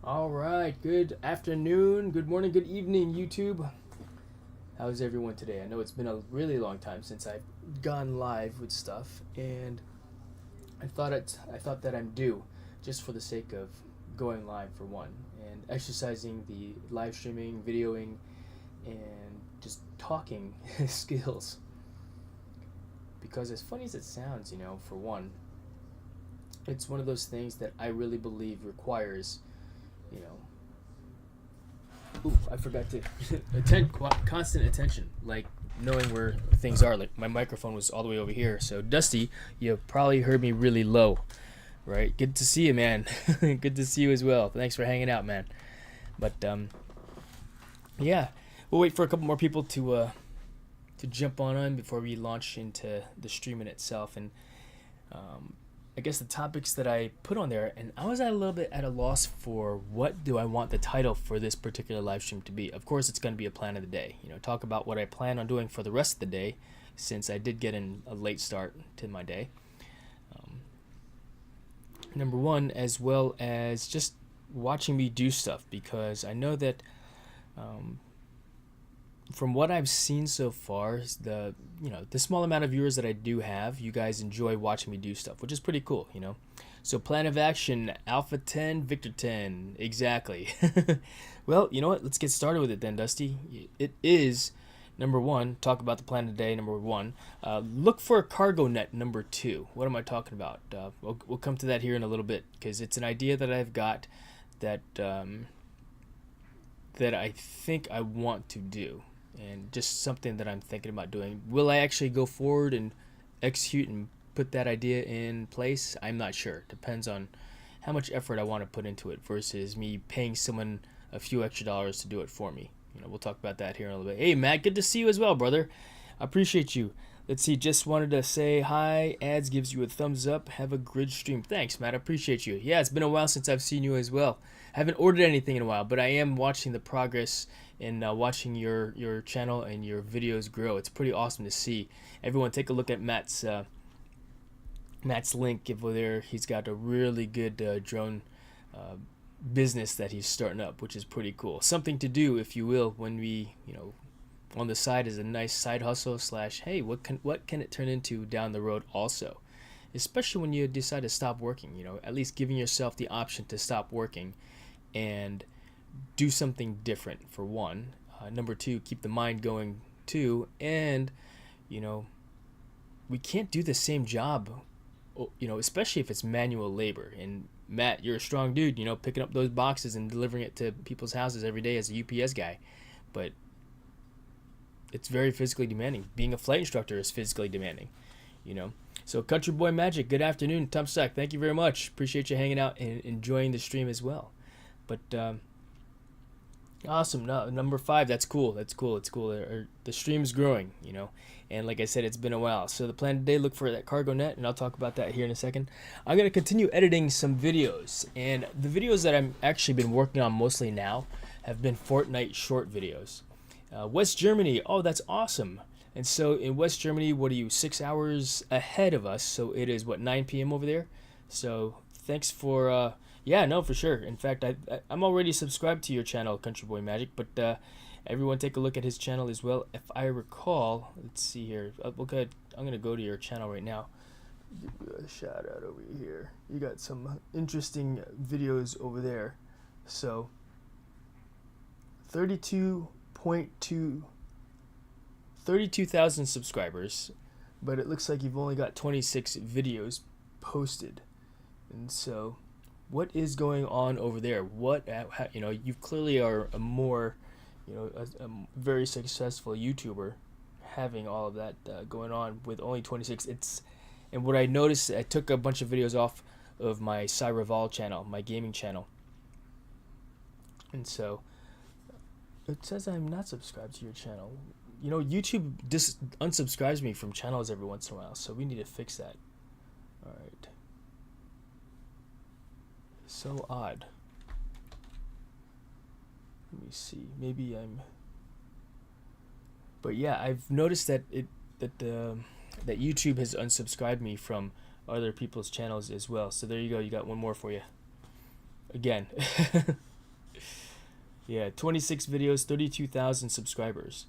All right, good afternoon, good morning, good evening, YouTube. How's everyone today? I know it's been a really long time since I've gone live with stuff, and I thought that I'm due, just for the sake of going live for one, and exercising the live streaming, videoing, and just talking skills. Because as funny as it sounds, for one, it's one of those things that I really believe requires, you know, ooh, I forgot to constant attention, like knowing where things are. Like my microphone was all the way over here, so Dusty, you probably heard me really low, right? Good to see you, man. Good to see you as well. Thanks for hanging out, man. But yeah, we'll wait for a couple more people to jump on before we launch into the stream in itself. And um, I guess the topics that I put on there, and I was at a little bit at a loss for what do I want the title for this particular live stream to be. Of course, it's going to be a plan of the day. Talk about what I plan on doing for the rest of the day, since I did get in a late start to my day. Um, Number one, as well as just watching me do stuff, because I know that um, from what I've seen so far, the small amount of viewers that I do have, you guys enjoy watching me do stuff, which is pretty cool. So plan of action, Alpha 10, Victor 10, exactly. Well, you know what? Let's get started with it then, Dusty. It is number one. Talk about the plan today. Number one, look for a cargo net. Number two. What am I talking about? We'll come to that here in a little bit, because it's an idea that I've got that that I think I want to do, and just something that I'm thinking about doing. Will I actually go forward and execute and put that idea in place? I'm not sure. Depends on how much effort I want to put into it versus me paying someone a few extra dollars to do it for me. We'll talk about that here in a little bit. Hey, Matt, good to see you as well, brother. I appreciate you. Let's see, just wanted to say hi. Ads gives you a thumbs up. Have a good stream. Thanks, Matt. I appreciate you. Yeah, it's been a while since I've seen you as well. I haven't ordered anything in a while, but I am watching the progress and watching your channel and your videos grow. It's pretty awesome to see. Everyone, take a look at Matt's link over there. He's got a really good drone uh, business that he's starting up, which is pretty cool. Something to do, if you will, when we, on the side is a nice side hustle slash, hey, what can it turn into down the road also, especially when you decide to stop working. At least giving yourself the option to stop working and do something different, for one. Number two, keep the mind going too. And you know we can't do the same job, especially if it's manual labor. And Matt, you're a strong dude, picking up those boxes and delivering it to people's houses every day as a UPS guy. But it's very physically demanding. Being a flight instructor is physically demanding, you know. So Country Boy Magic, good afternoon. Tom Sack, thank you very much. Appreciate you hanging out and enjoying the stream as well. But awesome. No, number 5, that's cool. That's cool. It's cool. The stream's growing. And like I said, it's been a while. So the plan today, look for that cargo net, and I'll talk about that here in a second. I'm going to continue editing some videos. And the videos that I'm actually been working on mostly now have been Fortnite short videos. West Germany, oh, that's awesome. And so in West Germany, what are you, 6 hours ahead of us? So it is, what, 9 p.m. over there? So thanks for, yeah, no, for sure. In fact, I'm already subscribed to your channel, Country Boy Magic, but everyone take a look at his channel as well. If I recall, let's see here. Okay, I'm going to go to your channel right now. Give you a shout out over here. You got some interesting videos over there. So 32,000 subscribers, but it looks like you've only got 26 videos posted. And so what is going on over there? You clearly are a more, a very successful YouTuber, having all of that going on with only 26. And what I noticed, I took a bunch of videos off of my Cyraval channel, my gaming channel. And so it says I'm not subscribed to your channel. YouTube unsubscribes me from channels every once in a while, so we need to fix that. All right. So odd. Let me see. Maybe I'm. But yeah, I've noticed that that YouTube has unsubscribed me from other people's channels as well. So there you go. You got one more for you. Again. Yeah, 26 videos, 32,000 subscribers.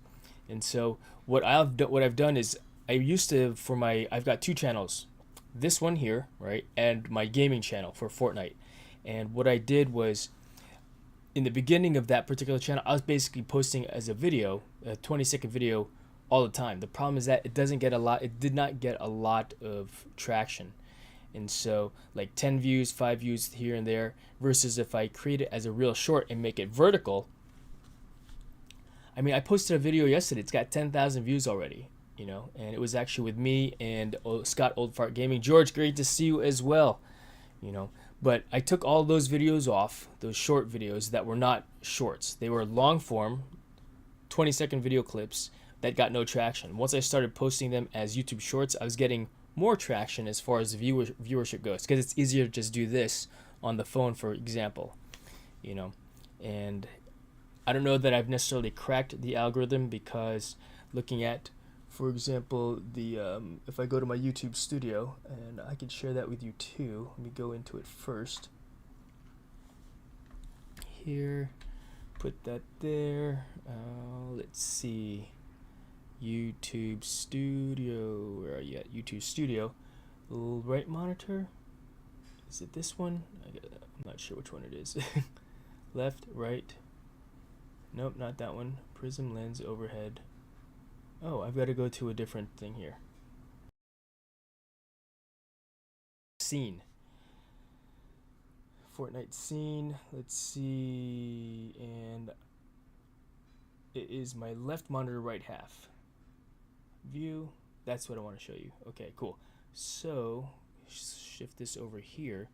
And so what I've done is I used to for my I've got two channels. This one here, right? And my gaming channel for Fortnite. And what I did was in the beginning of that particular channel, I was basically posting as a video, a 20-second video all the time. The problem is that it did not get a lot of traction. And so like 10 views, 5 views here and there versus if I create it as a real short and make it vertical. I mean, I posted a video yesterday. It's got 10,000 views already, and it was actually with me and Scott Oldfart Gaming. George, great to see you as well, you know. But I took all those videos off, those short videos that were not shorts. They were long form, 20-second video clips that got no traction. Once I started posting them as YouTube shorts, I was getting more traction as far as viewership goes because it's easier to just do this on the phone, for example, and I don't know that I've necessarily cracked the algorithm because looking at, for example, the if I go to my YouTube studio, and I can share that with you too. Let me go into it first. Here, put that there. Let's see. YouTube Studio. Where are you at? YouTube Studio. Little right monitor. Is it this one? I'm not sure which one it is. Left, right. Nope, not that one. Prism, lens, overhead. Oh, I've got to go to a different thing here. Scene. Fortnite scene. Let's see. And it is my left monitor, right half. View. That's what I want to show you. Okay, cool. So, shift this over here.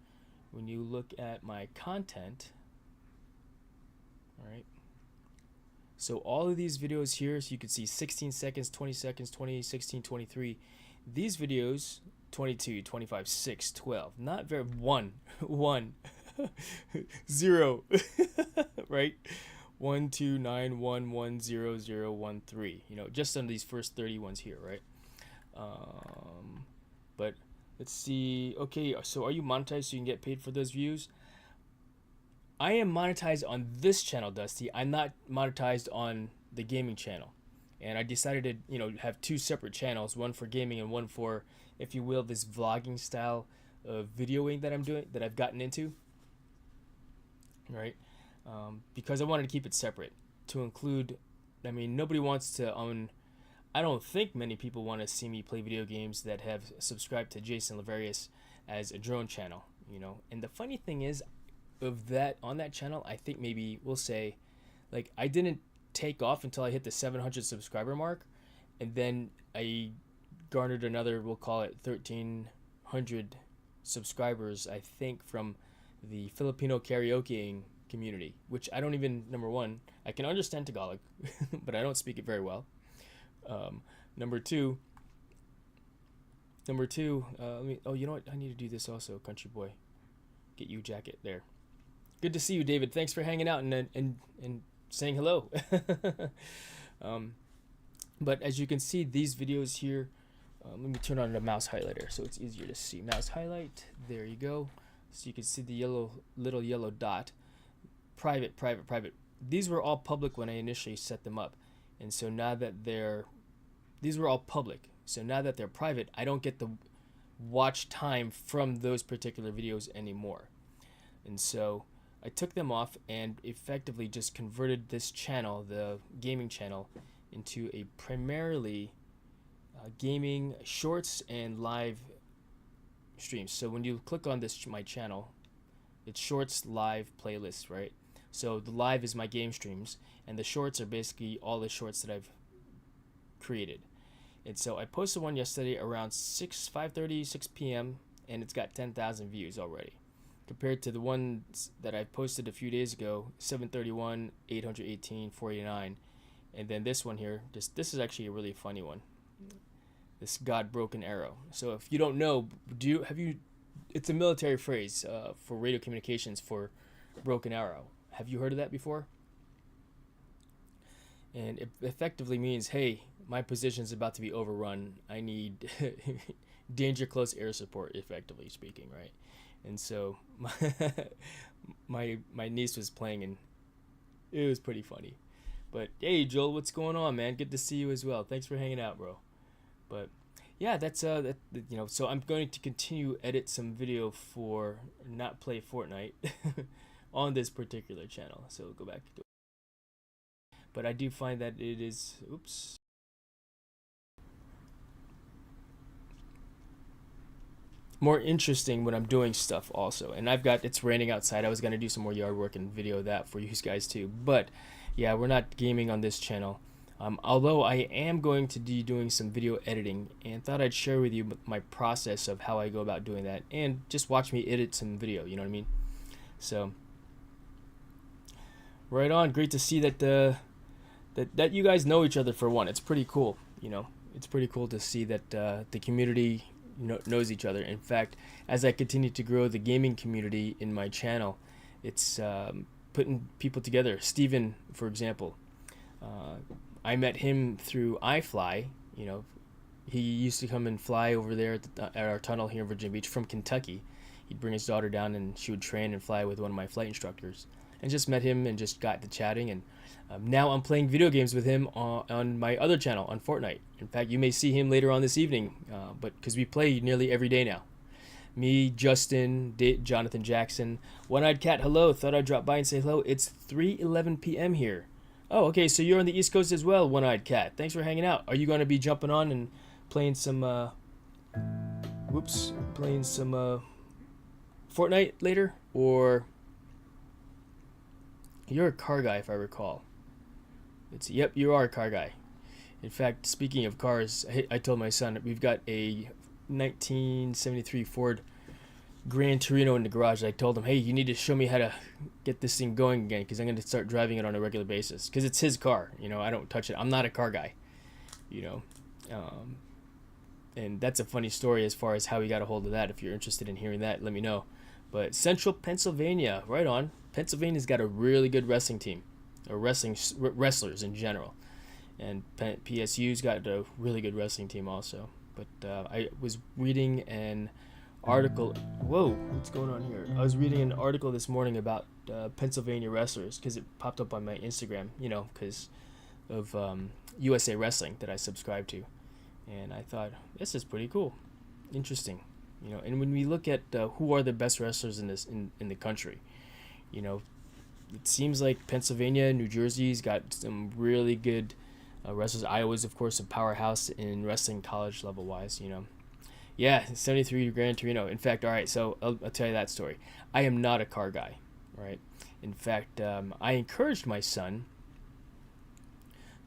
When you look at my content, all right. So all of these videos here, so you can see 16 seconds, 20 seconds, 20, 16, 23. These videos, 22, 25, 6, 12. Not very, 1, 1, 0, right? 1, 2, 9, 1, 1, 0, 0, 1, 3. Just on these first 30 ones here, right? But let's see. Okay, so are you monetized so you can get paid for those views? I am monetized on this channel, Dusty. I'm not monetized on the gaming channel. And I decided to, have two separate channels, one for gaming and one for, if you will, this vlogging style of videoing that I'm doing, that I've gotten into, right? Because I wanted to keep it separate to include, nobody wants to own, I don't think many people want to see me play video games that have subscribed to Jason Laverius as a drone channel, And the funny thing is, of that on that channel, I think maybe we'll say, like, I didn't take off until I hit the 700 subscriber mark, and then I garnered another, we'll call it 1,300 subscribers, I think, from the Filipino karaokeing community, which I don't even, number one, I can understand Tagalog, but I don't speak it very well. Number two, let me, oh, you know what, I need to do this also, country boy, get you a jacket there. Good to see you, David. Thanks for hanging out and saying hello. But as you can see, these videos here, let me turn on the mouse highlighter so it's easier to see. Mouse highlight, there you go. So you can see the little yellow dot. Private, private, private. These were all public when I initially set them up. And so now that these were all public. So now that they're private, I don't get the watch time from those particular videos anymore. And so I took them off and effectively just converted this channel, the gaming channel, into a primarily gaming shorts and live streams. So when you click on this, my channel, it's shorts, live, playlist, right? So the live is my game streams, and the shorts are basically all the shorts that I've created. And so I posted one yesterday around 5:30, 6 p.m., and it's got 10,000 views already. Compared to the ones that I posted a few days ago, 731, 818, 489, and then this one here, this is actually a really funny one. This God Broken Arrow. So if you don't know, it's a military phrase for radio communications for broken arrow. Have you heard of that before? And it effectively means, hey, my position's about to be overrun. I need danger close air support, effectively speaking, right? And so my niece was playing, and It was pretty funny. But hey, Joel, what's going on, man? Good to see you as well. Thanks for hanging out, bro. But yeah, that's So I'm going to continue edit some video for not play Fortnite on this particular channel. So we'll go back to it. But I do find that it is, oops, more interesting when I'm doing stuff also. And it's raining outside. I was going to do some more yard work and video that for you guys too. But yeah, we're not gaming on this channel. Although I am going to be doing some video editing, and thought I'd share with you my process of how I go about doing that, and just watch me edit some video, you know what I mean? So right on. Great to see that that you guys know each other for one. It's pretty cool, you know. It's pretty cool to see that the community knows each other. In fact, as I continue to grow the gaming community in my channel, it's putting people together. Steven, for example, I met him through iFly. You know, he used to come and fly over there at our tunnel here in Virginia Beach from Kentucky. He'd bring his daughter down and she would train and fly with one of my flight instructors. And just met him and just got to chatting. And now I'm playing video games with him on my other channel, on Fortnite. In fact, you may see him later on this evening, but because we play nearly every day now. Me, Justin, Jonathan Jackson, One-Eyed Cat, hello. Thought I'd drop by and say hello. It's 3:11 p.m. here. Oh, okay, so you're on the East Coast as well, One-Eyed Cat. Thanks for hanging out. Are you going to be jumping on and playing some, Fortnite later? Or, you're a car guy, if I recall. Yep, you are a car guy. In fact, speaking of cars, I told my son we've got a 1973 Ford Gran Torino in the garage. I told him, hey, you need to show me how to get this thing going again, because I'm going to start driving it on a regular basis, because it's his car. You know, I don't touch it. I'm not a car guy, you know. And that's a funny story as far as how he got a hold of that. If you're interested in hearing that, let me know. But Central Pennsylvania, right on. Pennsylvania's got a really good wrestling team, or wrestlers in general. And PSU's got a really good wrestling team also. But I was reading an article. Whoa, what's going on here? I was reading an article this morning about Pennsylvania wrestlers, because it popped up on my Instagram, you know, because of USA Wrestling that I subscribe to. And I thought, this is pretty cool. Interesting. You know, and when we look at who are the best wrestlers in the country, you know, it seems like Pennsylvania, New Jersey's got some really good wrestlers. Iowa's, of course, a powerhouse in wrestling college level wise, you know. Yeah, 73 Gran Torino. In fact, all right, so I'll tell you that story. I am not a car guy, right? In fact, I encouraged my son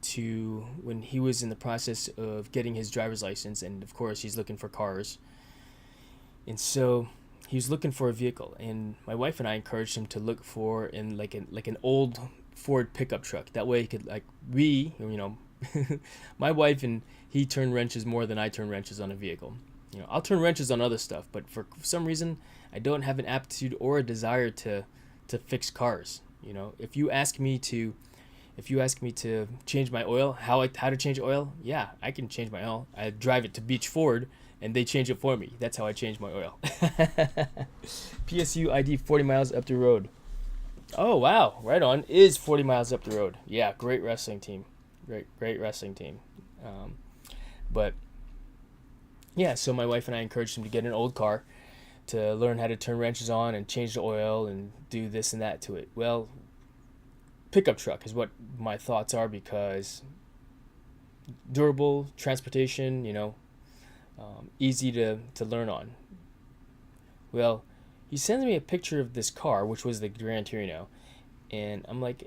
to, when he was in the process of getting his driver's license, and of course he's looking for cars, and so he was looking for a vehicle, and my wife and I encouraged him to look for like an old Ford pickup truck. That way he could, like, my wife and he turn wrenches more than I turn wrenches on a vehicle. You know, I'll turn wrenches on other stuff, but for some reason I don't have an aptitude or a desire to fix cars. You know, if you ask me to change my oil, how to change oil, yeah, I can change my oil. I drive it to Beach Ford and they change it for me. That's how I change my oil. PSU ID 40 miles up the road. Oh, wow. Right on. Is 40 miles up the road. Yeah, great wrestling team. Great wrestling team. But, yeah, so my wife and I encouraged him to get an old car to learn how to turn wrenches on and change the oil and do this and that to it. Well, pickup truck is what my thoughts are, because durable transportation, you know, easy to learn on. Well, he sends me a picture of this car, which was the Gran Torino, and I'm like,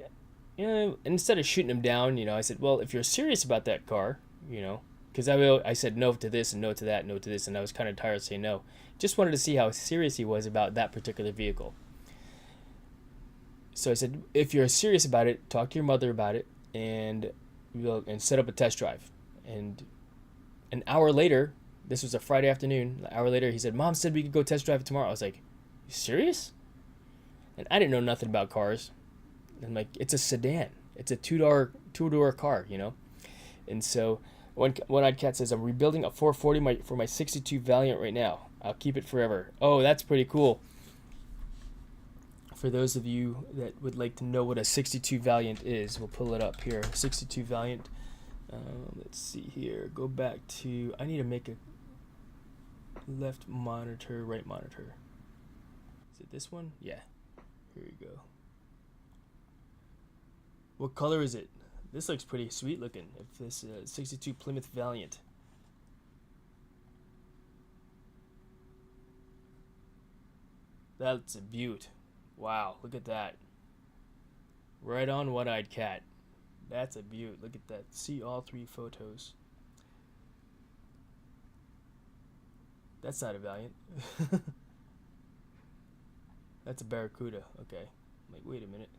you know, instead of shooting him down, you know, I said, well, if you're serious about that car, you know, because I said no to this and no to that, no to this, and I was kind of tired of saying no. Just wanted to see how serious he was about that particular vehicle. So I said, if you're serious about it, talk to your mother about it, and set up a test drive. And an hour later, this was a Friday afternoon, an hour later, he said, Mom said we could go test drive it tomorrow. I was like, you serious? And I didn't know nothing about cars. And I'm like, it's a sedan. It's a two-door car, you know? And so One-Eyed Cat says, I'm rebuilding a 440 for my 62 Valiant right now. I'll keep it forever. Oh, that's pretty cool. For those of you that would like to know what a 62 Valiant is, we'll pull it up here. 62 Valiant. Let's see here. Go back to. I need to make a left monitor, right monitor. Is it this one? Yeah. Here we go. What color is it? This looks pretty sweet looking. If this 62 Plymouth Valiant. That's a beaut. Wow, look at that. Right on One-Eyed Cat. That's a beaut. Look at that. See all three photos. That's not a Valiant. That's a Barracuda. Okay. I'm like, wait a minute.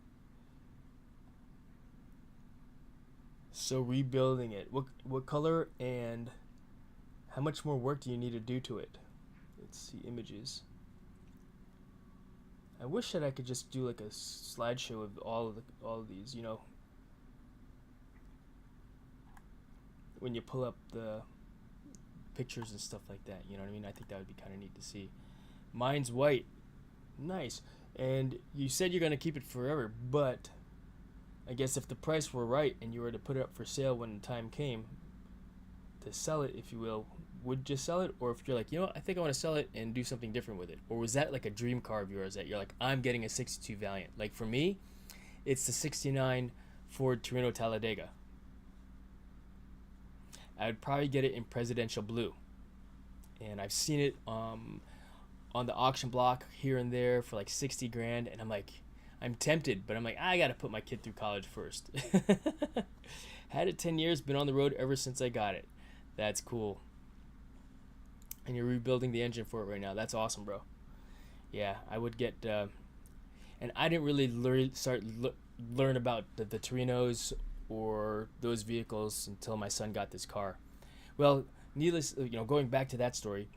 So rebuilding it. What color and how much more work do you need to do to it? Let's see images. I wish that I could just do like a slideshow of all of these, you know. When you pull up the pictures and stuff like that, you know what I mean? I think that would be kind of neat to see. Mine's white. Nice. And you said you're going to keep it forever, but I guess if the price were right and you were to put it up for sale when the time came to sell it, if you will, would you sell it? Or if you're like, you know what, I think I want to sell it and do something different with it. Or was that like a dream car of yours that you're like, I'm getting a 62 Valiant? Like for me, it's the 69 Ford Torino Talladega. I would probably get it in presidential blue. And I've seen it on the auction block here and there for like 60 grand. And I'm like, I'm tempted, but I'm like, I got to put my kid through college first. Had it 10 years, been on the road ever since I got it. That's cool. And you're rebuilding the engine for it right now. That's awesome, bro. Yeah, I would get... and I didn't really learn about the Torinos or those vehicles until my son got this car. Well, going back to that story,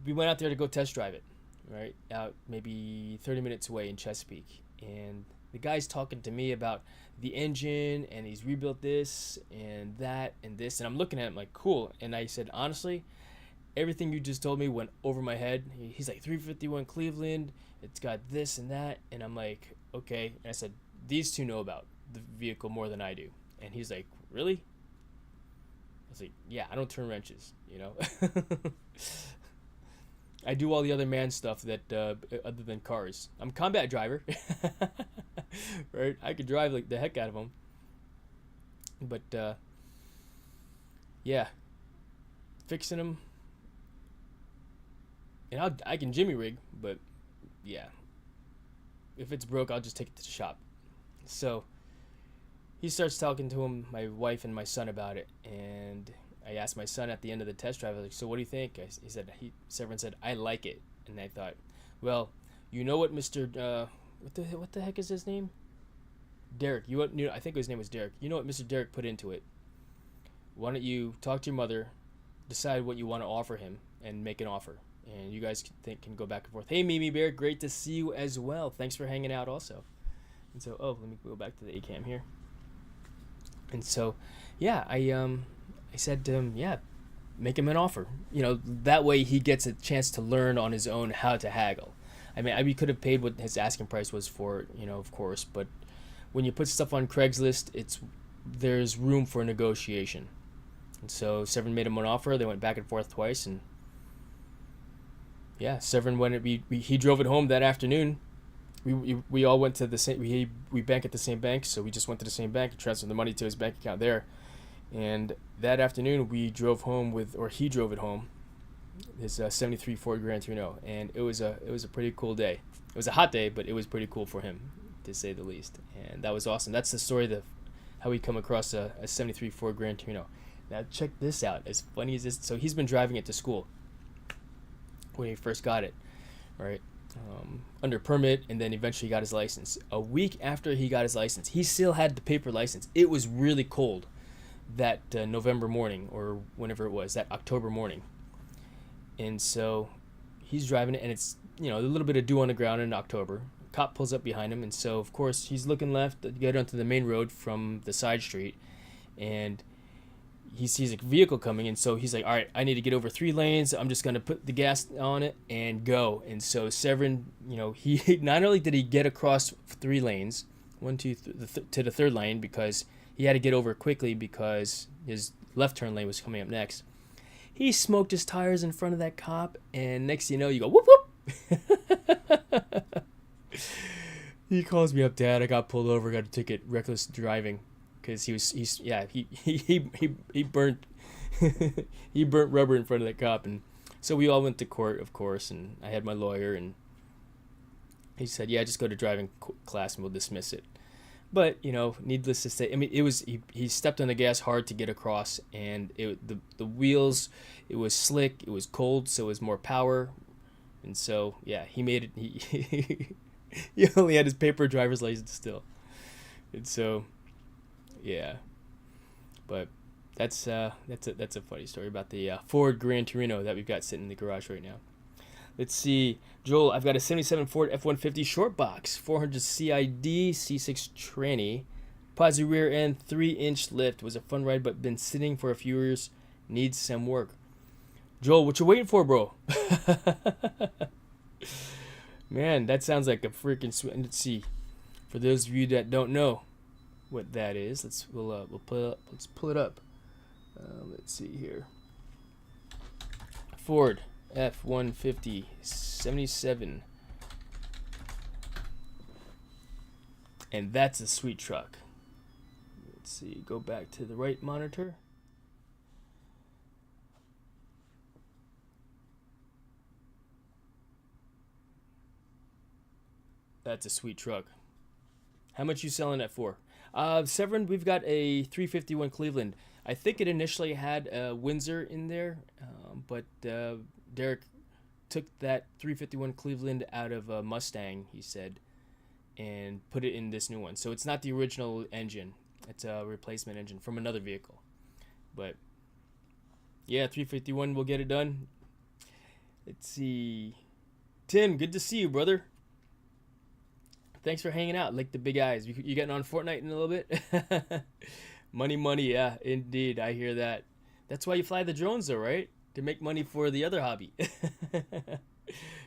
we went out there to go test drive it, right? Out maybe 30 minutes away in Chesapeake. And the guy's talking to me about the engine, and he's rebuilt this and that and this. And I'm looking at him like, cool. And I said, honestly, everything you just told me went over my head. He's like, 351 Cleveland, it's got this and that. And I'm like, okay. And I said, these two know about the vehicle more than I do. And he's like, really? I was like, yeah, I don't turn wrenches, you know. I do all the other man stuff that other than cars. I'm a combat driver, right? I could drive like the heck out of them. But yeah, fixing them. And I can jimmy rig, but yeah, if it's broke, I'll just take it to the shop. So he starts talking to my wife and my son about it, and I asked my son at the end of the test drive, I was like, so what do you think? Severin said, I like it. And I thought, well, you know what Mr. What the heck is his name? Derek. I think his name was Derek. You know what Mr. Derek put into it. Why don't you talk to your mother, decide what you want to offer him, and make an offer. And you guys can go back and forth. Hey, Mimi Bear, great to see you as well. Thanks for hanging out also. And so, let me go back to the A-cam here. And so, yeah, I said to him, yeah, make him an offer. You know, that way he gets a chance to learn on his own how to haggle. I mean, we could have paid what his asking price was for it, you know, of course. But when you put stuff on Craigslist, there's room for negotiation. And so Severin made him an offer. They went back and forth twice. And, yeah, Severin he drove it home that afternoon. We all went to the same, we bank at the same bank, so we just went to the same bank and transferred the money to his bank account there. And that afternoon we drove home he drove it home, his 73 Ford Gran Torino, and it was a pretty cool day. It was a hot day, but it was pretty cool for him, to say the least. And that was awesome. That's the story of how we come across a 73 Ford Gran Torino. Now check this out. As funny as this, so he's been driving it to school when he first got it, right? Under permit, and then eventually got his license. A week after he got his license, he still had the paper license. It was really cold that November morning, or whenever it was, that October morning. And so he's driving it, and it's, you know, a little bit of dew on the ground in October. Cop pulls up behind him, and so of course he's looking left to get onto the main road from the side street, and he sees a vehicle coming, and so he's like, all right, I need to get over 3 lanes. I'm just gonna put the gas on it and go. And so Severin, he not only did he get across 3 lanes, to the third lane, because he had to get over quickly because his left turn lane was coming up next. He smoked his tires in front of that cop, and next thing you know, you go whoop whoop. He calls me up, Dad. I got pulled over, got a ticket, reckless driving, because he burnt he burnt rubber in front of that cop, and so we all went to court, of course, and I had my lawyer, and he said, yeah, just go to driving class and we'll dismiss it. But needless to say, I mean, it was he stepped on the gas hard to get across, and the wheels, it was slick, it was cold, so it was more power, and so yeah, he made it. He only had his paper driver's license still, and so yeah, but that's a funny story about the Ford Gran Torino that we've got sitting in the garage right now. Let's see, Joel. I've got a '77 Ford F-150 short box, 400 CID C6 tranny, positive rear end, 3-inch lift. Was a fun ride, but been sitting for a few years. Needs some work. Joel, what you waiting for, bro? Man, that sounds like a freaking sweet. Let's see. For those of you that don't know what that is, we'll pull it up. Let's pull it up. Let's see here. Ford F-150 77, and that's a sweet truck. Let's see. Go back to the right monitor. That's a sweet truck. How much you selling that for? Severin, we've got a 351 Cleveland. I think it initially had a Windsor in there, but Derek took that 351 Cleveland out of a Mustang, he said, and put it in this new one. So it's not the original engine. It's a replacement engine from another vehicle. But yeah, 351 will get it done. Let's see. Tim, good to see you, brother. Thanks for hanging out. Like the big eyes. You getting on Fortnite in a little bit? Money, yeah, indeed. I hear that. That's why you fly the drones, though, right? To make money for the other hobby.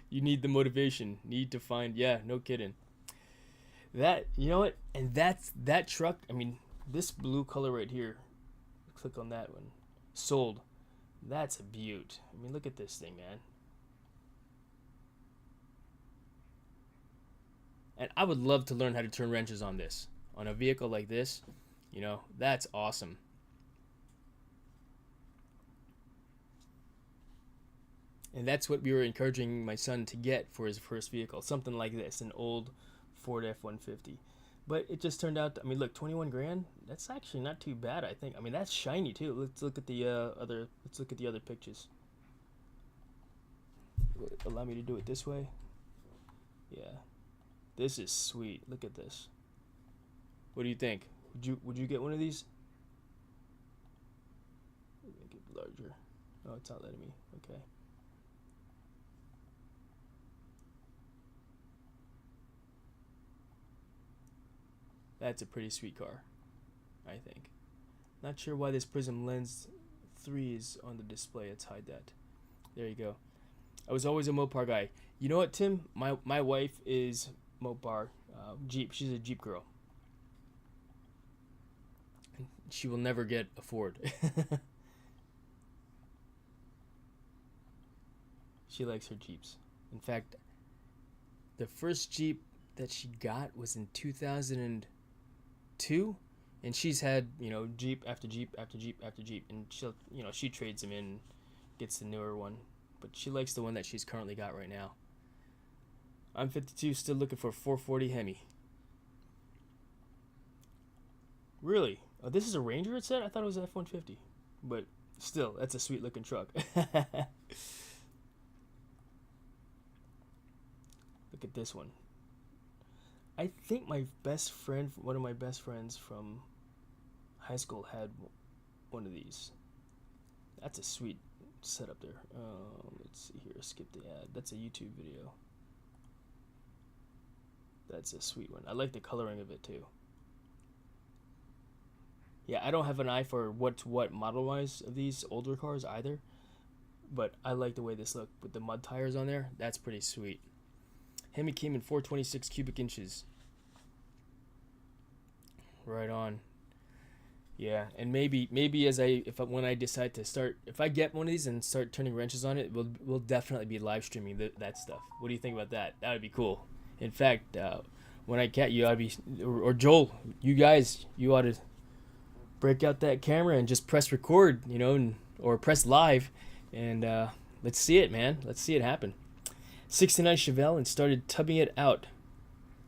You need the motivation. Need to find, yeah, no kidding. That, you know what? And that truck, I mean, this blue color right here. Click on that one. Sold. That's a beaut. I mean, look at this thing, man. And I would love to learn how to turn wrenches on this. On a vehicle like this, that's awesome. And that's what we were encouraging my son to get for his first vehicle. Something like this, an old Ford F-150. But it just turned out, I mean, look, 21 grand, that's actually not too bad, I think. I mean, that's shiny too. Let's look at the other pictures. Allow me to do it this way. Yeah. This is sweet. Look at this. What do you think? Would you get one of these? Make it larger. Oh, it's not letting me. Okay. That's a pretty sweet car, I think. Not sure why this Prism Lens 3 is on the display. Let's hide that. There you go. I was always a Mopar guy. You know what, Tim? My wife is Mopar, Jeep. She's a Jeep girl. She will never get a Ford. She likes her Jeeps. In fact, the first Jeep that she got was in 2002, and she's had Jeep after Jeep after Jeep after Jeep, and she trades them in, gets the newer one, but she likes the one that she's currently got right now. I'm 52, still looking for a 440 Hemi. Really? Oh, this is a Ranger, it said? I thought it was an F-150. But still, that's a sweet looking truck. Look at this one. I think one of my best friends from high school had one of these. That's a sweet setup there. Let's see here. Skip the ad. That's a YouTube video. That's a sweet one. I like the coloring of it too. Yeah, I don't have an eye for what's what model wise of these older cars either, but I like the way this look with the mud tires on there. That's pretty sweet. Hemi came in 426 cubic inches. Right on. Yeah, and maybe as when I decide to start, if I get one of these and start turning wrenches on it, we'll definitely be live streaming that stuff. What do you think about that? That would be cool. In fact, when I get you, I'd be or Joel, you guys, you ought to break out that camera and just press record, or press live, and let's see it, man. Let's see it happen. 69 Chevelle and started tubbing it out,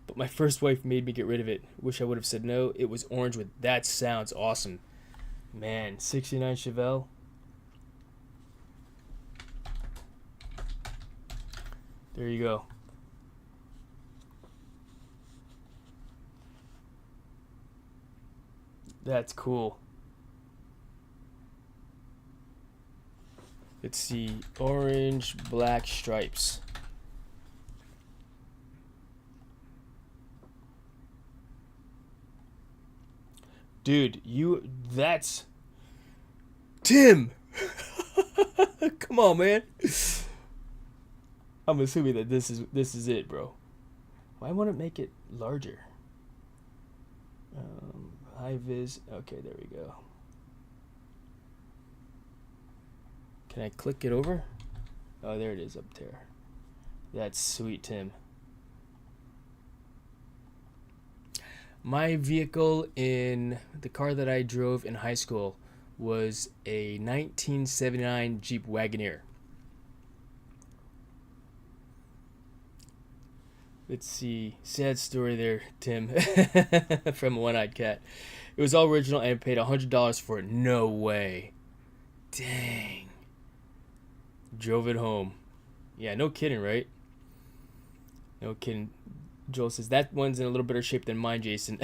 but my first wife made me get rid of it. Wish I would have said no. It was orange with that sounds awesome. Man, 69 Chevelle. There you go. That's cool. Let's see. Orange, black stripes. Dude, that's Tim. Come on, man. I'm assuming that this is it, bro. Why won't it make it larger? High vis. Okay, there we go. Can I click it over? Oh, there it is up there. That's sweet, Tim. My vehicle in the car that I drove in high school was a 1979 Jeep Wagoneer. Let's see. Sad story there, Tim. From One Eyed Cat. It was all original and I paid $100 for it. No way. Dang. Drove it home. Yeah, no kidding, right? No kidding. Joel says, that one's in a little better shape than mine, Jason.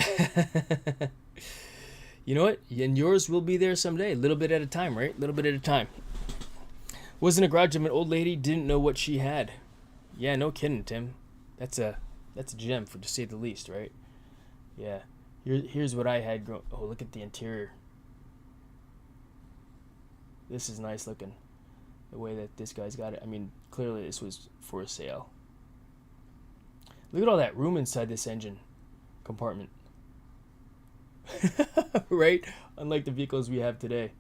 You know what? And yours will be there someday. A little bit at a time, right? A little bit at a time. Was in a garage of an old lady, didn't know what she had. Yeah, no kidding, Tim. That's a gem, to say the least, right? Yeah. Here's what I had. Oh, look at the interior. This is nice looking. The way that this guy's got it. I mean, clearly this was for sale. Look at all that room inside this engine compartment. Right? Unlike the vehicles we have today.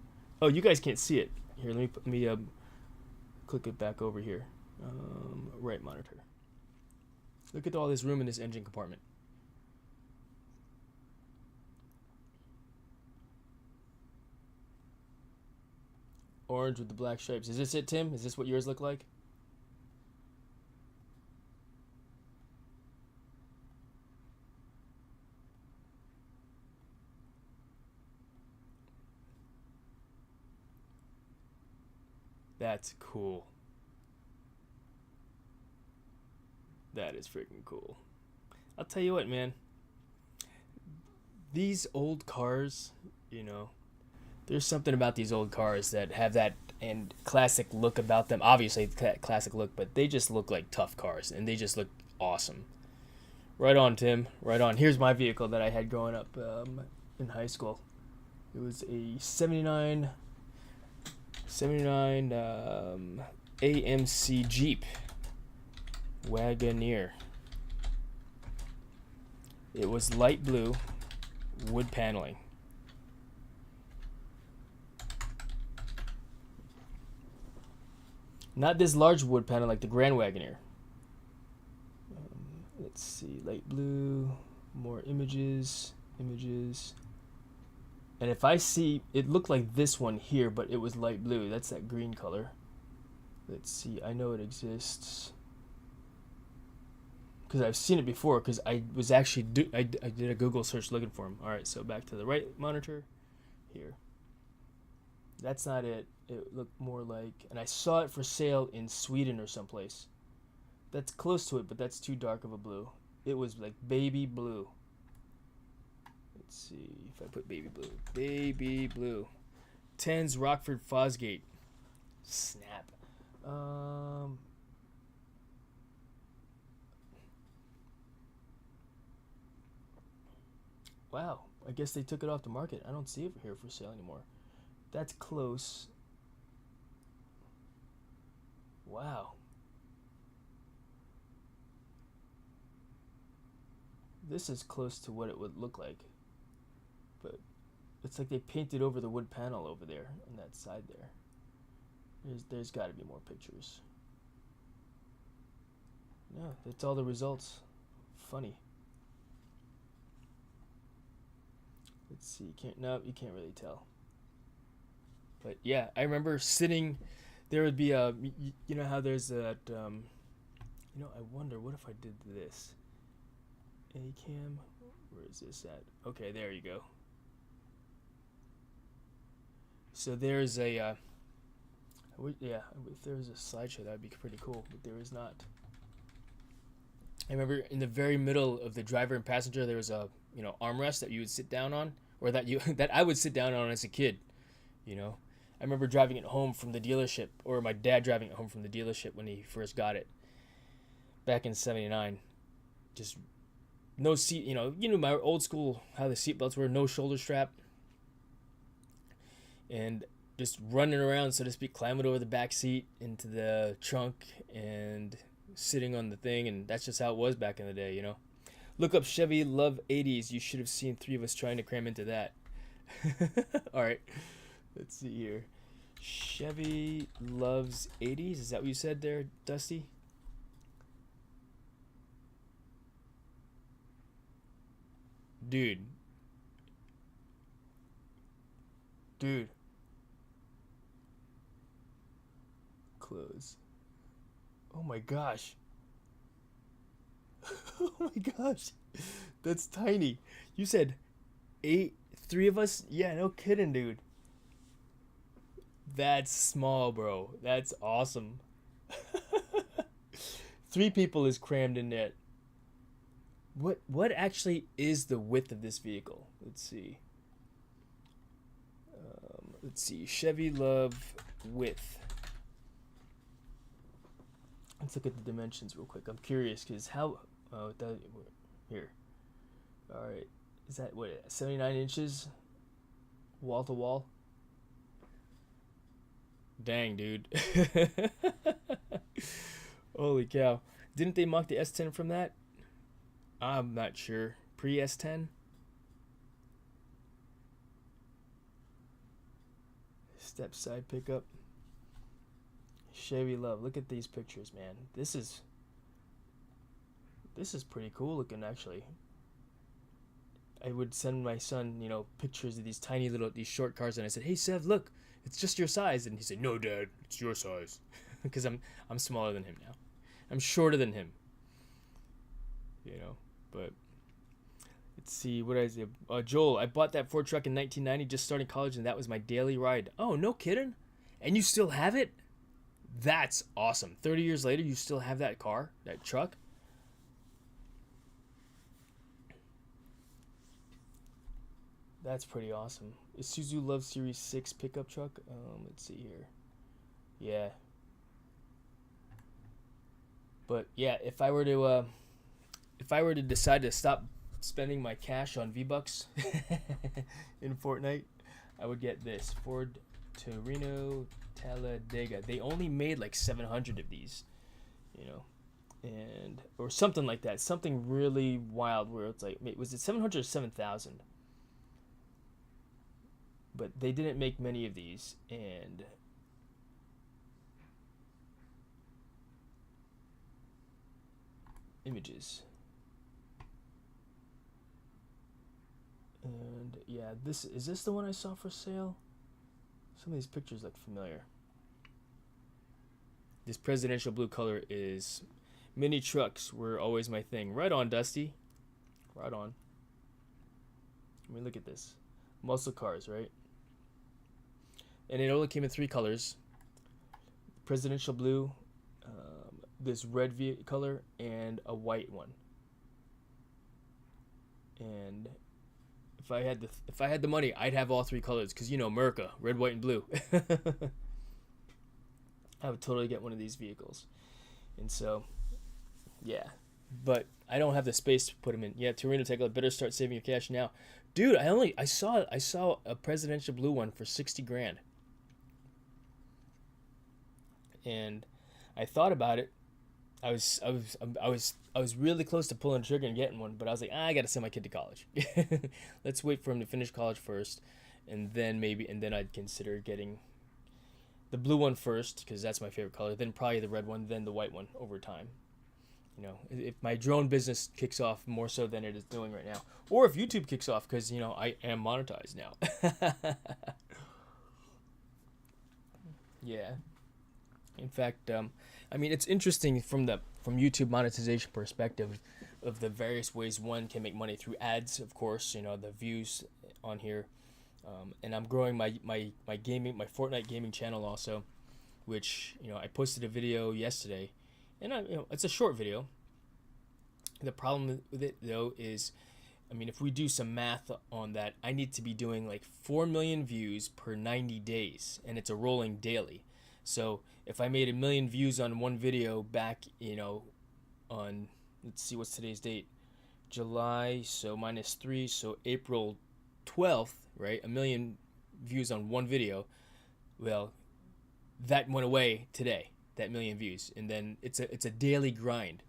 Oh, you guys can't see it. Here, let me click it back over here. Right monitor. Look at all this room in this engine compartment. Orange with the black stripes. Is this it, Tim? Is this what yours look like? That's cool. That is freaking cool. I'll tell you what, man. These old cars, there's something about these old cars that have that and classic look about them. Obviously, classic look, but they just look like tough cars, and they just look awesome. Right on, Tim. Right on. Here's my vehicle that I had growing up in high school. It was a 79 AMC Jeep Wagoneer. It was light blue, wood paneling. Not this large wood panel like the Grand Wagoneer. Let's see, light blue, more images. And if I see, it looked like this one here, but it was light blue. That's that green color. Let's see, I know it exists. Because I've seen it before, because I was actually, I did a Google search looking for them. Alright, so back to the right monitor. Here. That's not it. It looked more like, and I saw it for sale in Sweden or someplace. That's close to it, but that's too dark of a blue. It was like baby blue. Let's see if I put baby blue. Baby blue. 10's Rockford Fosgate. Snap. Wow, I guess they took it off the market. I don't see it here for sale anymore. That's close. Wow. This is close to what it would look like. But it's like they painted over the wood panel over there on that side there. There's got to be more pictures. No, that's all the results. Funny. Let's see. You can't really tell. But yeah, I remember sitting. There would be a. You know how there's that. I wonder what if I did this. Acam. Where is this at? Okay, there you go. So there's a. If there was a slideshow, that would be pretty cool, but there is not. I remember in the very middle of the driver and passenger, there was a armrest that you would sit down on, or that I would sit down on as a kid. I remember driving it home from the dealership, or my dad driving it home from the dealership when he first got it, back in '79. Just no seat. My old school how the seatbelts were, no shoulder strap, and just running around, so to speak, climbing over the back seat into the trunk and sitting on the thing, and that's just how it was back in the day. Look up Chevy Love 80s. You should have seen three of us trying to cram into that. All right, let's see here. Chevy loves 80s. Is that what you said there, Dusty? Dude. Close. Oh my gosh. Oh my gosh. That's tiny. You said three of us? Yeah, no kidding, dude. That's small, bro. That's awesome. Three people is crammed in there. What actually is the width of this vehicle? Let's see. Chevy Love width. Let's look at the dimensions real quick. I'm curious because here. All right, is that 79 inches, wall to wall? Dang, dude. Holy cow! Didn't they mock the S10 from that? I'm not sure. Pre S10. Step side pickup. Chevy Love. Look at these pictures, man. This is pretty cool looking, actually. I would send my son, pictures of these these short cars, and I said, "Hey, Sev, look, it's just your size." And he said, "No, Dad, it's your size," because I'm smaller than him now. I'm shorter than him. But let's see, what is it? Joel, I bought that Ford truck in 1990, just starting college, and that was my daily ride. Oh, no kidding? And you still have it? That's awesome. 30 years later, you still have that car, that truck? That's pretty awesome. Isuzu Love Series 6 pickup truck. Let's see here. Yeah. But yeah, if I were to decide to stop spending my cash on V-Bucks in Fortnite, I would get this Ford Torino Talladega. They only made like 700 of these, and or something like that. Something really wild where it's like, was it 700 or 7,000? But they didn't make many of these, and images. And yeah, is this the one I saw for sale? Some of these pictures look familiar. This presidential blue color is mini trucks were always my thing. Right on, Dusty. Right on. Let me look at this. Muscle cars, right? And it only came in three colors: presidential blue, this red color, and a white one. And if I had the money, I'd have all three colors, because America, red, white, and blue. I would totally get one of these vehicles. And so, yeah. But I don't have the space to put them in. Yeah, Torino Tech, better start saving your cash now. Dude, I saw a presidential blue one for 60 grand. And I thought about it. I was really close to pulling the trigger and getting one, but I was like, I gotta send my kid to college. Let's wait for him to finish college first, and then I'd consider getting the blue one first because that's my favorite color. Then probably the red one, then the white one over time. You know, if my drone business kicks off more so than it is doing right now, or if YouTube kicks off because I am monetized now. Yeah. In fact, I mean, it's interesting from YouTube monetization perspective of the various ways one can make money through ads, of course, the views on here. And I'm growing my gaming, my Fortnite gaming channel also, which, I posted a video yesterday, and it's a short video. The problem with it though is, I mean, if we do some math on that, I need to be doing like 4 million views per 90 days, and it's a rolling daily. So if I made 1 million views on one video back, on, let's see, what's today's date? July, so -3, so April 12th, right? 1 million views on one video. Well, that went away today, that 1 million views. And then it's a daily grind.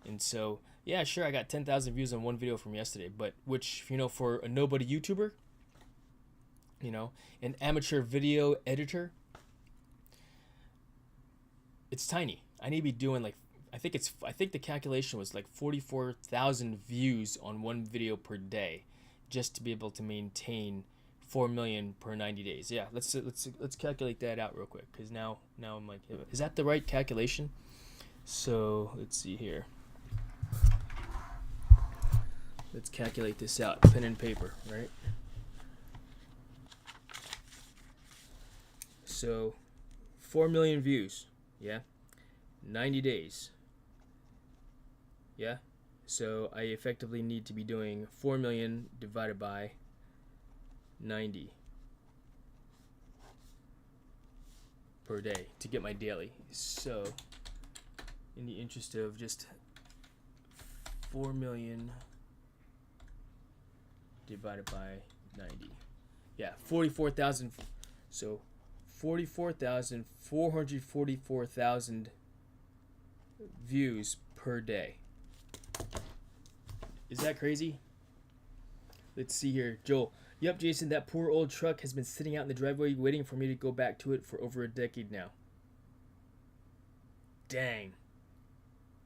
And so, yeah, sure, I got 10,000 views on one video from yesterday, but which, for a nobody YouTuber, an amateur video editor, it's tiny. I need to be doing like, I think the calculation was like 44,000 views on one video per day, just to be able to maintain 4 million per 90 days. Yeah, let's calculate that out real quick, because now I'm like, is that the right calculation? So let's see here. Let's calculate this out. Pen and paper, right? So 4 million views. Yeah, 90 days. Yeah, so I effectively need to be doing 4 million divided by 90 per day to get my daily. So in the interest of just 4 million divided by 90, yeah, 44,000. So 444,000 views per day. Is that crazy? Let's see here. Joel. Yep, Jason, that poor old truck has been sitting out in the driveway waiting for me to go back to it for over a decade now. Dang.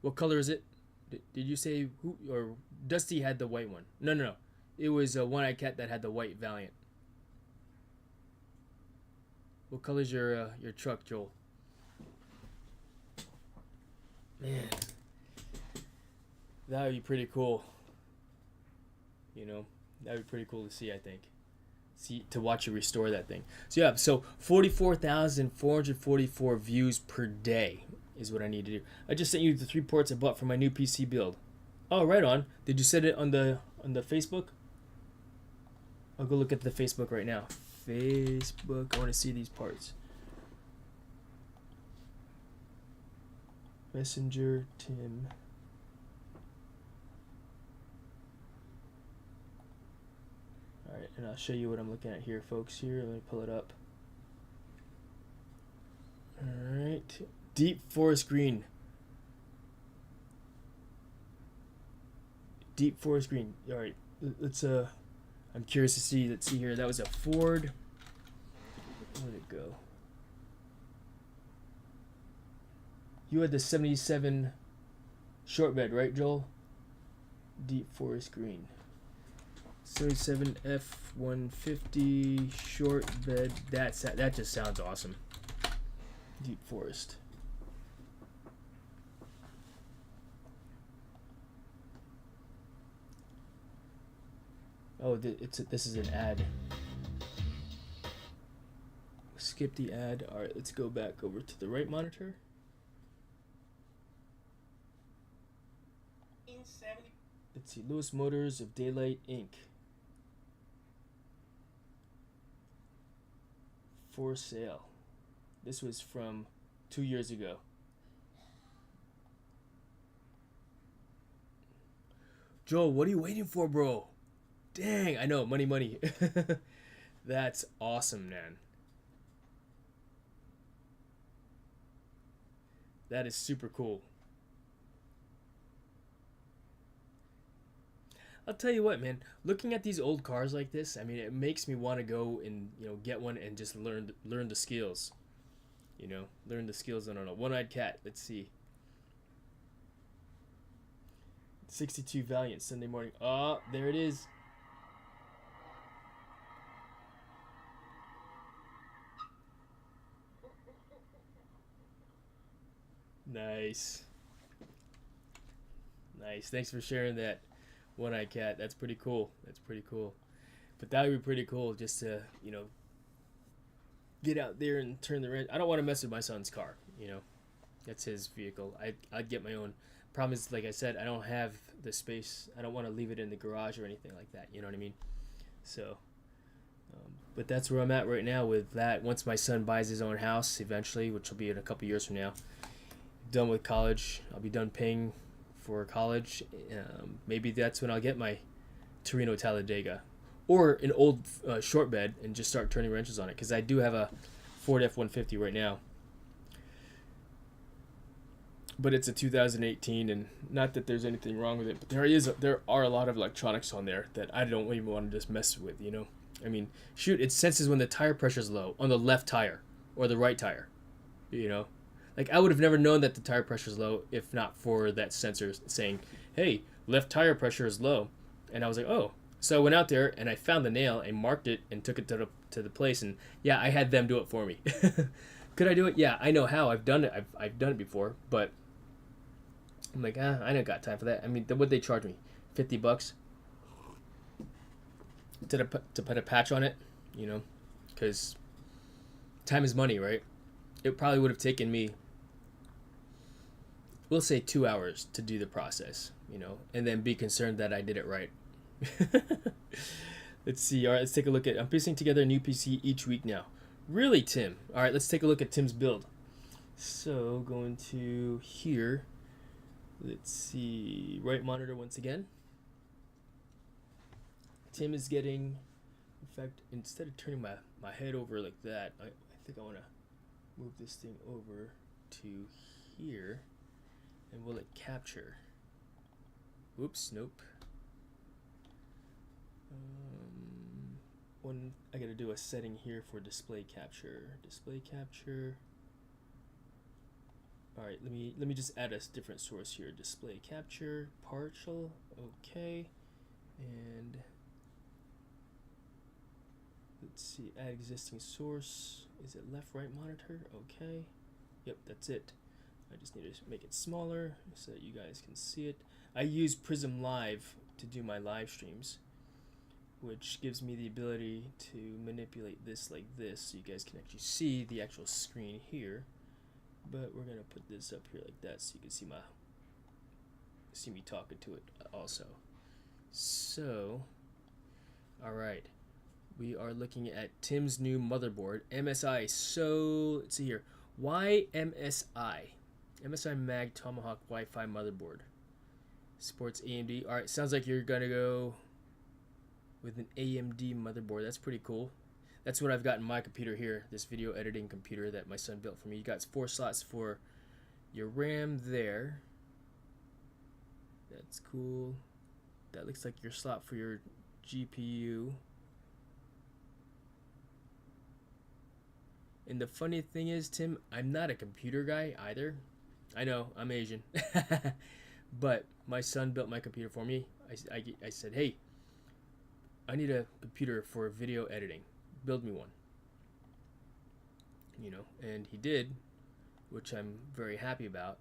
What color is it? Did you say who? Or Dusty had the white one? No. It was a One-Eyed Cat that had the white Valiant. What color's your truck, Joel? Man, that would be pretty cool. That would be pretty cool to see, I think. To watch you restore that thing. So yeah, so 44,444 views per day is what I need to do. I just sent you the 3 ports I bought for my new PC build. Oh, right on. Did you send it on the Facebook? I'll go look at the Facebook right now. Facebook. I want to see these parts. Messenger, Tim. Alright, and I'll show you what I'm looking at here, folks. Here, let me pull it up. Alright. Deep forest green. Deep forest green. Alright, let's I'm curious to see. Let's see here. That was a Ford. Where did it go? You had the 77 short bed, right, Joel? Deep forest green. 77 F-150 short bed. That just sounds awesome. Deep forest. Oh, this is an ad. Skip the ad. All right, let's go back over to the right monitor. Let's see, Lewis Motors of Daylight Inc. For sale. This was from 2 years ago. Joel, what are you waiting for, bro? Dang, I know, money, money. That's awesome, man. That is super cool. I'll tell you what, man. Looking at these old cars like this, I mean, it makes me want to go and get one and just learn the skills. Learn the skills on a one-eyed cat. Let's see. 62 Valiant Sunday morning. Oh, there it is. Nice. Nice. Thanks for sharing that, one-eyed cat. That's pretty cool. That's pretty cool. But that would be pretty cool just to, get out there and turn the wrench. I don't want to mess with my son's car. That's his vehicle. I'd get my own. Problem is, like I said, I don't have the space. I don't want to leave it in the garage or anything like that. You know what I mean? So, but that's where I'm at right now with that. Once my son buys his own house eventually, which will be in a couple years from now, done with college, I'll be done paying for college. Maybe that's when I'll get my Torino Talladega or an old short bed and just start turning wrenches on it, because I do have a Ford F-150 right now, but it's a 2018, and not that there's anything wrong with it, but there are a lot of electronics on there that I don't even want to just mess with. I mean, shoot, it senses when the tire pressure's low on the left tire or the right tire. Like, I would have never known that the tire pressure is low if not for that sensor saying, hey, left tire pressure is low. And I was like, oh. So I went out there and I found the nail and marked it and took it to the place. And yeah, I had them do it for me. Could I do it? Yeah, I know how. I've done it. I've done it before. But I'm like, I don't got time for that. I mean, what'd they charge me? $50 to put a patch on it, because time is money, right? It probably would have taken me, we'll say, 2 hours to do the process, and then be concerned that I did it right. Let's see. All right, let's take a look at. I'm piecing together a new PC each week now. Really, Tim? All right, let's take a look at Tim's build. So, going to here. Let's see. Right monitor once again. Tim is getting. In fact, instead of turning my head over like that, I think I want to move this thing over to here, and will it capture? Oops, nope. I gotta do a setting here for display capture. Display capture. All right, let me just add a different source here. Display capture partial. Okay, and let's see. Add existing source. Is it left right monitor? Okay. Yep, that's it. I just need to make it smaller so that you guys can see it. I use Prism Live to do my live streams, which gives me the ability to manipulate this like this so you guys can actually see the actual screen here. But we're gonna put this up here like that so you can see me talking to it also. So, all right, we are looking at Tim's new motherboard, MSI. So let's see here. Why MSI? MSI Mag Tomahawk Wi-Fi motherboard. Sports AMD. All right, sounds like you're gonna go with an AMD motherboard. That's pretty cool. That's what I've got in my computer here, this video editing computer that my son built for me. You got 4 slots for your RAM there. That's cool. That looks like your slot for your GPU. And the funny thing is, Tim, I'm not a computer guy either. I know, I'm Asian. But my son built my computer for me. I said, hey, I need a computer for video editing. Build me one. And he did, which I'm very happy about.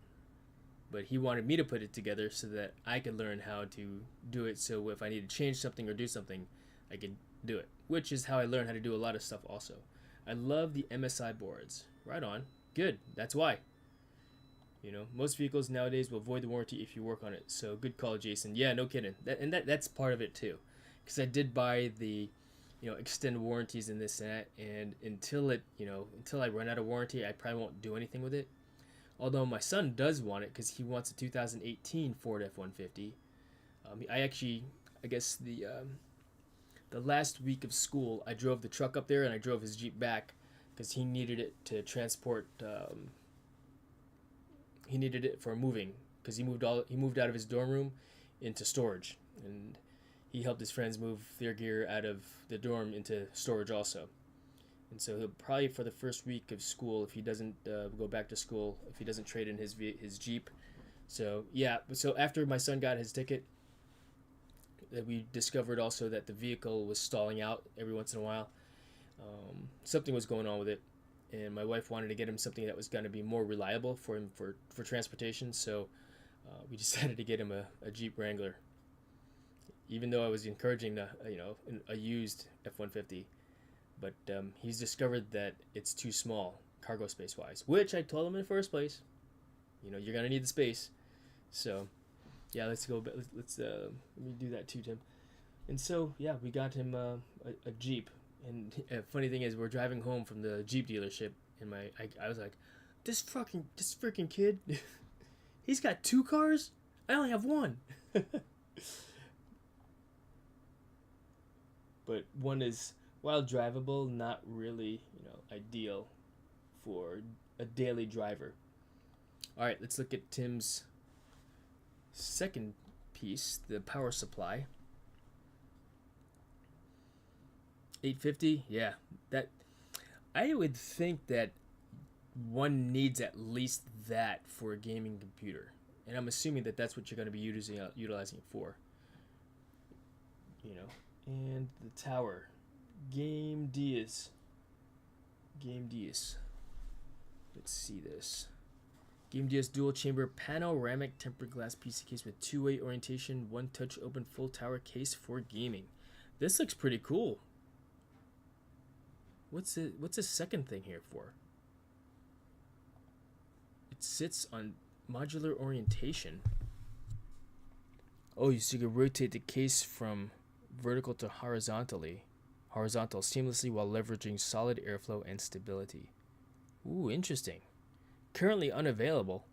But he wanted me to put it together so that I could learn how to do it, so if I need to change something or do something, I could do it. Which is how I learned how to do a lot of stuff also. I love the MSI boards. Right on. Good. That's why. Most vehicles nowadays will void the warranty if you work on it. So good call, Jason. Yeah, no kidding. That's part of it too. Because I did buy the extend warranties in this and that, and until I run out of warranty, I probably won't do anything with it. Although my son does want it because he wants a 2018 Ford F-150. I guess the the last week of school, I drove the truck up there and I drove his Jeep back because he needed it to transport. He needed it for moving because he moved out of his dorm room into storage, and he helped his friends move their gear out of the dorm into storage also. And so he'll probably, for the first week of school, if he doesn't go back to school, if he doesn't trade in his Jeep. So yeah, so after my son got his ticket, we discovered also that the vehicle was stalling out every once in a while. Something was going on with it, and my wife wanted to get him something that was going to be more reliable for him for transportation. So we decided to get him a Jeep Wrangler, even though I was encouraging a used F-150. But he's discovered that it's too small cargo space wise, which I told him in the first place. You're gonna need the space. So yeah, let's go. Let me do that too, Tim. And so yeah, we got him a Jeep. And funny thing is, we're driving home from the Jeep dealership, and I was like, this freaking kid, he's got 2 cars. I only have 1. But one is, while drivable, not really ideal for a daily driver. All right, let's look at Tim's second piece, the power supply. 850, yeah, that I would think that one needs at least that for a gaming computer, and I'm assuming that that's what you're going to be utilizing it for. And the tower, Game Diaz. Let's see this. Game Diaz dual chamber panoramic tempered glass PC case with 2-way orientation, 1-touch open full tower case for gaming. This looks pretty cool. What's the second thing here for? It sits on modular orientation. Oh, so you can rotate the case from vertical to horizontal seamlessly while leveraging solid airflow and stability. Ooh, interesting. Currently unavailable.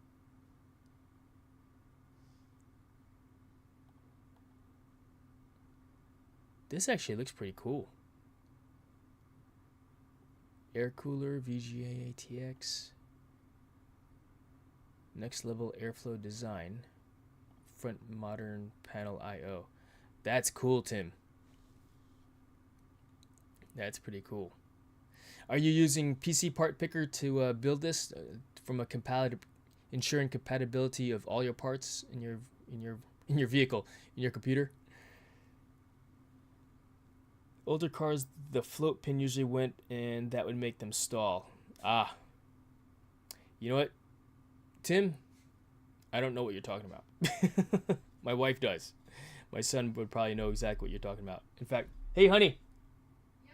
This actually looks pretty cool. Air cooler, VGA ATX. Next level airflow design. Front modern panel I/O. That's cool, Tim. That's pretty cool. Are you using PC Part Picker to build this from ensuring compatibility of all your parts in your vehicle, in your computer? Older cars, the float pin usually went, and that would make them stall. Ah. You know what, Tim? I don't know what you're talking about. My wife does. My son would probably know exactly what you're talking about. In fact, hey, honey. Yeah.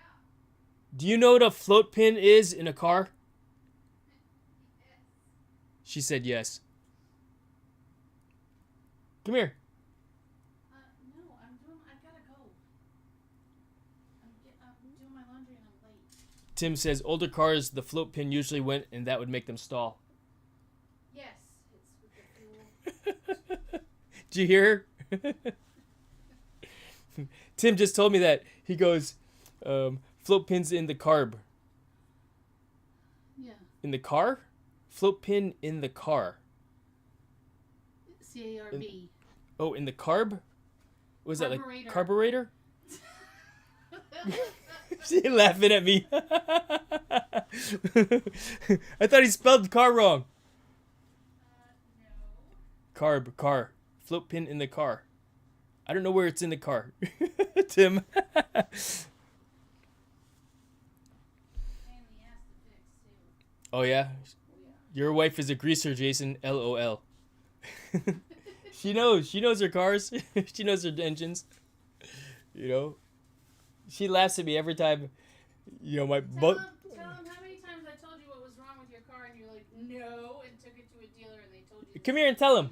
Do you know what a float pin is in a car? Yes. She said yes. Come here. No, I gotta go. I'm doing my laundry and I'm late. Tim says older cars, the float pin usually went, and that would make them stall. Yes, it's with the fuel. Did you hear her? Tim just told me that. He goes, float pins in the carb. Yeah. In the car? Float pin in the car. CARB. Oh, in the carb? What was that, like Carburetor. carburetor? She laughing at me. I thought he spelled car wrong. No. Car. Float pin in the car. I don't know where it's in the car. Tim. And the ass to fix, too. Oh, yeah? Oh, yeah. Your wife is a greaser, Jason. LOL. She knows her cars. She knows her engines. She laughs at me every time. My Tell him how many times I told you what was wrong with your car and you're like, no, and took it to a dealer and they told you. Come here and tell him.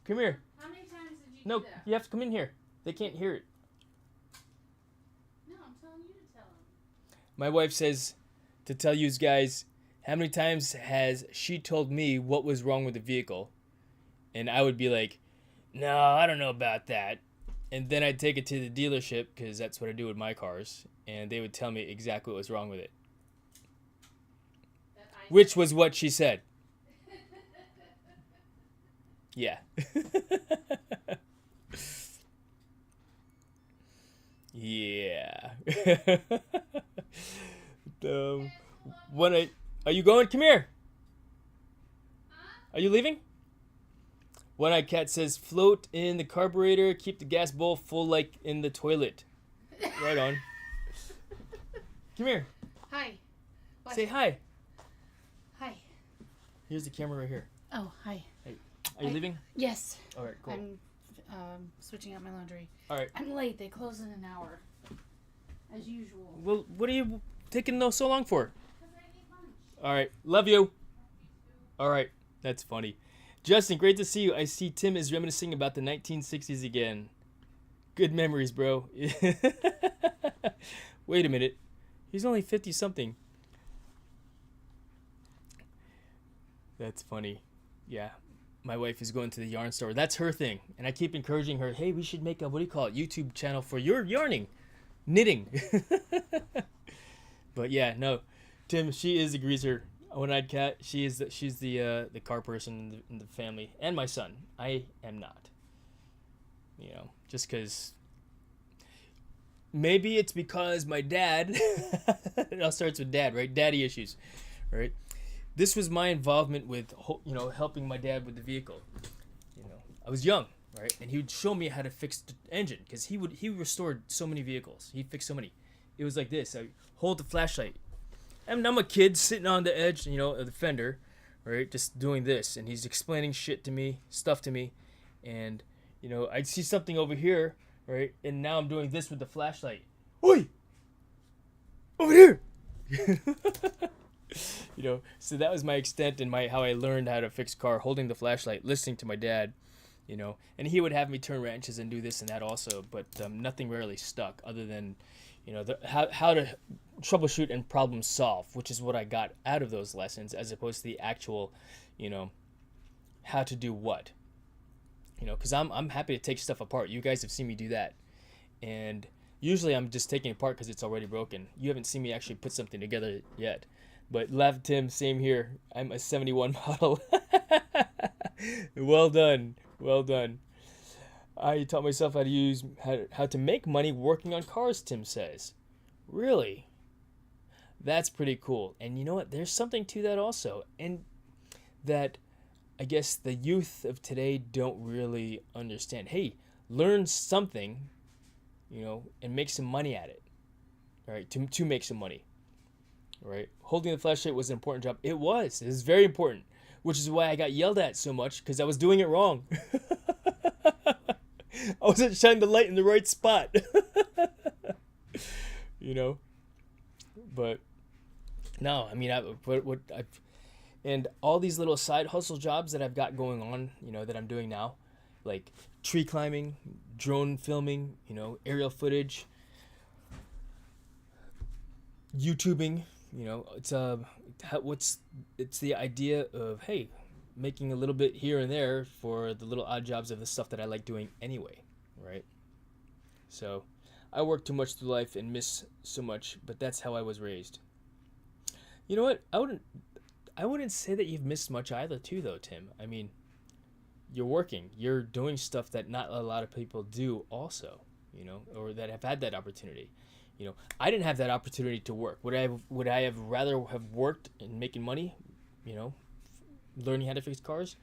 Come here. How many times did you No, do that? you have to come in here. They can't hear it. No, I'm telling you to tell him. My wife says to tell you guys, how many times has she told me what was wrong with the vehicle? And I would be like, no, I don't know about that. and then I'd take it to the dealership because that's what I do with my cars, and they would tell me exactly what was wrong with it, which was what she said. Yeah. Yeah. Are you going? Come here. Are you leaving? One-eyed cat says, float in the carburetor, keep the gas bowl full like in the toilet. Right on. Come here. Hi. What? Say hi. Hi. Here's the camera right here. Oh, hi. Hey, are you leaving? Yes. All right, cool. I'm switching out my laundry. All right. I'm late. They close in an hour. As usual. Well, what are you taking so long for? Because I need lunch. All right. Love you. All right. That's funny. Justin, great to see you. I see Tim is reminiscing about the 1960s again. Good memories, bro. Wait a minute. He's only 50-something. That's funny. Yeah. My wife is going to the yarn store. That's her thing. And I keep encouraging her, hey, we should make a, YouTube channel for your yarning. Knitting. But yeah, no. Tim, she is a greaser. One-eyed cat. She's the car person in the family. And my son. I am not. Just because... Maybe it's because my dad... It all starts with dad, right? Daddy issues, right? This was my involvement with, helping my dad with the vehicle. I was young, right? And he would show me how to fix the engine because he restored so many vehicles. He fixed so many. It was like this. I hold the flashlight. And I'm a kid sitting on the edge, of the fender, right? Just doing this. And he's explaining stuff to me. And, I'd see something over here, right? And now I'm doing this with the flashlight. Oi! Over here! So that was my extent and how I learned how to fix car, holding the flashlight, listening to my dad, and he would have me turn wrenches and do this and that also, but nothing really stuck other than, how to troubleshoot and problem solve, which is what I got out of those lessons as opposed to the actual, how to do what, because I'm happy to take stuff apart. You guys have seen me do that. And usually I'm just taking it apart because it's already broken. You haven't seen me actually put something together yet. But Lav Tim, same here. I'm a 71 model. Well done. Well done. I taught myself how to make money working on cars, Tim says. Really? That's pretty cool. And you know what? There's something to that also. And that I guess the youth of today don't really understand. Hey, learn something, and make some money at it. All right, to make some money. Right? Holding the flashlight was an important job. It was very important, which is why I got yelled at so much because I was doing it wrong. I wasn't shining the light in the right spot. But no, I mean, and all these little side hustle jobs that I've got going on, that I'm doing now, like tree climbing, drone filming, aerial footage, YouTubing. It's the idea of, hey, making a little bit here and there for the little odd jobs of the stuff that I like doing anyway, right? So I work too much through life and miss so much, but that's how I was raised. You know what? I wouldn't say that you've missed much either too, though, Tim. I mean, you're working, you're doing stuff that not a lot of people do also, or that have had that opportunity. I didn't have that opportunity to work. Would I have rather have worked and making money, learning how to fix cars?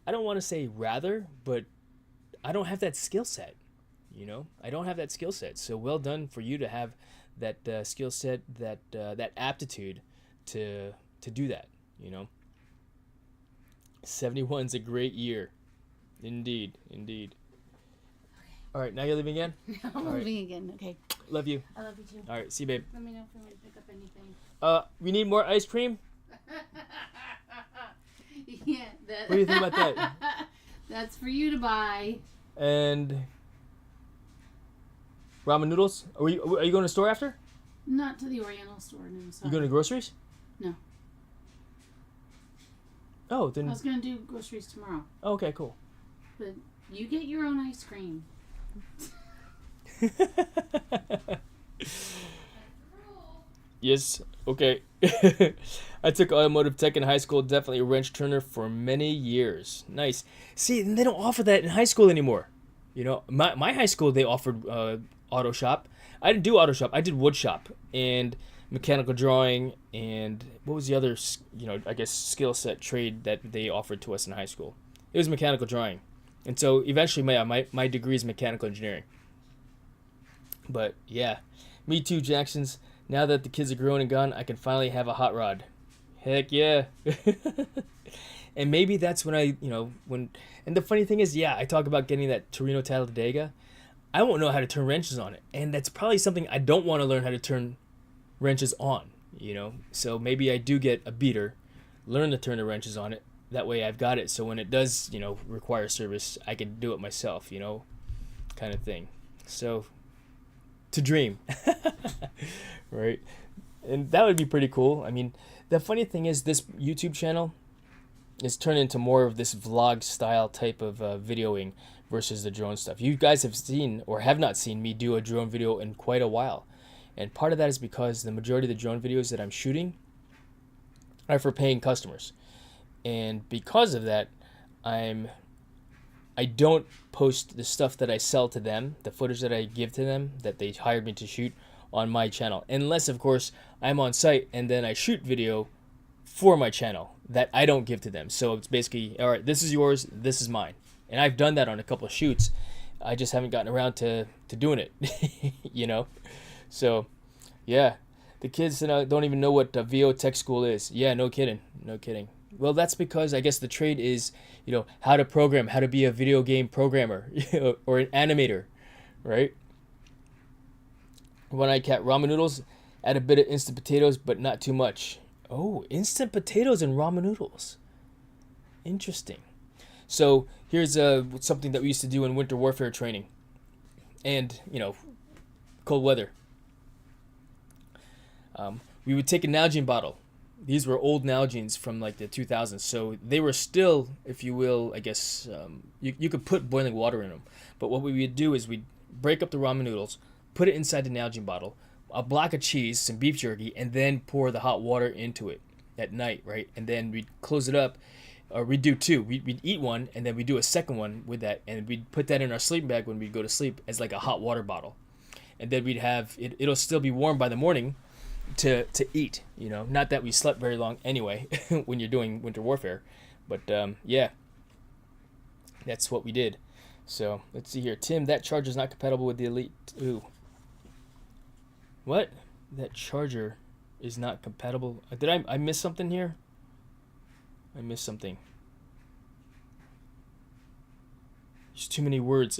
I don't want to say rather, but I don't have that skill set. I don't have that skill set. So well done for you to have that skill set, that aptitude to do that. 71's a great year, indeed. All right, now you're leaving again? I'm leaving again. Okay. Love you. I love you too. All right, see you, babe. Let me know if you want to pick up anything. We need more ice cream? Yeah. What do you think about that? That's for you to buy. And ramen noodles? Are you going to the store after? Not to the Oriental store, no. Sorry. You going to groceries? No. Oh, then... I was going to do groceries tomorrow. Oh, okay, cool. But you get your own ice cream. Yes. Okay. I took automotive tech in high school. Definitely a wrench turner for many years. Nice. See, and they don't offer that in high school anymore. You know, my high school they offered auto shop. I didn't do auto shop. I did wood shop and mechanical drawing and what was the other I guess skill set trade that they offered to us in high school. It was mechanical drawing, and so eventually my degree is mechanical engineering. But yeah, me too, Jacksons. Now that the kids are grown and gone, I can finally have a hot rod. Heck yeah. And maybe that's when and the funny thing is, yeah, I talk about getting that Torino Talladega. I won't know how to turn wrenches on it. And that's probably something I don't want to learn how to turn wrenches on, So maybe I do get a beater, learn to turn the wrenches on it. That way I've got it. So when it does, require service, I can do it myself, kind of thing. So to dream. Right? And that would be pretty cool. I mean, the funny thing is this YouTube channel is turned into more of this vlog style type of videoing versus the drone stuff. You guys have seen or have not seen me do a drone video in quite a while. And part of that is because the majority of the drone videos that I'm shooting are for paying customers. And because of that, I don't post the stuff that I sell to them, the footage that I give to them that they hired me to shoot on my channel. Unless, of course, I'm on site and then I shoot video for my channel that I don't give to them. So it's basically, all right, this is yours, this is mine. And I've done that on a couple of shoots. I just haven't gotten around to doing it, So, yeah, the kids don't even know what VO Tech School is. Yeah, no kidding. Well, that's because I guess the trade is, how to program, how to be a video game programmer or an animator, right? One Eye Cat ramen noodles, add a bit of instant potatoes, but not too much. Oh, instant potatoes and ramen noodles. Interesting. So here's something that we used to do in winter warfare training, and cold weather. We would take a Nalgene bottle. These were old Nalgenes from like the 2000s, so they were still, if you will, I guess you could put boiling water in them. But what we would do is we'd break up the ramen noodles, put it inside the Nalgene bottle, a block of cheese, some beef jerky, and then pour the hot water into it at night, right? And then we'd close it up. Or we'd do two. We'd eat one, and then we'd do a second one with that, and we'd put that in our sleeping bag when we'd go to sleep as like a hot water bottle. And then we'd have it. It'll still be warm by the morning to eat. Not that we slept very long anyway when you're doing winter warfare, but yeah, that's what we did. So let's see here, Tim. That charger is not compatible with the Elite. Ooh. What? That charger is not compatible. Did I miss something here? I missed something. There's too many words.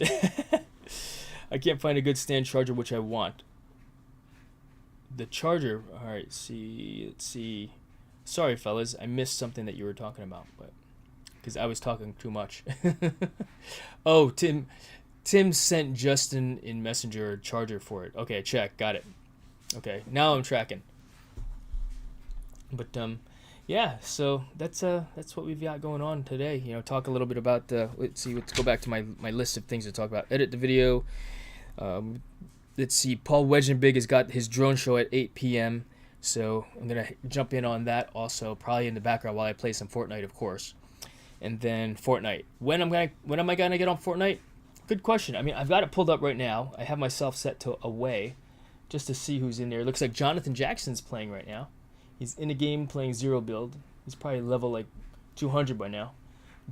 I can't find a good stand charger, which I want. The charger. All right. Let's see. Sorry, fellas. I missed something that you were talking about, but because I was talking too much. Oh, Tim sent Justin in Messenger a charger for it. Okay, check. Got it. Okay, now I'm tracking. But yeah, so that's what we've got going on today. Talk a little bit about let's go back to my list of things to talk about. Edit the video. Let's see, Paul Wedgenbig has got his drone show at 8 p.m. So I'm gonna jump in on that also, probably in the background while I play some Fortnite, of course. And then Fortnite. When am I gonna get on Fortnite? Good question. I mean, I've got it pulled up right now. I have myself set to away, just to see who's in there. It looks like Jonathan Jackson's playing right now. He's in a game playing Zero Build. He's probably level like 200 by now.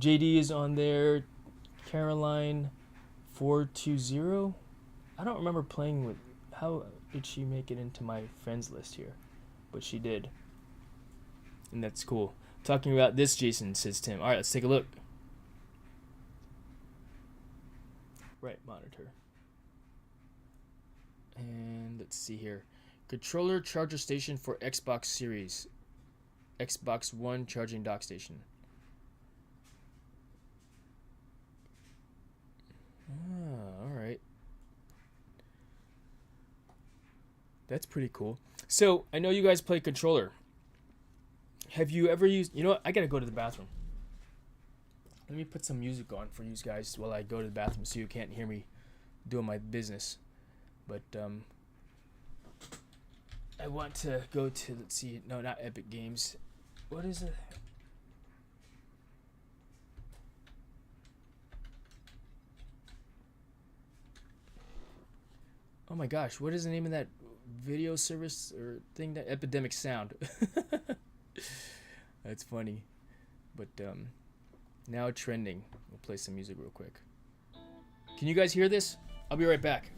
JD is on there. Caroline 420. I don't remember playing with. How did she make it into my friends list here? But she did. And that's cool. Talking about this, Jason, says Tim. All right, let's take a look. Right monitor. And let's see here. Controller charger station for Xbox Series. Xbox One charging dock station. Alright. That's pretty cool. So, I know you guys play controller. Have you ever used... You know what? I gotta go to the bathroom. Let me put some music on for you guys while I go to the bathroom so you can't hear me doing my business. But I want to go to, let's see, no, not Epic Games. What is it? Oh my gosh, what is the name of that video service or thing? That Epidemic Sound. That's funny. But now trending. We'll play some music real quick. Can you guys hear this? I'll be right back.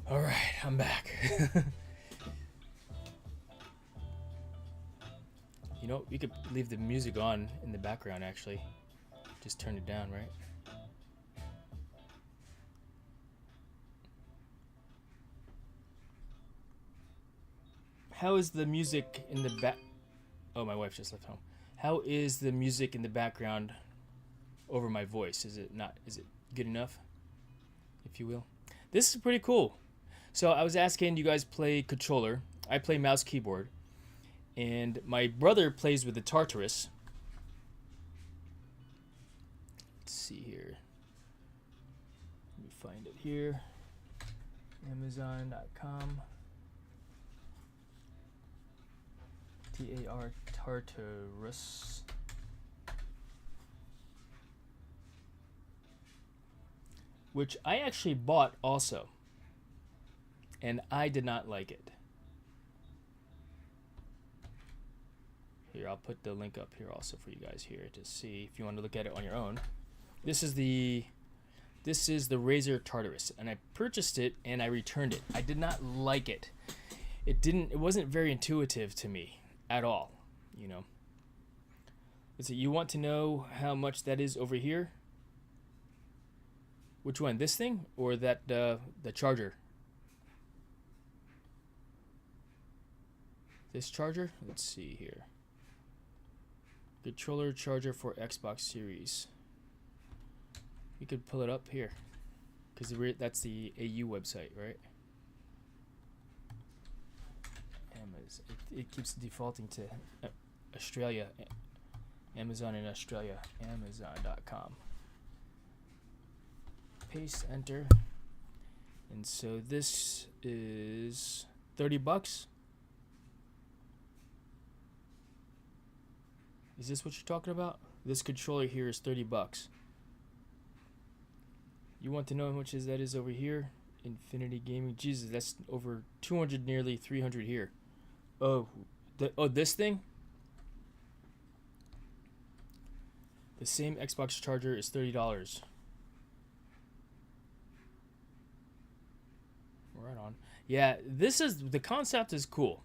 All right, I'm back. You know, you could leave the music on in the background, actually. Just turn it down, right? How is the music in the back? Oh, my wife just left home. How is the music in the background over my voice? Is it not? Is it good enough, if you will? This is pretty cool. So I was asking, you guys play controller? I play mouse keyboard, and my brother plays with the Tartarus. Let's see here. Let me find it here. Amazon.com. TAR Tartarus. Which I actually bought also. And I did not like it. Here, I'll put the link up here also for you guys here to see if you want to look at it on your own. This is the Razer Tartarus, and I purchased it and I returned it. I did not like it. It wasn't very intuitive to me at all, you know. Let's see, you want to know how much that is over here? Which one, this thing or that the charger? This charger? Let's see here. Controller charger for Xbox Series. You could pull it up here, because that's the AU website, right? Amazon. It keeps defaulting to Australia. Amazon in Australia. Amazon.com. Paste, enter. And so this is $30. Is this what you're talking about? This controller here is $30. You want to know how much that is over here? Infinity Gaming. Jesus, that's over 200, nearly 300 here. Oh, this thing? The same Xbox charger is $30. Right on. Yeah, the concept is cool,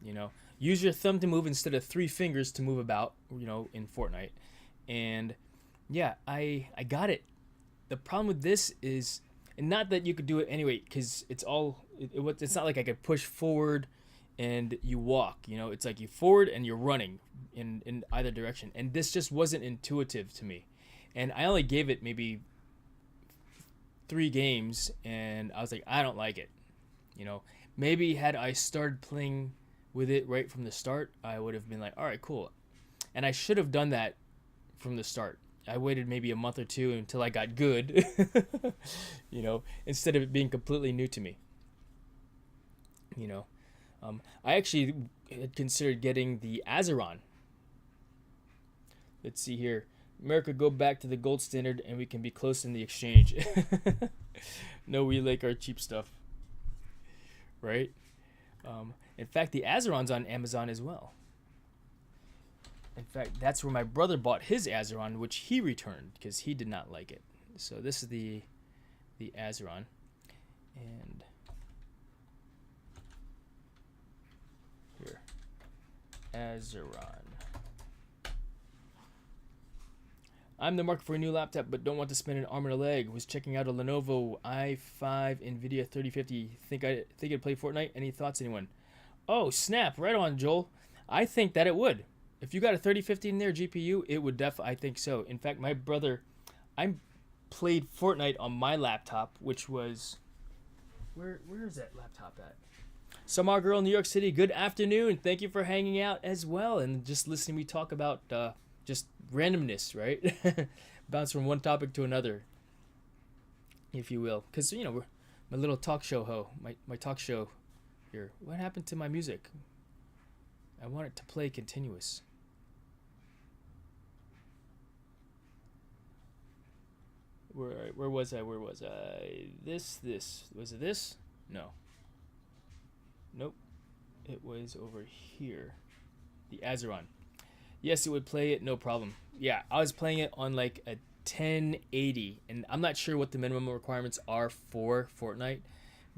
you know. Use your thumb to move instead of 3 fingers to move about, you know, in Fortnite. And yeah, I got it. The problem with this is, and not that you could do it anyway, because it's not like I could push forward and you walk, you know. It's like you forward and you're running in either direction. And this just wasn't intuitive to me. And I only gave it maybe 3 games and I was like, I don't like it. You know, maybe had I started playing with it right from the start, I would have been like, all right, cool. And I should have done that from the start. I waited maybe a month or two until I got good, you know, instead of it being completely new to me. You know, I actually had considered getting the Azeron. Let's see here. America, go back to the gold standard and we can be close in the exchange. No, we like our cheap stuff. Right? In fact, the Azeron's on Amazon as well. In fact, that's where my brother bought his Azeron, which he returned because he did not like it. So this is the Azeron. And here. Azeron. I'm the market for a new laptop, but don't want to spend an arm and a leg. Was checking out a Lenovo i5 NVIDIA 3050. Think it'd play Fortnite? Any thoughts, anyone? Oh, snap. Right on, Joel. I think that it would. If you got a 3050 in there GPU, it would I think so. In fact, my brother, I played Fortnite on my laptop, which was... Where is that laptop at? Samar Girl, New York City. Good afternoon. Thank you for hanging out as well and just listening me talk about just randomness, right? Bounce from one topic to another, if you will. Because, you know, we're my little talk show my talk show here. What happened to my music? I want it to play continuous. Where was I? This. Was it this? No. Nope. It was over here. The Azeron. Yes, it would play it, no problem. Yeah, I was playing it on like a 1080, and I'm not sure what the minimum requirements are for Fortnite,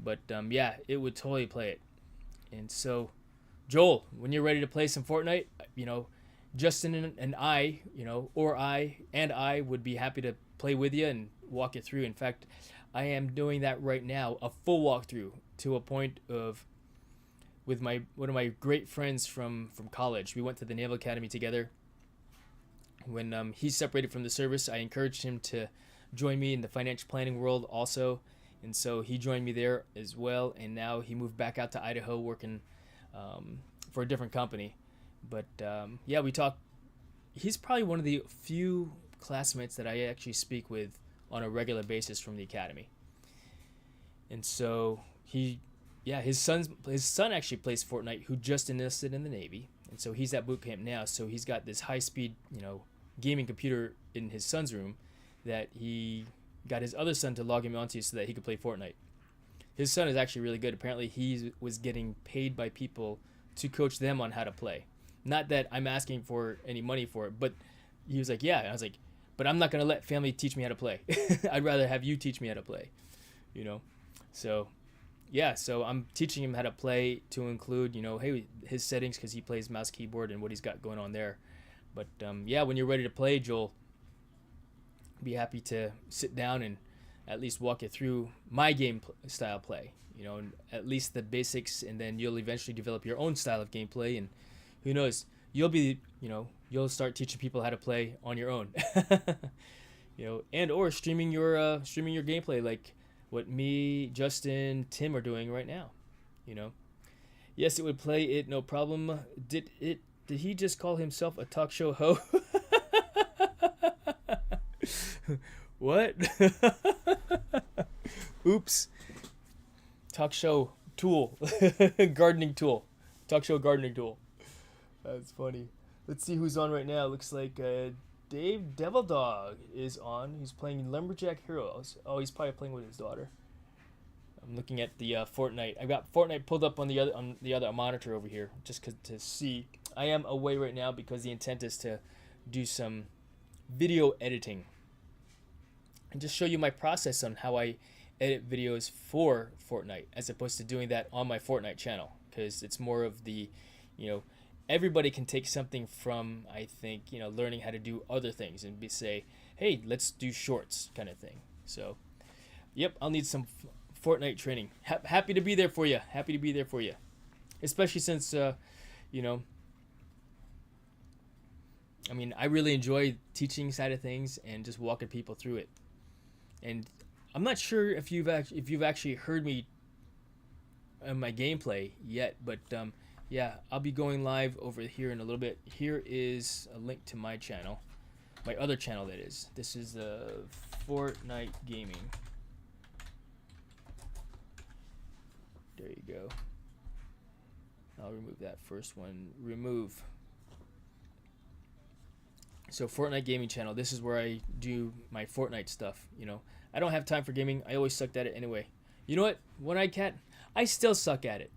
but yeah, it would totally play it. And so, Joel, when you're ready to play some Fortnite, you know, Justin and I, you know, or I would be happy to play with you and walk it through. In fact, I am doing that right now, a full walkthrough to a point of with one of my great friends from college. We went to the Naval Academy together. When he separated from the service, I encouraged him to join me in the financial planning world also, and so he joined me there as well. And now he moved back out to Idaho, working for a different company. But yeah, we talk. He's probably one of the few classmates that I actually speak with on a regular basis from the academy. And so his son actually plays Fortnite, who just enlisted in the Navy, and so he's at boot camp now. So he's got this high-speed, you know, gaming computer in his son's room that he got his other son to log him onto so that he could play Fortnite. His son is actually really good. Apparently, he was getting paid by people to coach them on how to play. Not that I'm asking for any money for it, but he was like, yeah. And I was like, but I'm not going to let family teach me how to play. I'd rather have you teach me how to play, you know? So... yeah, so I'm teaching him how to play to include, you know, hey, his settings because he plays mouse keyboard and what he's got going on there. But yeah, when you're ready to play, Joel, be happy to sit down and at least walk you through my game style play, you know, and at least the basics, and then you'll eventually develop your own style of gameplay, and who knows, you'll start teaching people how to play on your own, you know, and or streaming your gameplay like what me, Justin, Tim are doing right now, you know. Yes, it would play it, no problem. Did he just call himself a talk show ho? What? Oops. Talk show tool. Gardening tool. Talk show gardening tool. That's funny. Let's see who's on right now. Looks like Dave Devil Dog is on. He's playing Lumberjack Heroes. Oh, he's probably playing with his daughter. I'm looking at the Fortnite. I've got Fortnite pulled up on the other monitor over here just to see. I am away right now because the intent is to do some video editing and just show you my process on how I edit videos for Fortnite as opposed to doing that on my Fortnite channel, because it's more of the, you know, everybody can take something from, I think, you know, learning how to do other things and say, hey, let's do shorts kind of thing. So, yep, I'll need some Fortnite training. Happy to be there for you. Happy to be there for you. Especially since, you know, I mean, I really enjoy teaching side of things and just walking people through it. And I'm not sure if you've actually heard me on my gameplay yet, but yeah, I'll be going live over here in a little bit. Here is a link to my channel, my other channel that is. This is Fortnite Gaming. There you go. I'll remove that first one. Remove. So Fortnite Gaming channel. This is where I do my Fortnite stuff. You know, I don't have time for gaming. I always sucked at it anyway. You know what? One-Eyed Cat, I still suck at it.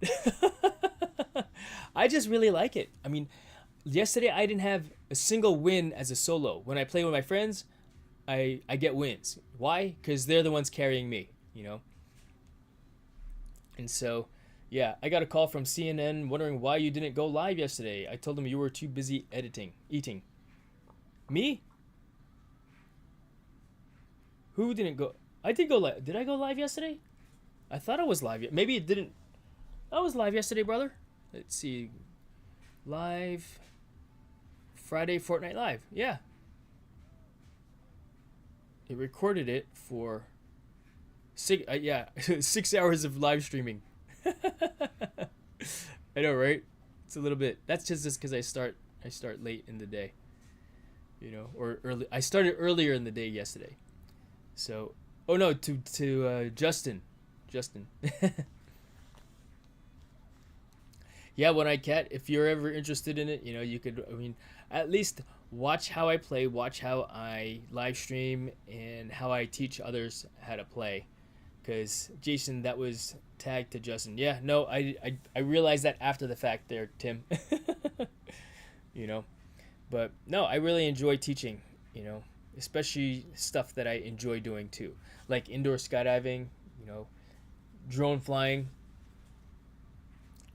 I just really like it. I mean, yesterday I didn't have a single win as a solo. When I play with my friends, I get wins. Why? Because they're the ones carrying me. You know. And so, yeah, I got a call from CNN wondering why you didn't go live yesterday. I told them you were too busy eating. Me? Who didn't go? I did go live. Did I go live yesterday? I thought I was live. Maybe it didn't. I was live yesterday, brother. Let's see. Live. Friday Fortnite Live. Yeah. It recorded it for 6 hours of live streaming. I know, right? It's a little bit. That's just because I start late in the day. You know, or early. I started earlier in the day yesterday. So, oh no, to Justin. Yeah, One-Eyed Cat, if you're ever interested in it, you know, you could, I mean, at least watch how I play, watch how I live stream, and how I teach others how to play. Because, Jason, that was tagged to Justin. Yeah, no, I realized that after the fact there, Tim. You know, but no, I really enjoy teaching, you know, especially stuff that I enjoy doing too, like indoor skydiving, you know, drone flying,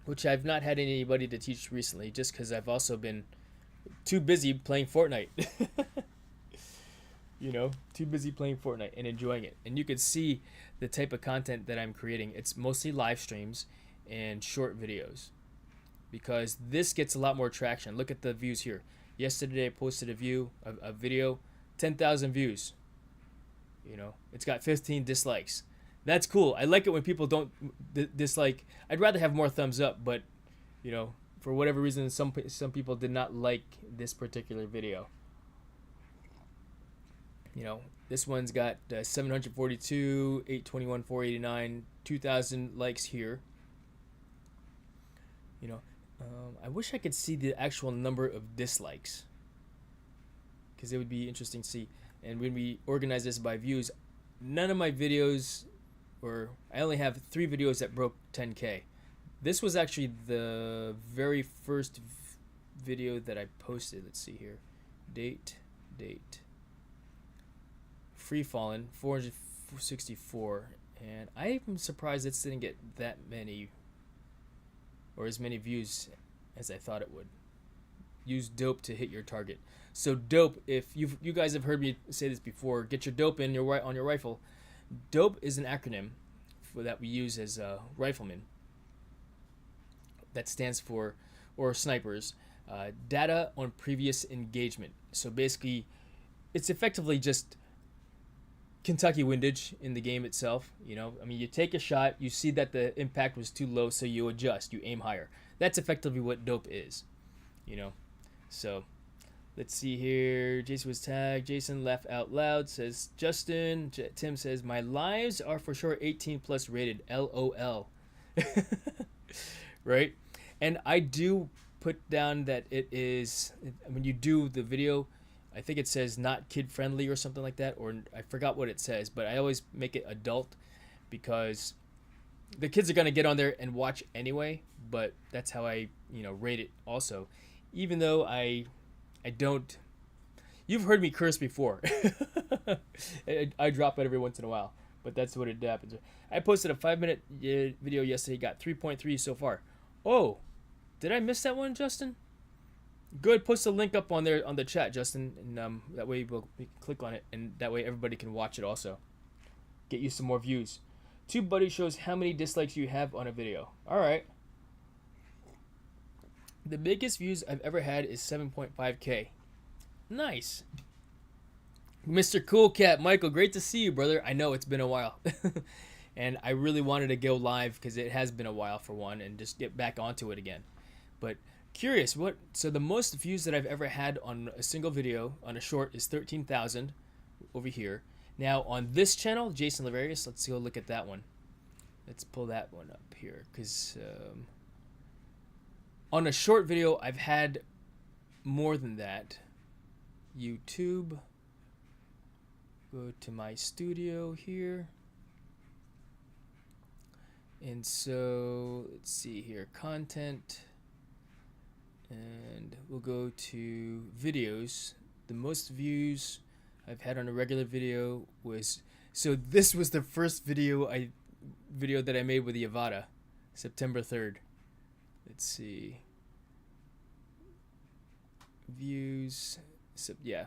which I've not had anybody to teach recently just because I've also been too busy playing Fortnite. You know, too busy playing Fortnite and enjoying it. And you can see the type of content that I'm creating. It's mostly live streams and short videos because this gets a lot more traction. Look at the views here. Yesterday I posted a video, 10,000 views. You know, it's got 15 dislikes. That's cool. I like it when people don't dislike. I'd rather have more thumbs up, but you know, for whatever reason, some people did not like this particular video. You know, this one's got 742, 821, 489, 2,000 likes here. You know, I wish I could see the actual number of dislikes because it would be interesting to see. And when we organize this by views, none of my videos, or I only have 3 videos that broke 10K. This was actually the very first video that I posted. Let's see here. Date. Free Fallen, 464. And I'm surprised this didn't get that many, or as many views as I thought it would. Use dope to hit your target. So dope, if you guys have heard me say this before, get your dope on your rifle. Dope is an acronym that we use as riflemen. That stands for, or snipers, data on previous engagement. So basically, it's effectively just Kentucky windage in the game itself. You know, I mean, you take a shot, you see that the impact was too low, so you adjust, you aim higher. That's effectively what dope is. You know, so let's see here. Jason was tagged. Jason laugh out loud, says Justin. Tim says, my lives are for sure 18 plus rated. LOL. Right? And I do put down that it is, when you do the video, I think it says not kid friendly or something like that, or I forgot what it says, but I always make it adult because the kids are going to get on there and watch anyway, but that's how I, you know, rate it also. Even though I don't, you've heard me curse before. I drop it every once in a while, but that's what it happens. I posted a 5-minute video yesterday, got 3.3 so far. Oh, did I miss that one, Justin? Good, post a link up on there on the chat, Justin, and that way we can click on it, and that way everybody can watch it also. Get you some more views. TubeBuddy shows how many dislikes you have on a video. All right. The biggest views I've ever had is 7.5K. Nice. Mr. Cool Cat, Michael, great to see you, brother. I know it's been a while. And I really wanted to go live because it has been a while for one and just get back onto it again. But curious, so the most views that I've ever had on a single video on a short is 13,000 over here. Now on this channel, Jason Laverius, let's go look at that one. Let's pull that one up here because on a short video I've had more than that. YouTube, go to my studio here. And so let's see here, content, and we'll go to videos. The most views I've had on a regular video was, so this was the first video that I made with Yavata, September 3rd. Let's see, views, so yeah,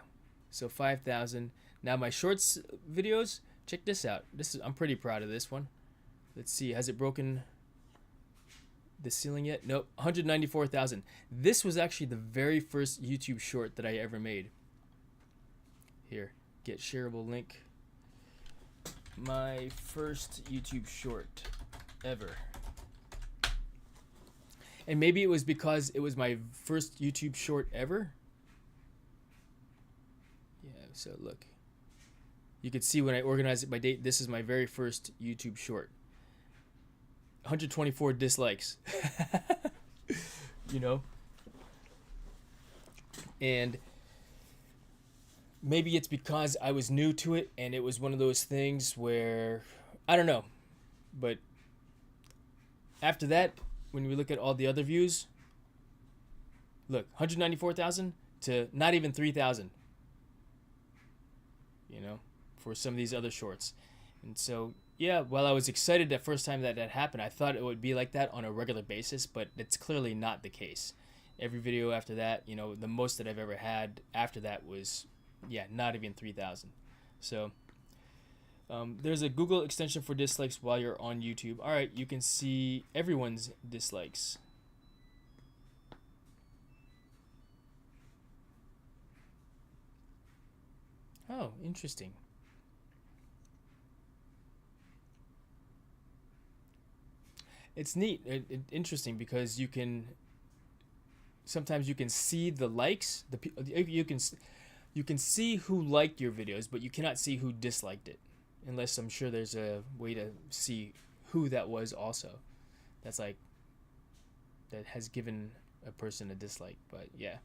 so 5,000. Now my shorts videos, check this out. I'm pretty proud of this one. Let's see, has it broken the ceiling yet? Nope, 194,000. This was actually the very first YouTube short that I ever made. Here, get shareable link. My first YouTube short ever. And maybe it was because it was my first YouTube short ever. Yeah, so look. You can see when I organize it by date, this is my very first YouTube short. 124 dislikes. You know? And maybe it's because I was new to it and it was one of those things where, I don't know. But after that, when we look at all the other views, look, 194,000 to not even 3,000. You know, for some of these other shorts. And so, yeah, while I was excited the first time that happened, I thought it would be like that on a regular basis, but it's clearly not the case. Every video after that, you know, the most that I've ever had after that was, yeah, not even 3,000. So, there's a Google extension for dislikes while you're on YouTube. All right, you can see everyone's dislikes. Oh, interesting. It's neat, interesting, because sometimes you can see the likes, you can see who liked your videos, but you cannot see who disliked it, unless I'm sure there's a way to see who that was also. That has given a person a dislike, but yeah.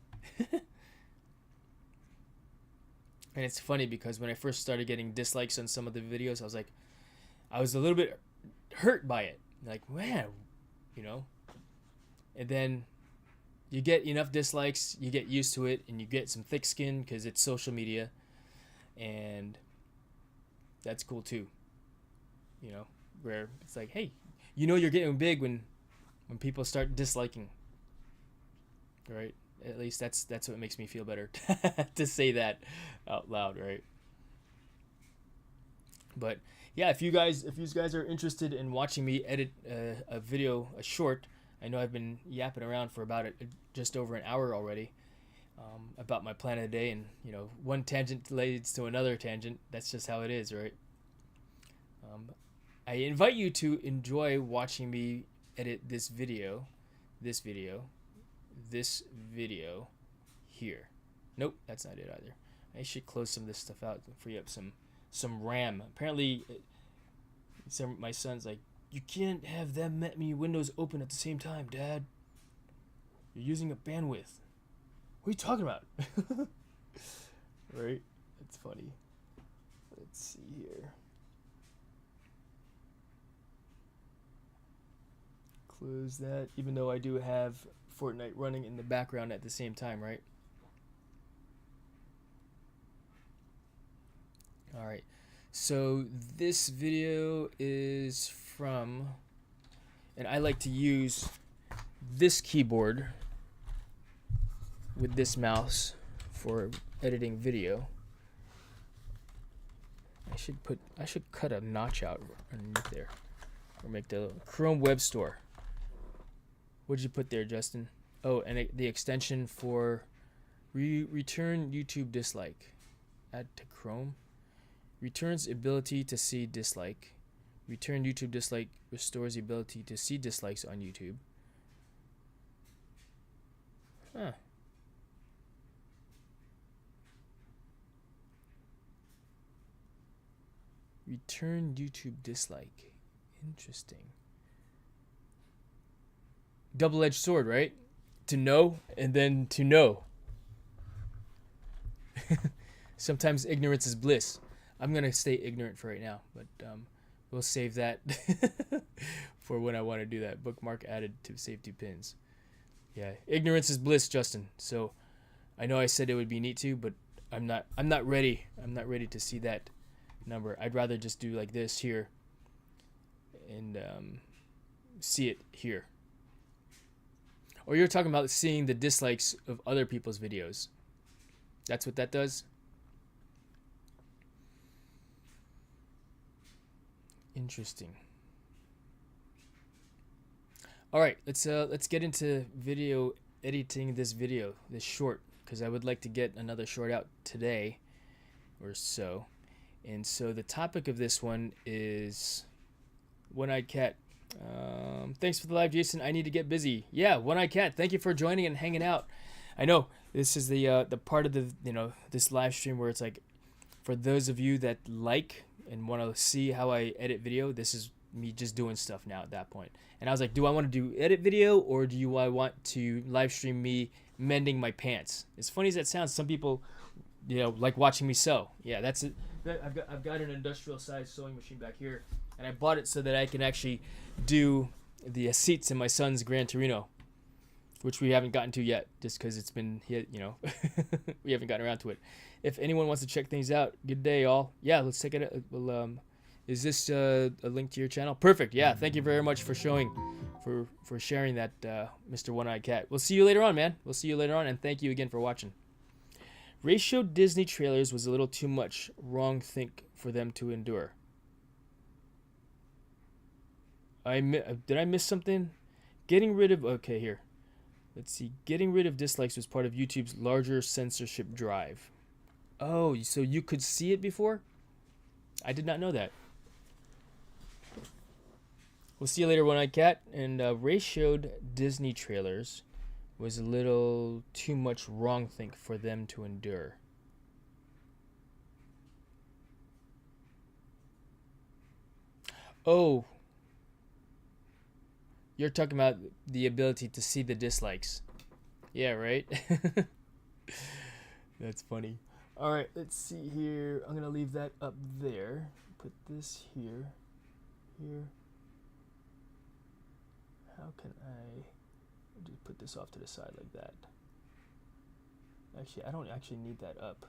And it's funny because when I first started getting dislikes on some of the videos, I was a little bit hurt by it. Like, man, you know. And then you get enough dislikes, you get used to it, and you get some thick skin because it's social media, and that's cool too. You know, where it's like, hey, you know, you're getting big when people start disliking. Right? At least that's what makes me feel better to say that out loud, right? But yeah, if you guys are interested in watching me edit a video, a short, I know I've been yapping around for about just over an hour already about my plan of the day, and you know, one tangent leads to another tangent. That's just how it is, right? I invite you to enjoy watching me edit this video here. Nope, that's not it either. I should close some of this stuff out and free up some RAM. Apparently, my son's like, you can't have that many windows open at the same time, Dad. You're using up bandwidth. What are you talking about? Right? That's funny. Let's see here. Close that, even though I do have Fortnite running in the background at the same time, right? Alright, so this video is from, and I like to use this keyboard with this mouse for editing video. I should cut a notch out underneath there, or make the Chrome Web Store. What'd you put there, Justin? Oh, and the extension for return YouTube dislike. Add to Chrome. Returns ability to see dislike. Return YouTube dislike restores the ability to see dislikes on YouTube. Huh. Return YouTube dislike. Interesting. Double-edged sword, right? To know and then to know. Sometimes ignorance is bliss. I'm going to stay ignorant for right now, but we'll save that for when I want to do that. Bookmark added to safety pins. Yeah, ignorance is bliss, Justin. So I know I said it would be neat to, but I'm not ready. I'm not ready to see that number. I'd rather just do like this here and see it here. Or you're talking about seeing the dislikes of other people's videos. That's what that does? Interesting. All right, let's get into video editing this short, because I would like to get another short out today or so. And so the topic of this one is One-Eyed Cat. Thanks for the live, Jason. I need to get busy. Yeah, One-Eyed Cat, thank you for joining and hanging out. I know this is the part of the this live stream where it's like, for those of you that like and want to see how I edit video, this is me just doing stuff now at that point. And I was like, do I want to do edit video, or do I want to live stream me mending my pants? As funny as that sounds, some people like watching me sew. Yeah, that's it. I've got an industrial size sewing machine back here, and I bought it so that I can actually do the seats in my son's Gran Torino, which we haven't gotten to yet, just because it's been hit. We haven't gotten around to it. If anyone wants to check things out, good day, all. Yeah, let's take it. Is this a link to your channel? Perfect. Yeah, thank you very much for sharing that, Mr. One-Eyed Cat. We'll see you later on, man. We'll see you later on, and thank you again for watching. Ratio Disney trailers was a little too much wrong think for them to endure. Did I miss something? Getting rid of... Okay, here. Let's see. Getting rid of dislikes was part of YouTube's larger censorship drive. Oh, so you could see it before? I did not know that. We'll see you later, One-Eyed Cat. And ratioed Disney trailers was a little too much wrong think for them to endure. Oh, you're talking about the ability to see the dislikes. Yeah, right? That's funny. All right, let's see here. I'm going to leave that up there. Put this here. Here. How can I just put this off to the side like that? Actually, I don't actually need that up.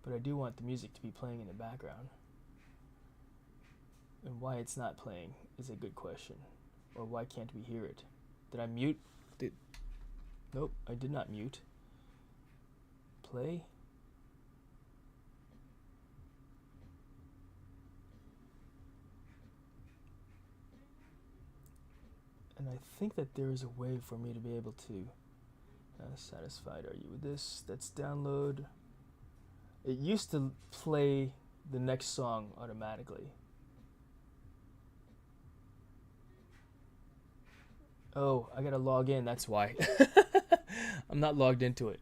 But I do want the music to be playing in the background. And why it's not playing is a good question. Or why can't we hear it? Did I mute? Nope, I did not mute. Play. And I think that there is a way for me to be able to... satisfied are you with this? Let's download. It used to play the next song automatically. Oh, I gotta log in, that's why. I'm not logged into it.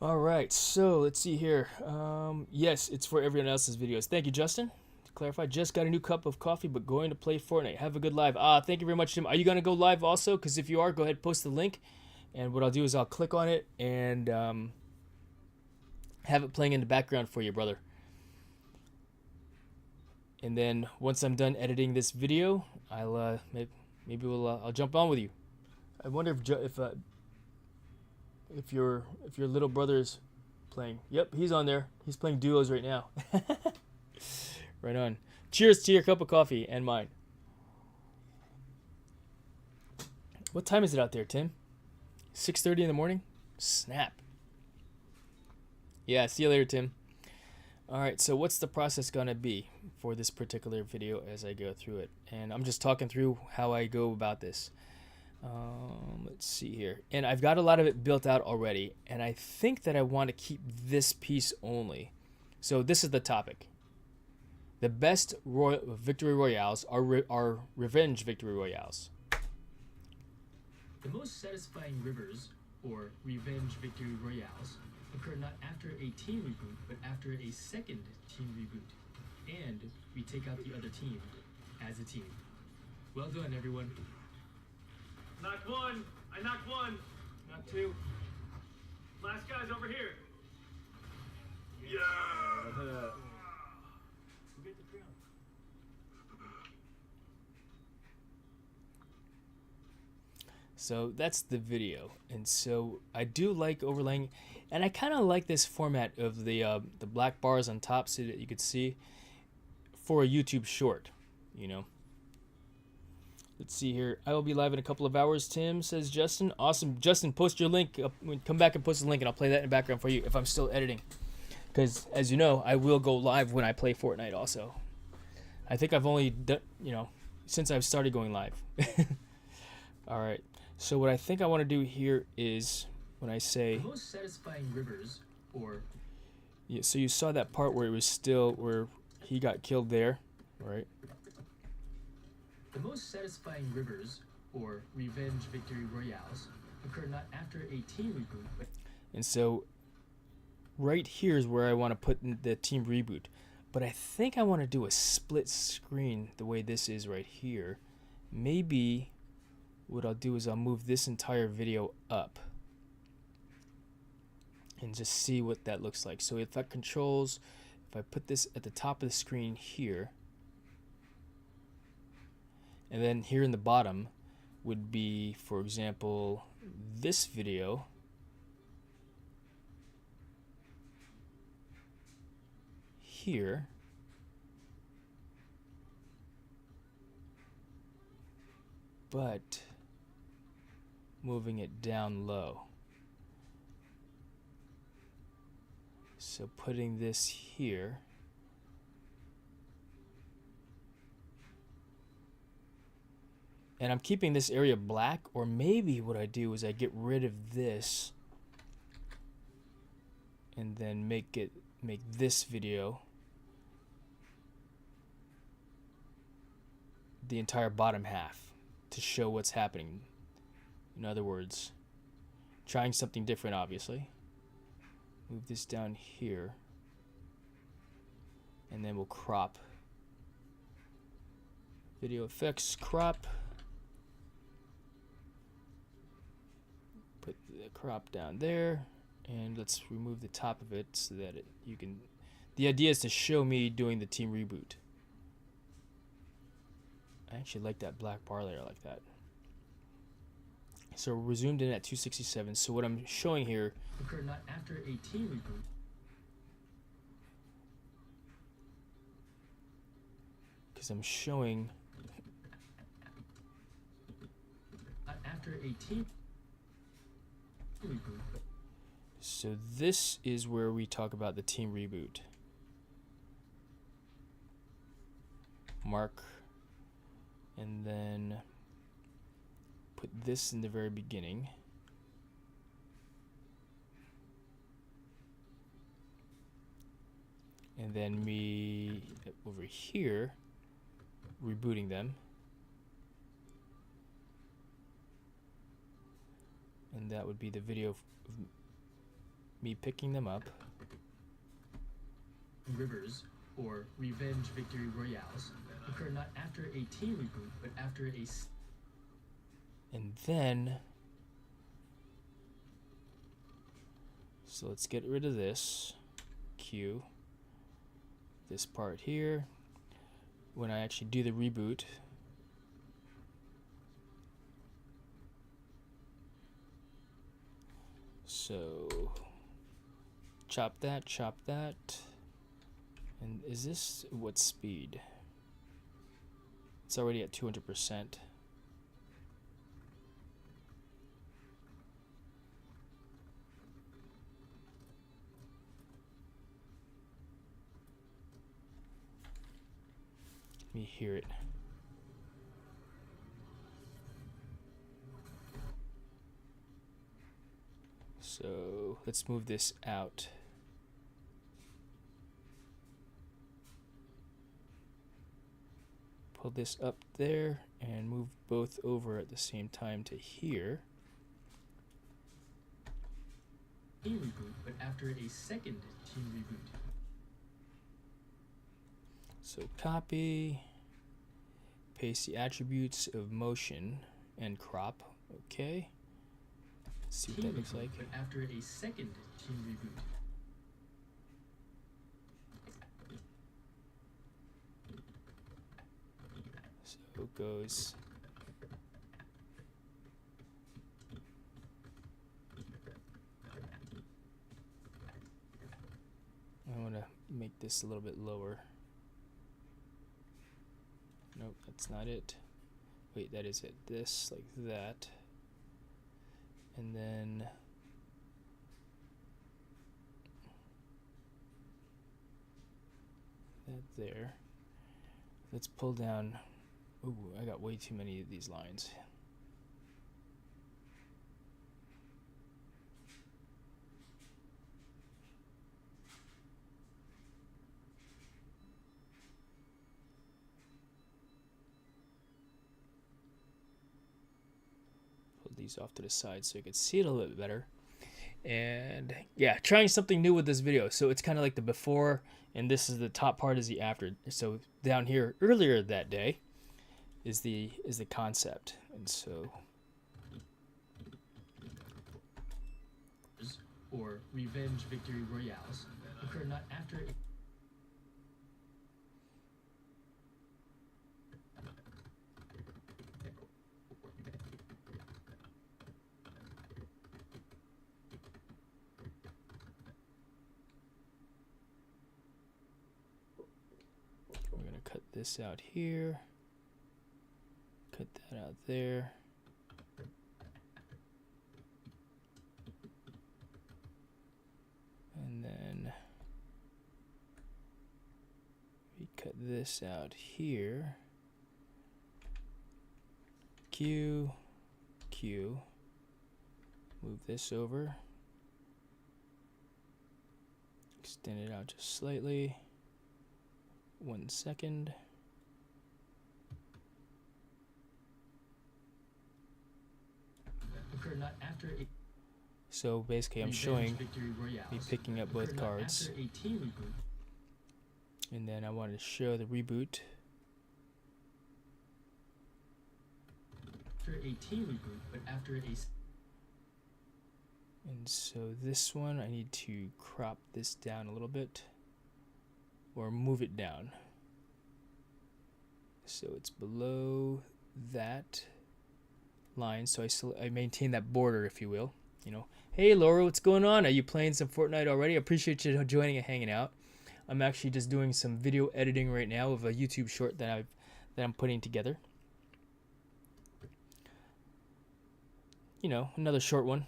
All right, so let's see here. Yes, it's for everyone else's videos. Thank you, Justin. To clarify, just got a new cup of coffee, but going to play Fortnite. Have a good live. Thank you very much, Tim. Are you going to go live also? Because if you are, go ahead, post the link. And what I'll do is I'll click on it and have it playing in the background for you, brother. And then once I'm done editing this video, I'll maybe I'll jump on with you. I wonder if your little brother's playing. Yep, he's on there. He's playing duos right now. Right on. Cheers to your cup of coffee and mine. What time is it out there, Tim? 6:30 in the morning? Snap. Yeah, see you later, Tim. Alright, so what's the process gonna be for this particular video as I go through it? And I'm just talking through how I go about this. Let's see here. And I've got a lot of it built out already, and I think that I want to keep this piece only. So this is the topic. The best victory royales are revenge victory royales. The most satisfying rivers, or revenge victory royales, occur not after a team reboot, but after a second team reboot. And we take out the other team as a team. Well done, everyone. Knocked one. I knocked one. Knocked two. Last guy's over here. Yeah. Who get the crown? So that's the video, and so I do like overlaying, and I kind of like this format of the black bars on top so that you could see for a YouTube short, you know. Let's see here. I will be live in a couple of hours, Tim, says Justin. Awesome. Justin, post your link. Come back and post the link, and I'll play that in the background for you if I'm still editing. Because, as you know, I will go live when I play Fortnite also. I think I've only done, you know, since I've started going live. All right. So what I think I want to do here is when I say... The most satisfying rivers, or... Yeah, so you saw that part where it was still, where he got killed there, right? The most satisfying rivers, or revenge victory royales, occur not after a team reboot, but... And so, right here is where I want to put in the team reboot. But I think I want to do a split screen the way this is right here. Maybe what I'll do is I'll move this entire video up and just see what that looks like. So if that controls, if I put this at the top of the screen here, and then here in the bottom would be, for example, this video. Here. But moving it down low. So putting this here. And I'm keeping this area black, or maybe what I do is I get rid of this and then make this video the entire bottom half to show what's happening. In other words, trying something different, obviously. Move this down here, and then we'll crop. Video effects, crop. Put the crop down there, and let's remove the top of it so that you can. The idea is to show me doing the team reboot. I actually like that black bar layer like that. So we're zoomed in at 267. So what I'm showing here occurred not after a team reboot. Because I'm showing not after a team reboot. So this is where we talk about the team reboot. Mark, and then put this in the very beginning. And then me over here rebooting them. And that would be the video of me picking them up. Rivers, or revenge victory royales, occur not after a team reboot, but after a... And then... So let's get rid of this. Q. This part here. When I actually do the reboot... So, chop that, and is this what speed? It's already at 200%. me hear it. So let's move this out. Pull this up there and move both over at the same time to here. Team reboot, but after a second team reboot. So copy, paste the attributes of motion and crop. Okay. Let's see what that looks like. But after a second team reboot. So it goes. I want to make this a little bit lower. Nope, that's not it. Wait, that is it. This, like that. And then that there. Let's pull down. Ooh, I got way too many of these lines. These off to the side so you can see it a little bit better. And yeah, trying something new with this video. So it's kind of like the before, and this is the top part is the after. So down here earlier that day is the concept. And so or revenge victory royales occur not after a cut this out here, cut that out there, and then we cut this out here, Q, move this over, extend it out just slightly. 1 second. occur not after a So basically I'm showing me picking up both cards. After a team reboot. And then I wanted to show the reboot. After a team reboot, but after a And so this one I need to crop this down a little bit. Or move it down so it's below that line, so I maintain that border, if you will. You know, hey Laura, what's going on? Are you playing some Fortnite already? I appreciate you joining and hanging out. I'm actually just doing some video editing right now of a YouTube short that I'm putting together. You know, another short one.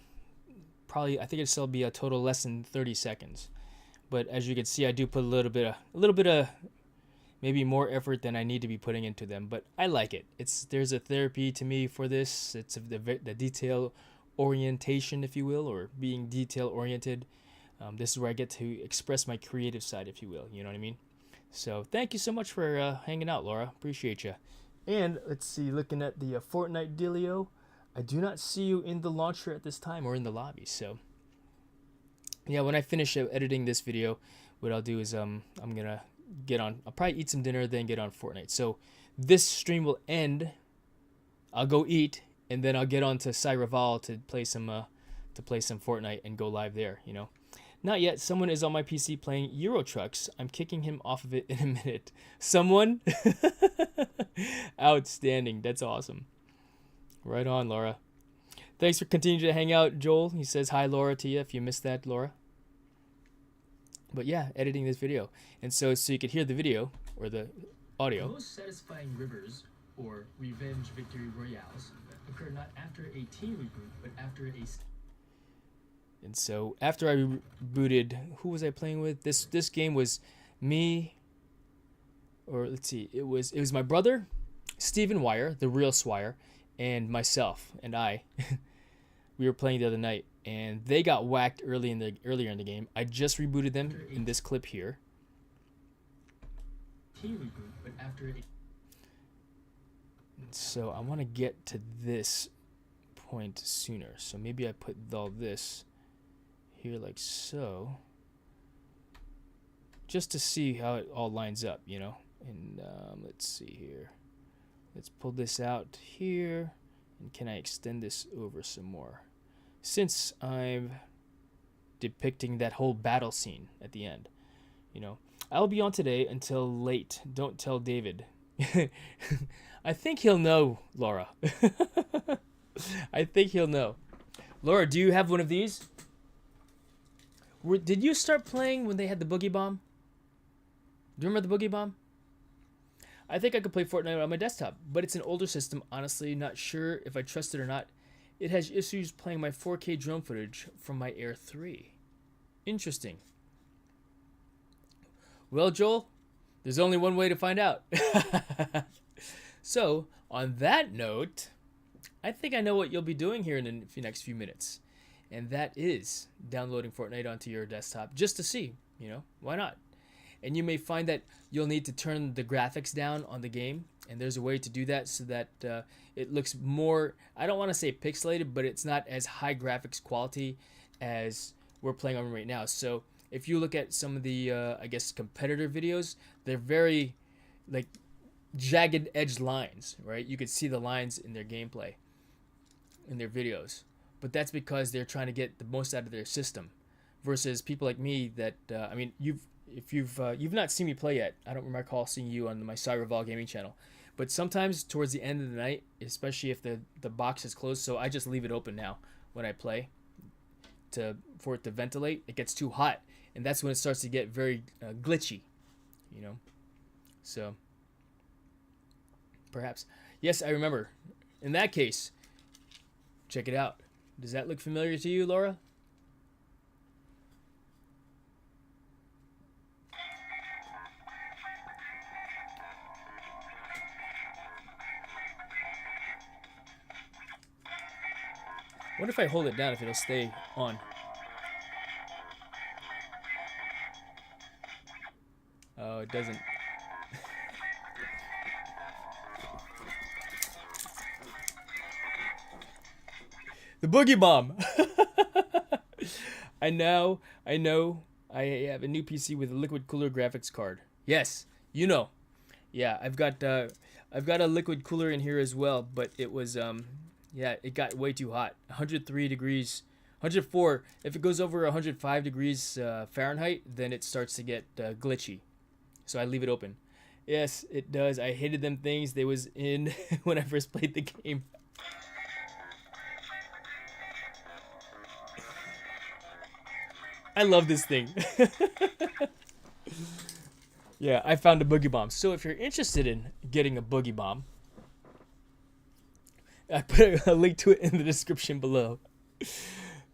Probably I think it'll still be a total less than 30 seconds. But as you can see, I do put a little bit of maybe more effort than I need to be putting into them. But I like it. There's a therapy to me for this. It's the detail orientation, if you will, or being detail oriented. This is where I get to express my creative side, if you will. You know what I mean? So thank you so much for hanging out, Laura. Appreciate you. And let's see, looking at the Fortnite dealio, I do not see you in the launcher at this time or in the lobby. So. Yeah, when I finish editing this video, what I'll do is I'm gonna get on. I'll probably eat some dinner, then get on Fortnite. So this stream will end. I'll go eat, and then I'll get on to Cyraval to play some Fortnite and go live there. You know, not yet. Someone is on my PC playing Euro Trucks. I'm kicking him off of it in a minute. Someone, outstanding. That's awesome. Right on, Laura. Thanks for continuing to hang out, Joel. He says hi, Laura, to you if you missed that, Laura. But yeah, editing this video. And so you could hear the video or the audio. The most satisfying rivers, or revenge victory royales, occur not after a team reboot, but after a... And so after I rebooted, who was I playing with? This game was me, or let's see, it was my brother, Stephen Wire, the real Swire, and myself and I. We were playing the other night, and they got whacked earlier in the game. I just rebooted them in this clip here. Reboot, but after it. So I want to get to this point sooner. So maybe I put all this here like so, just to see how it all lines up, you know. And let's see here. Let's pull this out here. And can I extend this over some more? Since I'm depicting that whole battle scene at the end, you know. I'll be on today until late. Don't tell David. I think he'll know, Laura. I think he'll know. Laura, do you have one of these? Did you start playing when they had the Boogie Bomb? Do you remember the Boogie Bomb? I think I could play Fortnite on my desktop, but it's an older system. Honestly, not sure if I trust it or not. It has issues playing my 4K drone footage from my Air 3. Interesting. Well, Joel, there's only one way to find out. So, on that note, I think I know what you'll be doing here in the next few minutes. And that is downloading Fortnite onto your desktop just to see, you know, why not? And you may find that you'll need to turn the graphics down on the game. And there's a way to do that so that it looks more, I don't want to say pixelated, but it's not as high graphics quality as we're playing on right now. So if you look at some of the, I guess, competitor videos, they're very, like, jagged edge lines, right? You could see the lines in their gameplay, in their videos. But that's because they're trying to get the most out of their system. Versus people like me that, I mean, if you've not seen me play yet, I don't recall seeing you on my Cyberval gaming channel. But sometimes towards the end of the night, especially if the box is closed, so I just leave it open now when I play for it to ventilate. It gets too hot, and that's when it starts to get very glitchy, you know. So perhaps, yes, I remember. In that case, check it out. Does that look familiar to you, Laura? What if I hold it down if it'll stay on? Oh, it doesn't. The Boogie Bomb! I know. I have a new PC with a liquid cooler graphics card. Yes, you know. Yeah, I've got a liquid cooler in here as well, but it was yeah, it got way too hot. 103 degrees, 104. If it goes over 105 degrees Fahrenheit, then it starts to get glitchy. So I leave it open. Yes, it does. I hated them things. They was in when I first played the game. I love this thing. Yeah, I found a Boogie Bomb. So if you're interested in getting a Boogie Bomb, I put a link to it in the description below.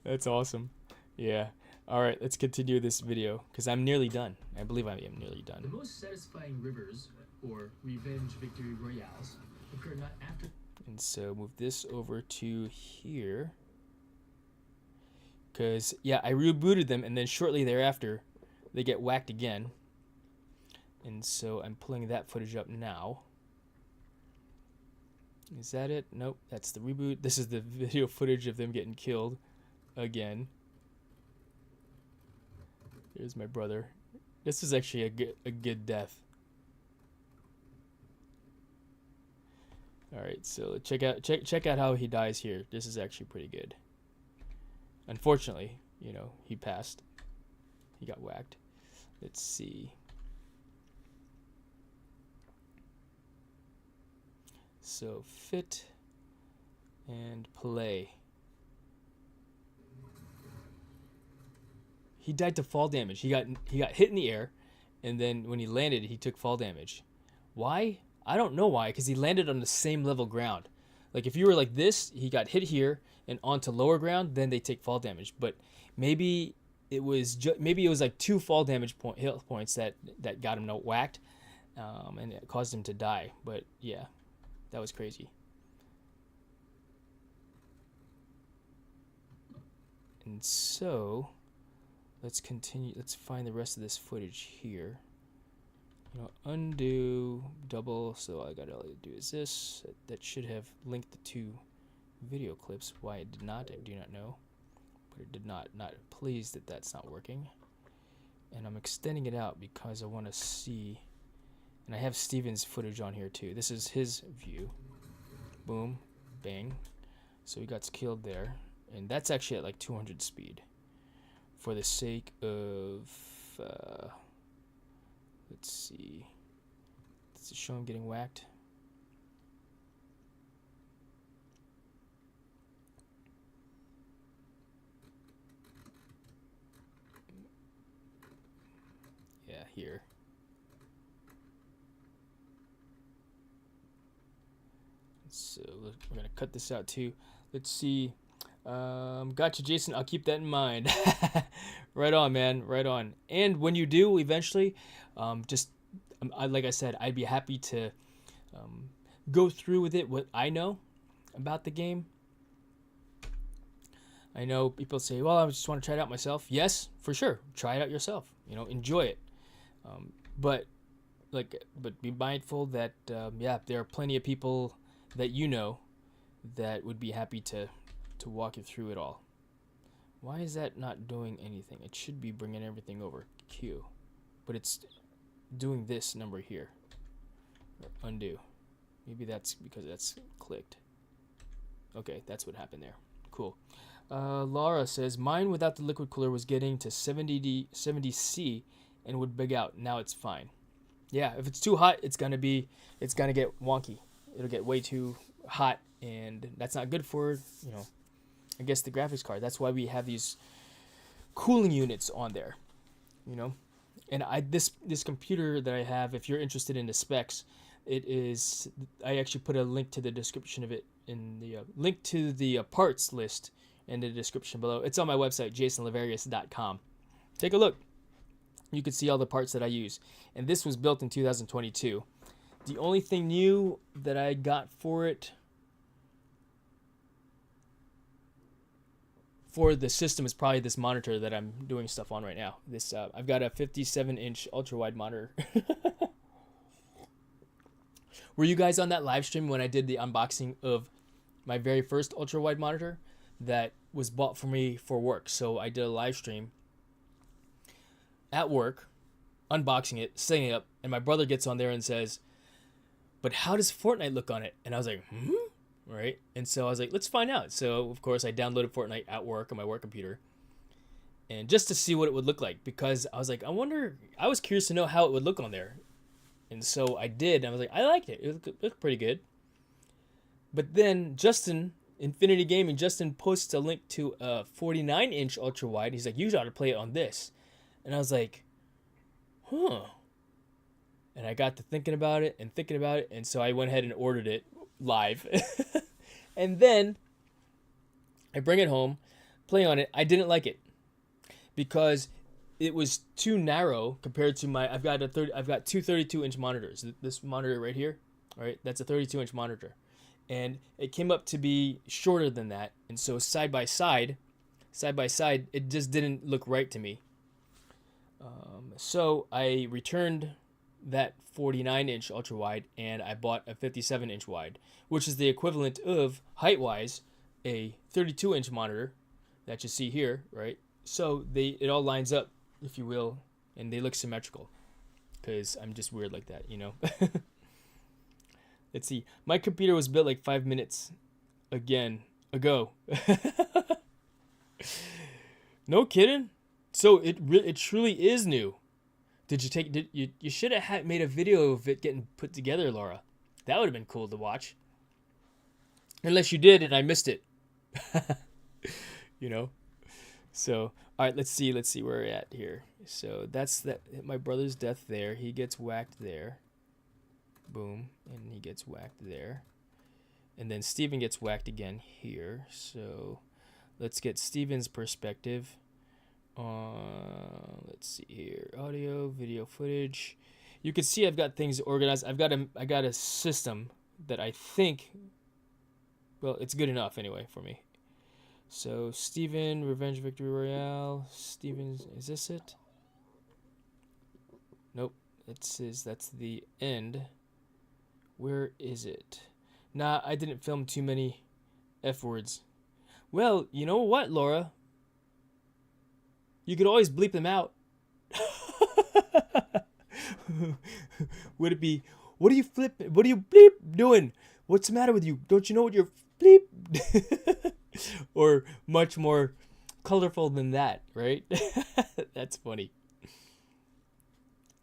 That's awesome. Yeah. All right, let's continue this video because I'm nearly done. I believe I am nearly done. The most satisfying rivers, or revenge victory royales, occur not after. And so move this over to here. Because, yeah, I rebooted them, and then shortly thereafter, they get whacked again. And so I'm pulling that footage up now. Is that it? Nope, that's the reboot. This is the video footage of them getting killed again. Here's my brother. This is actually a good death. All right, so check out how he dies here. This is actually pretty good. Unfortunately, you know, he passed. He got whacked. Let's see. So fit and play. He died to fall damage. He got hit in the air, and then when he landed, he took fall damage. Why? I don't know why, because he landed on the same level ground. Like if you were like this, he got hit here and onto lower ground, then they take fall damage. But maybe it was like 2 fall damage health points that got him whacked. and it caused him to die. But yeah, that was crazy. And so let's continue. Let's find the rest of this footage here. Undo, double. So I gotta do is this. That should have linked the two video clips. Why it did not, I do not know. But it did not. Not pleased that that's not working. And I'm extending it out because I want to see. And I have Steven's footage on here too. This is his view. Boom, bang. So he got killed there. And that's actually at like 200 speed. For the sake of, let's see. Does it show him getting whacked? Yeah, here. So we're gonna cut this out too. Let's see. Gotcha, Jason. I'll keep that in mind. Right on, man. Right on. And when you do, eventually, like I said, I'd be happy to go through with it. What I know about the game. I know people say, "Well, I just want to try it out myself." Yes, for sure. Try it out yourself. Enjoy it. But be mindful that there are plenty of people that that would be happy to walk you through it all. Why is that not doing anything? It should be bringing everything over Q, but it's doing this number here. Undo. Maybe that's because that's clicked. Okay, that's what happened there. Cool. Laura says mine without the liquid cooler was getting to 70C and would big out. Now it's fine. Yeah, if it's too hot, it's gonna get wonky. It'll get way too hot, and that's not good for I guess the graphics card. That's why we have these cooling units on there, And this computer that I have, if you're interested in the specs, I actually put a link to the description of it in the link to the parts list in the description below. It's on my website, jasonlavarius.com. Take a look. You can see all the parts that I use. And this was built in 2022. The only thing new that I got for it for the system is probably this monitor that I'm doing stuff on right now. This I've got a 57-inch ultra-wide monitor. Were you guys on that live stream when I did the unboxing of my very first ultra-wide monitor that was bought for me for work? So I did a live stream at work, unboxing it, setting it up, and my brother gets on there and says, "But how does Fortnite look on it?" And I was like, right? And so I was like, let's find out. So, of course, I downloaded Fortnite at work on my work computer. And just to see what it would look like, because I was like, I was curious to know how it would look on there. And so I did. And I was like, I liked it. It looked pretty good. But then Justin, Infinity Gaming, Justin posts a link to a 49-inch ultra-wide. He's like, you ought to play it on this. And I was like, huh. And I got to thinking about it. And so I went ahead and ordered it live. And then I bring it home, play on it. I didn't like it because it was too narrow compared to I've got two 32-inch monitors. This monitor right here, all right, that's a 32-inch monitor. And it came up to be shorter than that. And so side by side, it just didn't look right to me. So I returned that 49-inch ultra wide and I bought a 57-inch wide, which is the equivalent of height-wise a 32-inch monitor that you see here, right? So it all lines up, if you will, and they look symmetrical because I'm just weird like that, Let's see. My computer was built like 5 minutes ago. No kidding. So it truly is new. You should have made a video of it getting put together, Laura. That would have been cool to watch. Unless you did and I missed it. So, all right, let's see where we're at here. So that's my brother's death there. He gets whacked there. Boom, and he gets whacked there. And then Steven gets whacked again here. So let's get Steven's perspective. Let's see here. Audio, video footage. you can see I've got things organized. I got a system that I think, well, it's good enough anyway for me. So Steven, Revenge Victory Royale. Steven's, is this it? Nope. It says that's the end. Where is it? Nah, I didn't film too many F words. Well, you know what, Laura? You could always bleep them out. Would it be, what are you bleep doing? What's the matter with you? Don't you know what you're bleep? Or much more colorful than that, right? That's funny.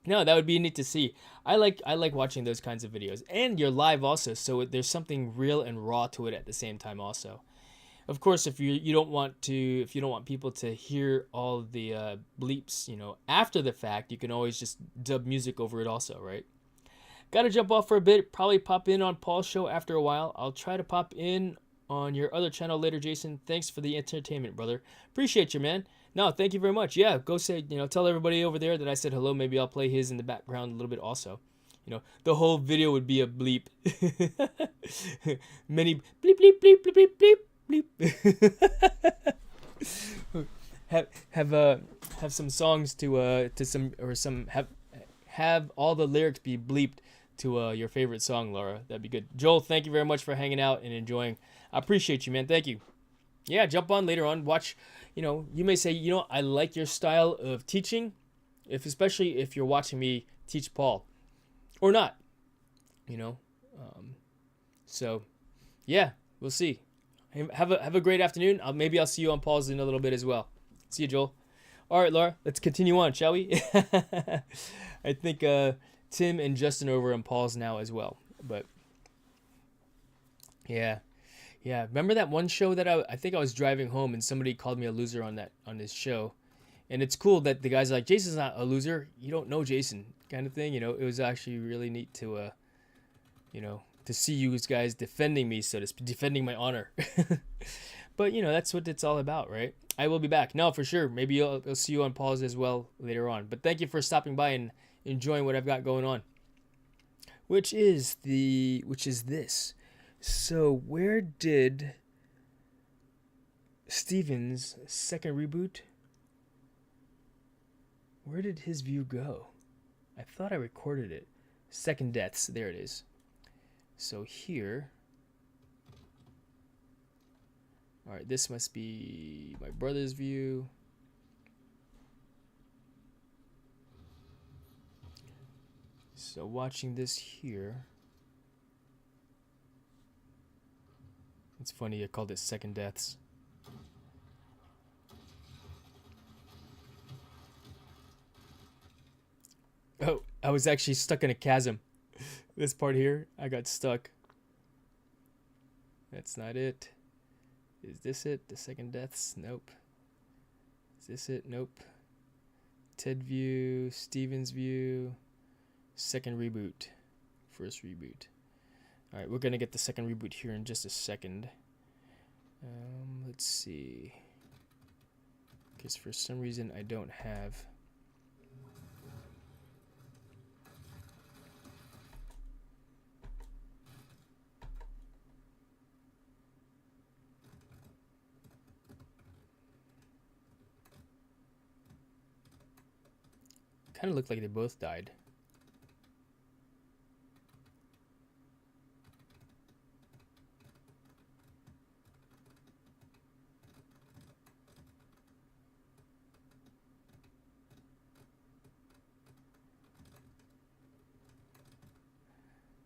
No, that would be neat to see. I like watching those kinds of videos, and you're live also, so there's something real and raw to it at the same time also. Of course, if you don't want people to hear all the bleeps, after the fact, you can always just dub music over it also, right? Got to jump off for a bit. Probably pop in on Paul's show after a while. I'll try to pop in on your other channel later, Jason. Thanks for the entertainment, brother. Appreciate you, man. No, thank you very much. Yeah, go say, tell everybody over there that I said hello. Maybe I'll play his in the background a little bit also. The whole video would be a bleep. Many bleep, bleep, bleep, bleep, bleep, bleep. have some songs to have all the lyrics be bleeped to your favorite song, Laura. That'd be good. Joel, thank you very much for hanging out and enjoying. I appreciate you, man. Thank you. Yeah, jump on later on. Watch. You may say, I like your style of teaching, especially if you're watching me teach Paul, or not. So, yeah, we'll see. Have a great afternoon. Maybe I'll see you on Paul's in a little bit as well. See you, Joel. All right, Laura, let's continue on, shall we? I think Tim and Justin are over on Paul's now as well. But yeah. Remember that one show that I think I was driving home and somebody called me a loser on this show, and it's cool that the guys are like, Jason's not a loser. You don't know Jason, kind of thing. It was actually really neat to to see you guys defending me, so to speak, defending my honor. But that's what it's all about, right? I will be back. No, for sure. Maybe I'll see you on Paul's as well later on. But thank you for stopping by and enjoying what I've got going on. Which is this. So where did Steven's second reboot? Where did his view go? I thought I recorded it. Second deaths. There it is. So here. Alright, this must be my brother's view. So watching this here. It's funny, I called it second deaths. Oh, I was actually stuck in a chasm. This part here, I got stuck. That's not it. Is this it? The second deaths? Nope. Is this it? Nope. Ted view, Steven's view, second reboot, first reboot. Alright, we're gonna get the second reboot here in just a second. Let's see. Because for some reason I don't have. Kind of looked like they both died.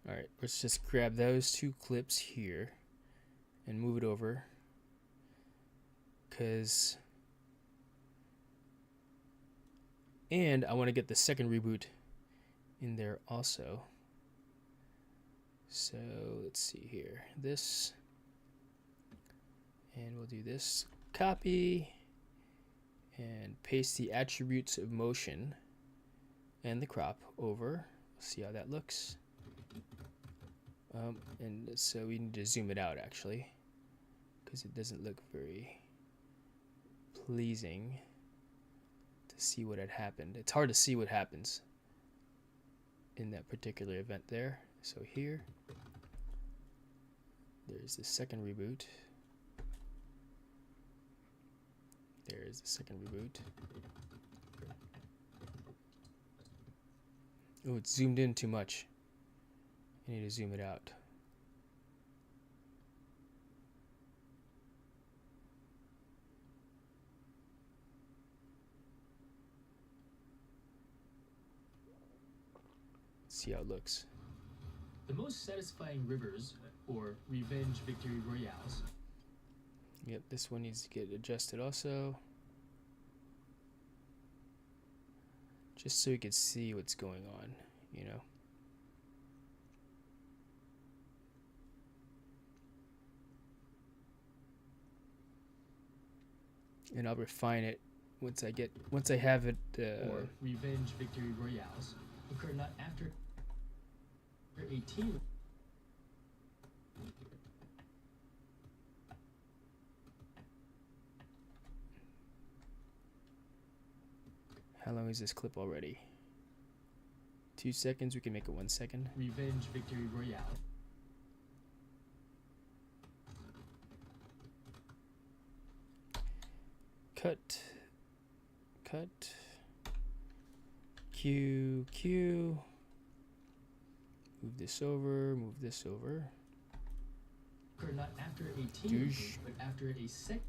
Alright, let's just grab those two clips here and move it over. And I want to get the second reboot in there also. So let's see here. This. And we'll do this. Copy. And paste the attributes of motion and the crop over. See how that looks. And so we need to zoom it out actually, because it doesn't look very pleasing to see what had happened. It's hard to see what happens. in that particular event there. So here, there's the second reboot. There's the second reboot. Oh, it's zoomed in too much. I need to zoom it out. See how it looks. The most satisfying rivers, or revenge victory royales. Yep, this one needs to get adjusted also. Just so you can see what's going on, you know. And I'll refine it once I have it. Or revenge victory royales occur not after 18. How long is this clip already? 2 seconds. We can make it 1 second. Revenge victory royale. Cut. Cut. Q. Move this over. Move this over. Occur not after 18, Douche. but after a sec.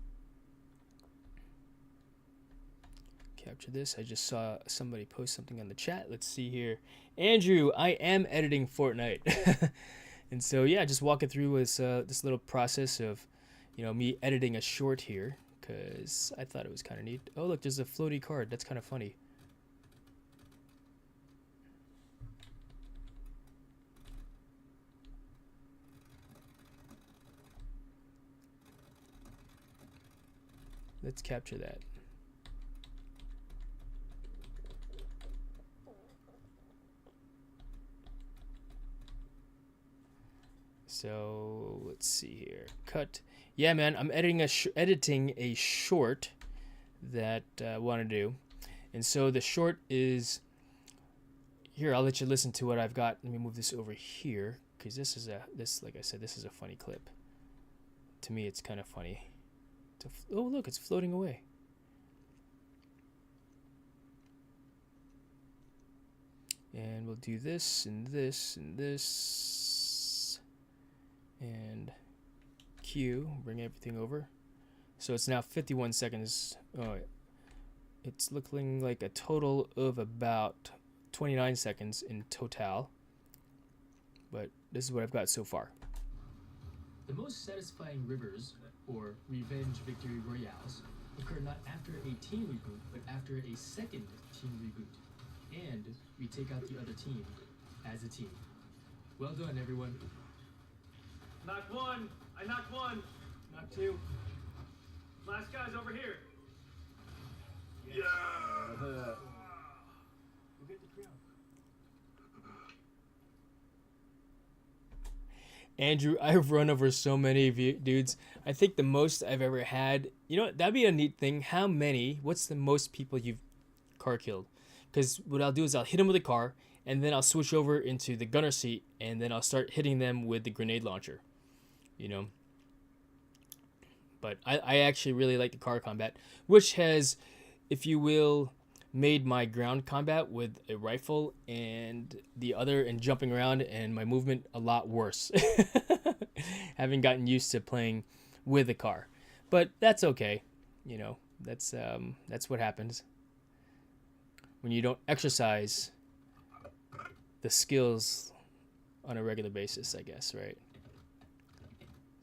Capture this. I just saw somebody post something on the chat. Let's see here. Andrew, I am editing Fortnite. And so, yeah, just walking through this little process of, you know, me editing a short here because I thought it was kind of neat. Oh, look, there's a floaty card. That's kind of funny. Let's capture that. So let's see here. Cut. Yeah, man, I'm editing a short that I want to do, and so the short is here. I'll let you listen to what I've got. Let me move this over here because like I said, this is a funny clip. To me, it's kind of funny. Oh, look, it's floating away. And we'll do this and this and this. And Q, bring everything over. So it's now 51 seconds. Oh, it's looking like a total of about 29 seconds in total. But this is what I've got so far. The most satisfying rivers, or revenge victory royales, occur not after a team reboot, but after a second team reboot. And we take out the other team as a team. Well done, everyone. Knocked one. I knocked one. Knock two. Last guy's over here. Andrew, I've run over so many of you dudes. I think the most I've ever had, you know, that'd be a neat thing. What's the most people you've car killed? Because what I'll do is I'll hit them with a car, and then I'll switch over into the gunner seat, and then I'll start hitting them with the grenade launcher, you know. But I actually really like the car combat, which has, if you will, made my ground combat with a rifle and the other and jumping around and my movement a lot worse. Having gotten used to playing with a car. But that's okay. You know, that's what happens when you don't exercise the skills on a regular basis, I guess, right?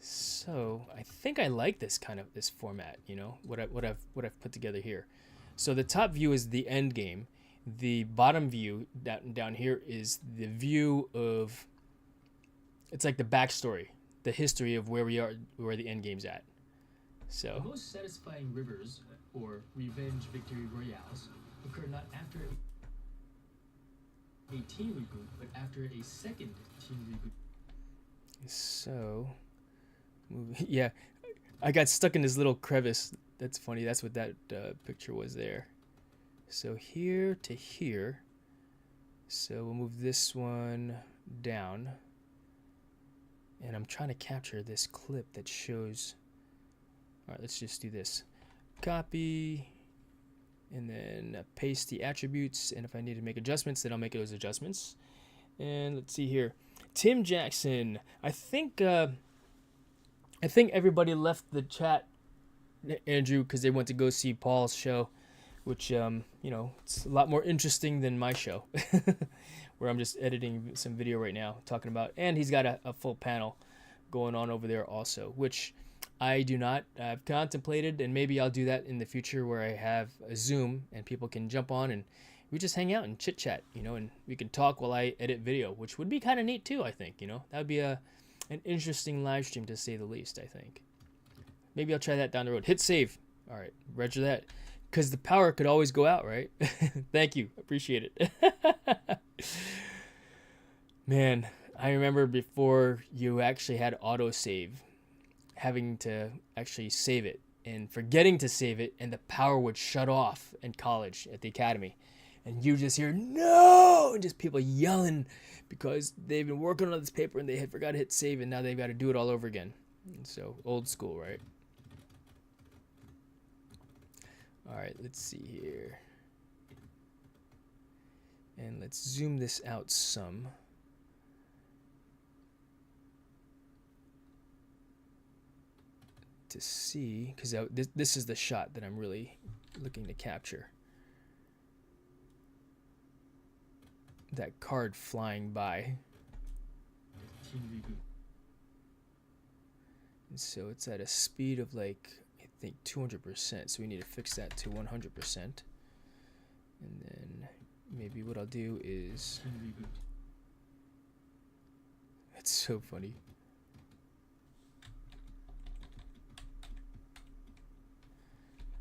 So I think I like this format, you know, what I've put together here. So the top view is the end game. The bottom view down here is the view of, it's like the backstory, the history of where we are, where the end game's at. So the most satisfying rivers, or revenge victory royales, occur not after a team reboot, but after a second team reboot. So, yeah, I got stuck in this little crevice. That's funny. That's what that picture was there. So here to here, So we'll move this one down. And I'm trying to capture this clip that shows. All right, let's just do this. Copy. And then paste the attributes. And if I need to make adjustments, then I'll make those adjustments. And let's see here. Tim Jackson. I think everybody left the chat, Andrew, because they went to go see Paul's show, which it's a lot more interesting than my show, where I'm just editing some video right now talking about, and he's got a full panel going on over there also, which I do not. I've contemplated, and maybe I'll do that in the future where I have a Zoom and people can jump on and we just hang out and chit chat, and we can talk while I edit video, which would be kind of neat too. I think that would be an interesting live stream to say the least. I think maybe I'll try that down the road. Hit save. All right, roger that, because the power could always go out, right? Thank you, appreciate it. Man, I remember before you actually had autosave, having to actually save it and forgetting to save it, and the power would shut off in college at the academy. And you just hear, no, and just people yelling because they've been working on this paper and they had forgot to hit save, and now they've got to do it all over again. And so, old school, right? All right, let's see here. And let's zoom this out some. To see, because this is the shot that I'm really looking to capture. That card flying by. And so it's at a speed of I think 200%. So we need to fix that to 100%. And then maybe what I'll do is. That's so funny.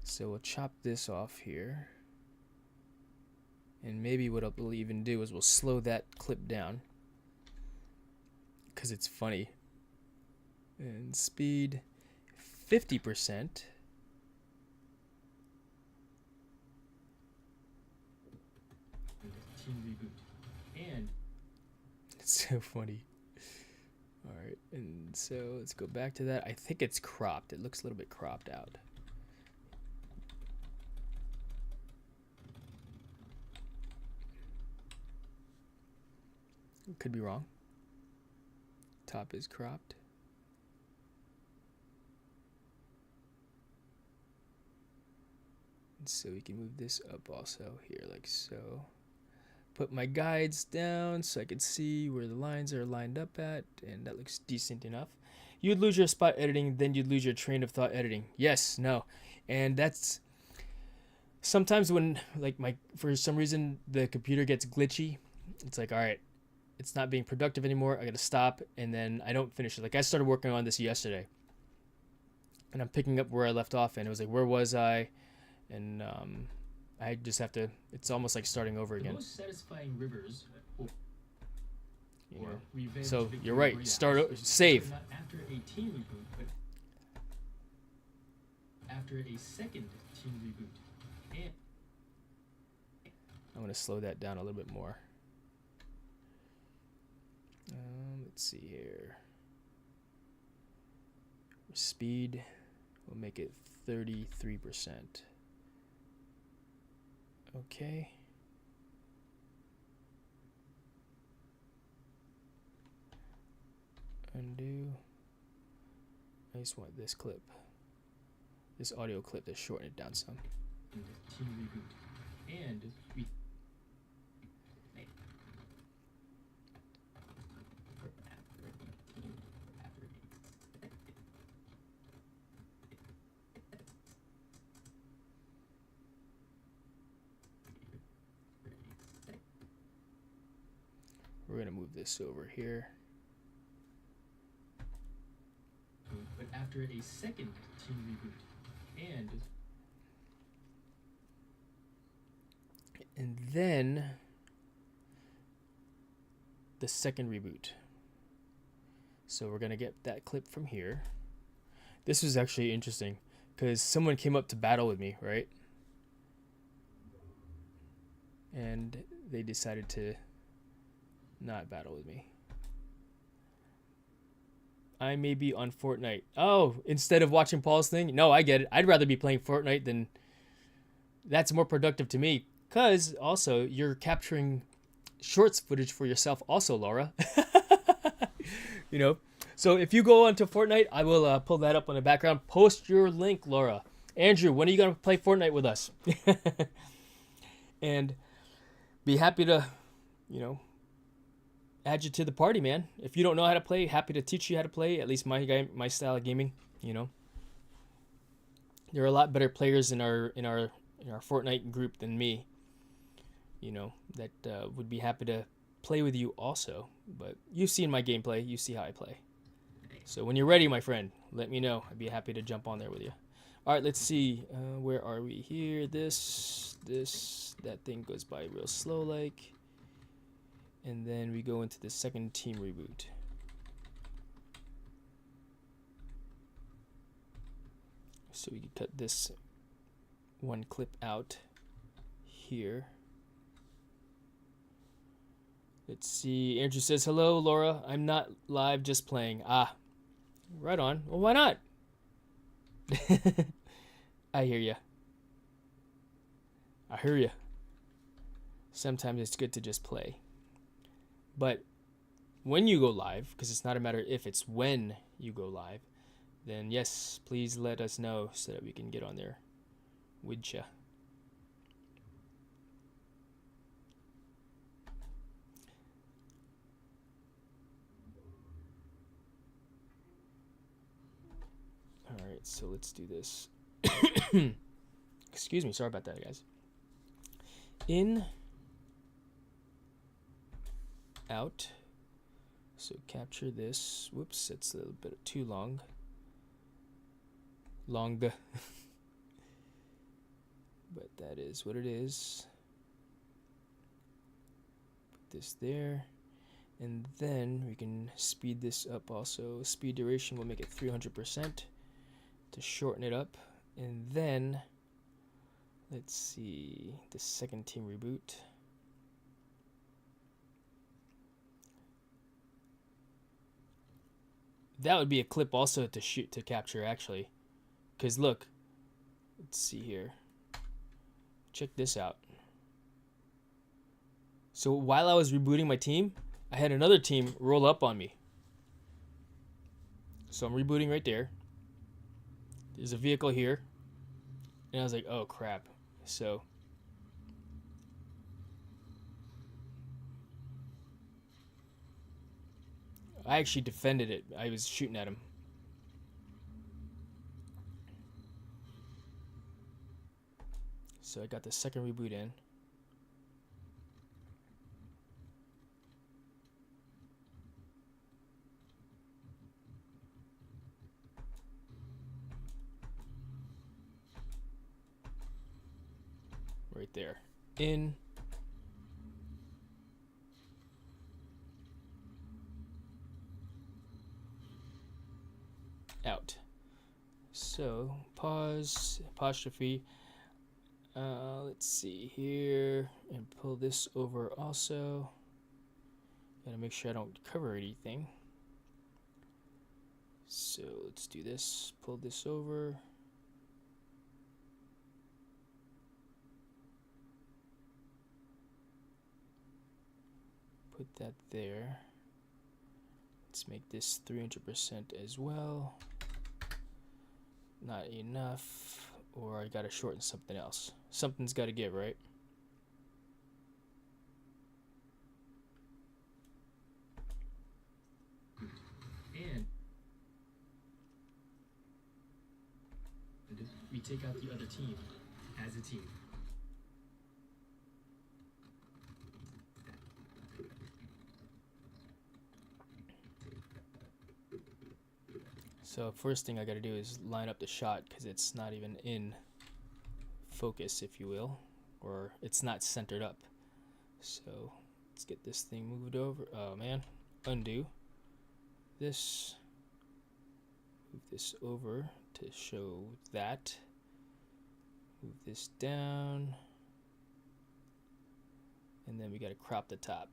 So we'll chop this off here. And maybe what we'll even do is we'll slow that clip down, because it's funny. And speed 50%. And it's so funny. All right, and so let's go back to that. I think it's cropped. It looks a little bit cropped out. Could be wrong. Top is cropped. And so we can move this up also here, like so. Put my guides down so I can see where the lines are lined up at, and that looks decent enough. You'd lose your spot editing, then you'd lose your train of thought editing. Yes, no. And that's sometimes when for some reason the computer gets glitchy. It's like, all right, it's not being productive anymore. I got to stop, and then I don't finish it. I started working on this yesterday, and I'm picking up where I left off, and it was like, where was I? And I just have to. It's almost like starting over again. The most satisfying rivers. Revenge So Victory you're right. Royales. Save. Not after a team reboot, but after a second team reboot. And I'm gonna slow that down a little bit more. Let's see here. Speed, we'll make it 33%. Okay. Undo. I just want this clip, this audio clip, to shorten it down some. team reboot. And we We're gonna move this over here. but after a second team reboot. And then the second reboot. So we're gonna get that clip from here. This was actually interesting because someone came up to battle with me, right? And they decided to Not battle with me. I may be on Fortnite. Oh, instead of watching Paul's thing? No, I get it. I'd rather be playing Fortnite than... That's more productive to me. Because, also, you're capturing shorts footage for yourself also, Laura. You know? So if you go onto Fortnite, I will pull that up on the background. Post your link, Laura. Andrew, when are you going to play Fortnite with us? And be happy to, you know, add you to the party, man. If you don't know how to play, happy to teach you how to play. At least my style of gaming, you know. There are a lot better players in our Fortnite group than me, you know, that would be happy to play with you also. But you've seen my gameplay, you see how I play. So when you're ready, my friend, let me know. I'd be happy to jump on there with you. All right, let's see. Where are we here? That thing goes by real slow like. And then we go into the second team reboot. So we can cut this one clip out here. Let's see. Andrew says, hello, Laura. I'm not live, just playing. Ah, right on. Well, why not? I hear ya. I hear ya. Sometimes it's good to just play. But when you go live, because it's not a matter if, it's when you go live, then yes, please let us know so that we can get on there with ya. All right, so let's do this. Excuse me, sorry about that, guys. In, out. So capture this. Whoops, it's a little bit too long. But that is what it is. Put this there. And then we can speed this up also. Speed duration, we'll make it 300% to shorten it up. And then, let's see, the second team reboot. That would be a clip also to capture actually. Because look, let's see here. Check this out. So while I was rebooting my team, I had another team roll up on me. So I'm rebooting right there. There's a vehicle here. And I was like, oh crap. So I actually defended it. I was shooting at him. So I got the second reboot in. Right there. In. Out. So pause, apostrophe. Let's see here, and pull this over also. Gotta make sure I don't cover anything. So let's do this. Pull this over. Put that there. Let's make this 300% as well. Not enough. Or I gotta shorten something else. Something's gotta give, right? And we take out the other team as a team. So first thing I gotta do is line up the shot because it's not even in focus, if you will, or it's not centered up. So let's get this thing moved over. Oh man, undo this, move this over to show that, move this down, and then we gotta crop the top.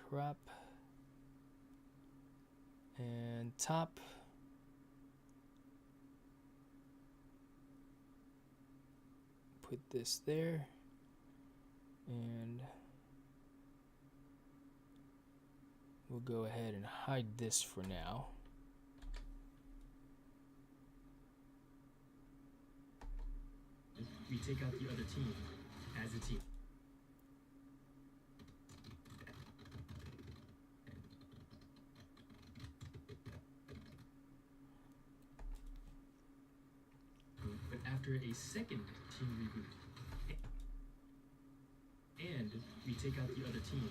crop. And top. Put this there. And we'll go ahead and hide this for now. We take out the other team as a team. But after a second team reboot. And we take out the other team.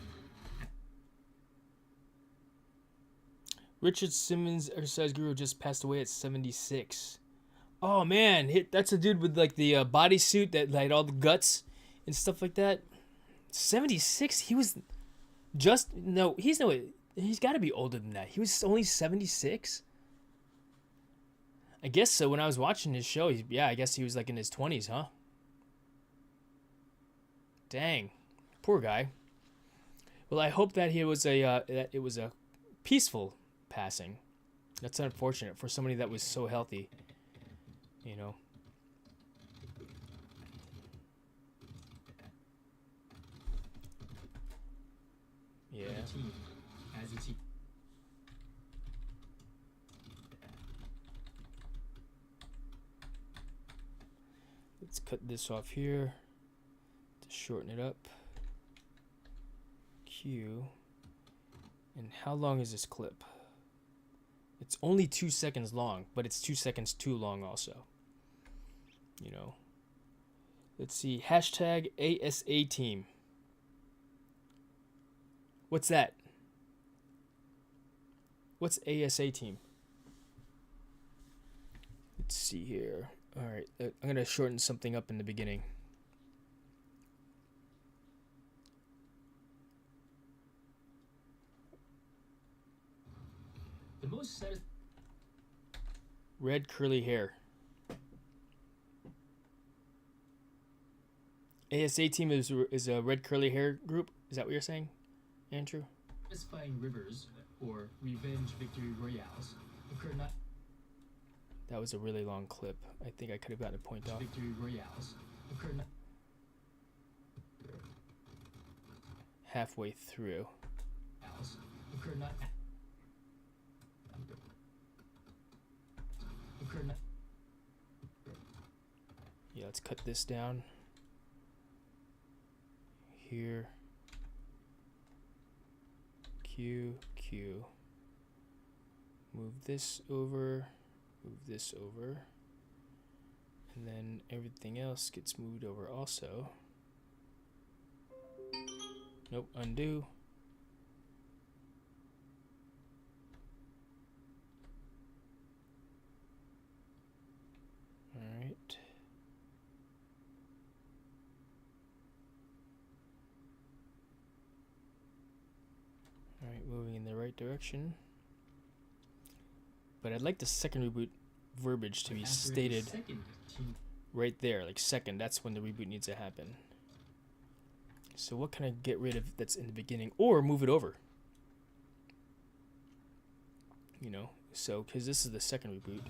Richard Simmons, exercise guru, just passed away at 76. Oh man, that's a dude with like the bodysuit that like all the guts and stuff like that. 76. He was just he's got to be older than that. He was only 76. I guess so. When I was watching his show, I guess he was like in his 20s, huh? Dang, poor guy. Well, I hope that it was a peaceful passing. That's unfortunate for somebody that was so healthy. You know. Yeah. Team as a team. Let's cut this off here to shorten it up. Q. And how long is this clip? It's only 2 seconds long, but it's 2 seconds too long also. You know. Let's see. Hashtag ASA team. What's that? What's ASA team? Let's see here. All right. I'm going to shorten something up in the beginning. The most Red curly hair. ASA team is a red curly hair group. Is that what you're saying, Andrew? satisfying rivers or revenge victory royales occur not. That was a really long clip. I think I could have gotten a point off. Victory royales occur not. Halfway through. Occur not. Occur not. Yeah, let's cut this down. Here. Q. Move this over. Move this over. And then everything else gets moved over also. Nope, undo. Alright. Alright, moving in the right direction. But I'd like the second reboot verbiage to be stated right there, like second. That's when the reboot needs to happen. So what can I get rid of that's in the beginning, or move it over? You know, so because this is the second reboot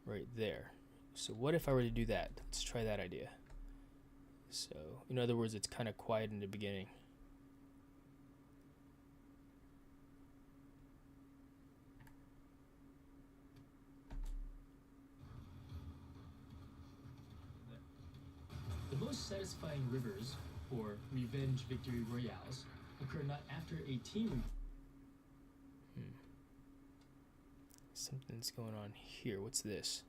right there. So what if I were to do that? Let's try that idea. So in other words, it's kind of quiet in the beginning. The most satisfying rivers, or revenge victory royales, occur not after a team. Something's going on here. What's this?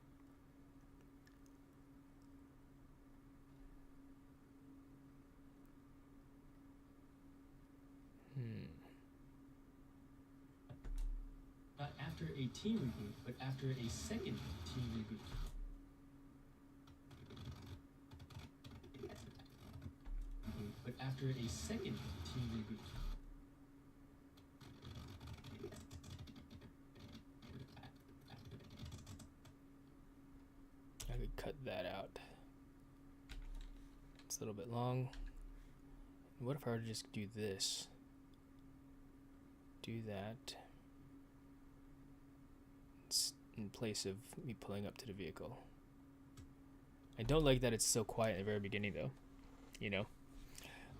Not after a team reboot, but after a second team reboot. But after a second team reboot. I could cut that out. It's a little bit long. What if I were to just do this? do that in place of me pulling up to the vehicle. I don't like that it's so quiet at the very beginning, though. You know.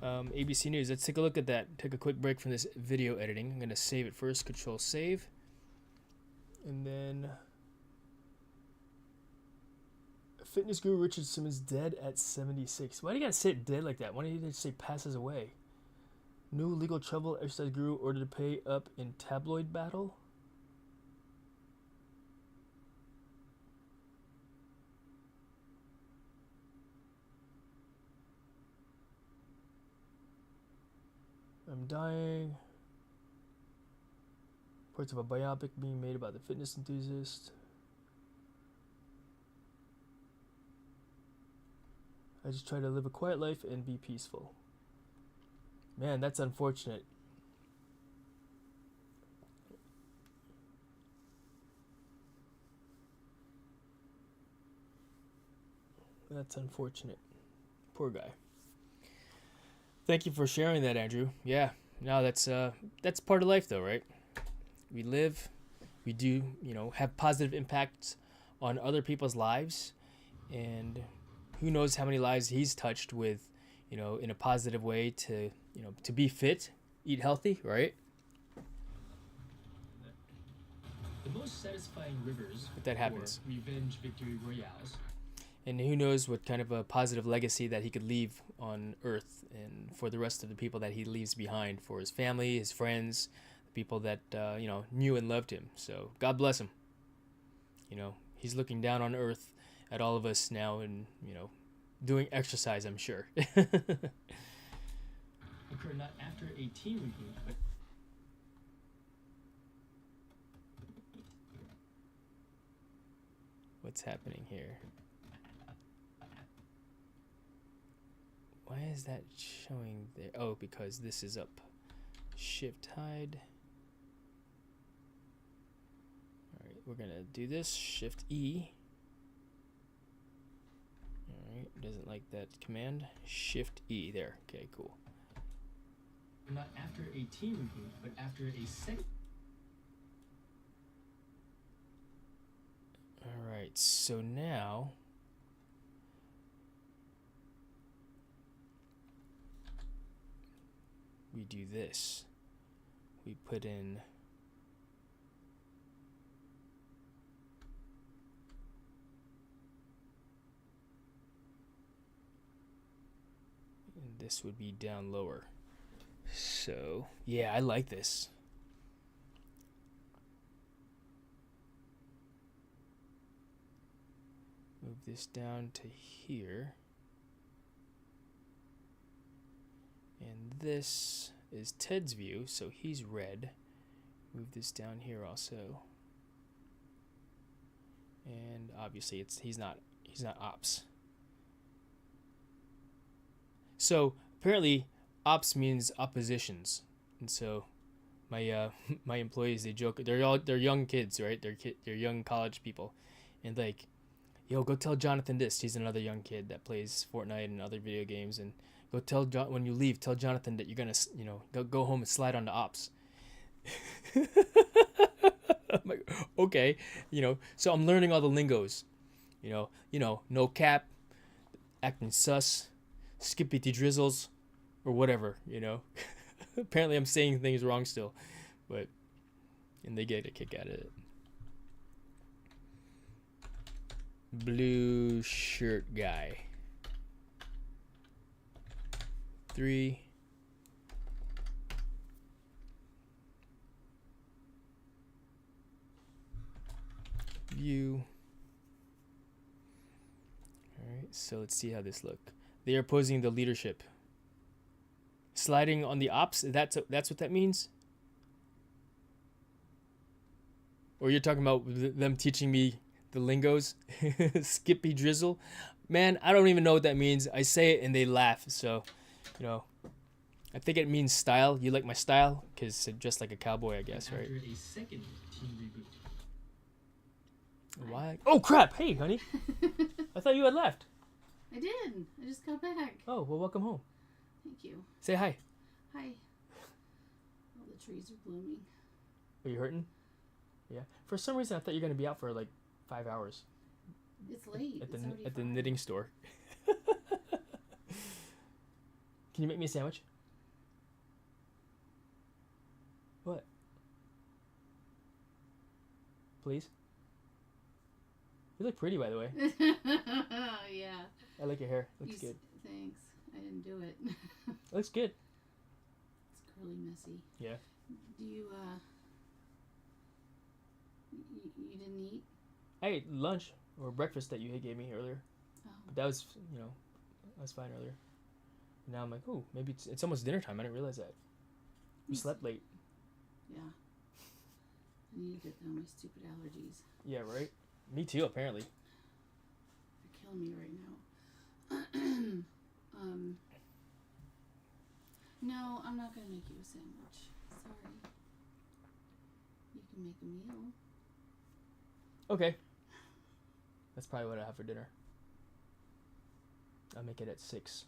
ABC News. Let's take a look at that. Take a quick break from this video editing. I'm going to save it first. Control save. And then fitness guru Richard Simmons dead at 76. Why do you gotta say it dead like that? Why don't you just say passes away? New legal trouble. Exercise guru ordered to pay up in tabloid battle. I'm dying. Reports of a biopic being made about the fitness enthusiast. I just try to live a quiet life and be peaceful. Man, that's unfortunate. That's unfortunate. Poor guy. Thank you for sharing that, Andrew. Yeah, no, that's part of life, though, right? We live, we do, have positive impacts on other people's lives, and who knows how many lives he's touched with, in a positive way to be fit, eat healthy, right? The most satisfying rivers But that happens. or revenge victory royales. And who knows what kind of a positive legacy that he could leave on Earth and for the rest of the people that he leaves behind, for his family, his friends, the people that, knew and loved him. So God bless him. He's looking down on Earth at all of us now and, doing exercise, I'm sure. Occur not after a team reboot, but What's happening here? Why is that showing there? Oh, because this is up. Shift hide. Alright, we're gonna do this. Shift E. Alright, doesn't like that command. Shift E. There. Okay, cool. not after a team reboot, but after a second. Alright, so now we do this. We put in and this would be down lower. So, yeah, I like this. Move this down to here. And this is Ted's view, so he's red. Move this down here also. And obviously he's not ops. So apparently ops means oppositions. And so my my employees, they joke, they're young kids, right? They're young college people. And like, yo, go tell Jonathan this. He's another young kid that plays Fortnite and other video games, and go tell when you leave, tell Jonathan that you're gonna, go home and slide on the ops. I'm like, okay, So I'm learning all the lingos, no cap, acting sus, skippity drizzles, or whatever, Apparently I'm saying things wrong still, and they get a kick out of it. Blue shirt guy. 3. View. Alright, so let's see how this look. They are opposing the leadership. Sliding on the ops, that's what that means? Or you're talking about them teaching me the lingos? Skippy drizzle? Man, I don't even know what that means. I say it and they laugh, so... I think it means style. You like my style? Because just like a cowboy, I guess, right? After a second team reboot. Why? Oh, crap! Hey, honey. I thought you had left. I did. I just got back. Oh, well, welcome home. Thank you. Say hi. Hi. All the trees are blooming. Are you hurting? Yeah. For some reason, I thought you were gonna be out for like 5 hours It's late. at the It's already at the 5. knitting store. Can you make me a sandwich? What? Please. You look pretty, by the way. Yeah. I like your hair. Looks good. Thanks. I didn't do it. Looks good. It's curly messy. Yeah. Do you you didn't eat? I ate lunch or breakfast that you gave me earlier, Oh. but that was that was fine earlier. Now I'm like, oh, maybe it's almost dinner time. I didn't realize that. We slept late. Yeah. I need to get down my stupid allergies. Yeah, right. Me too. Apparently. They're killing me right now. No, I'm not gonna make you a sandwich. Sorry. You can make a meal. Okay. That's probably what I have for dinner. I'll make it at 6.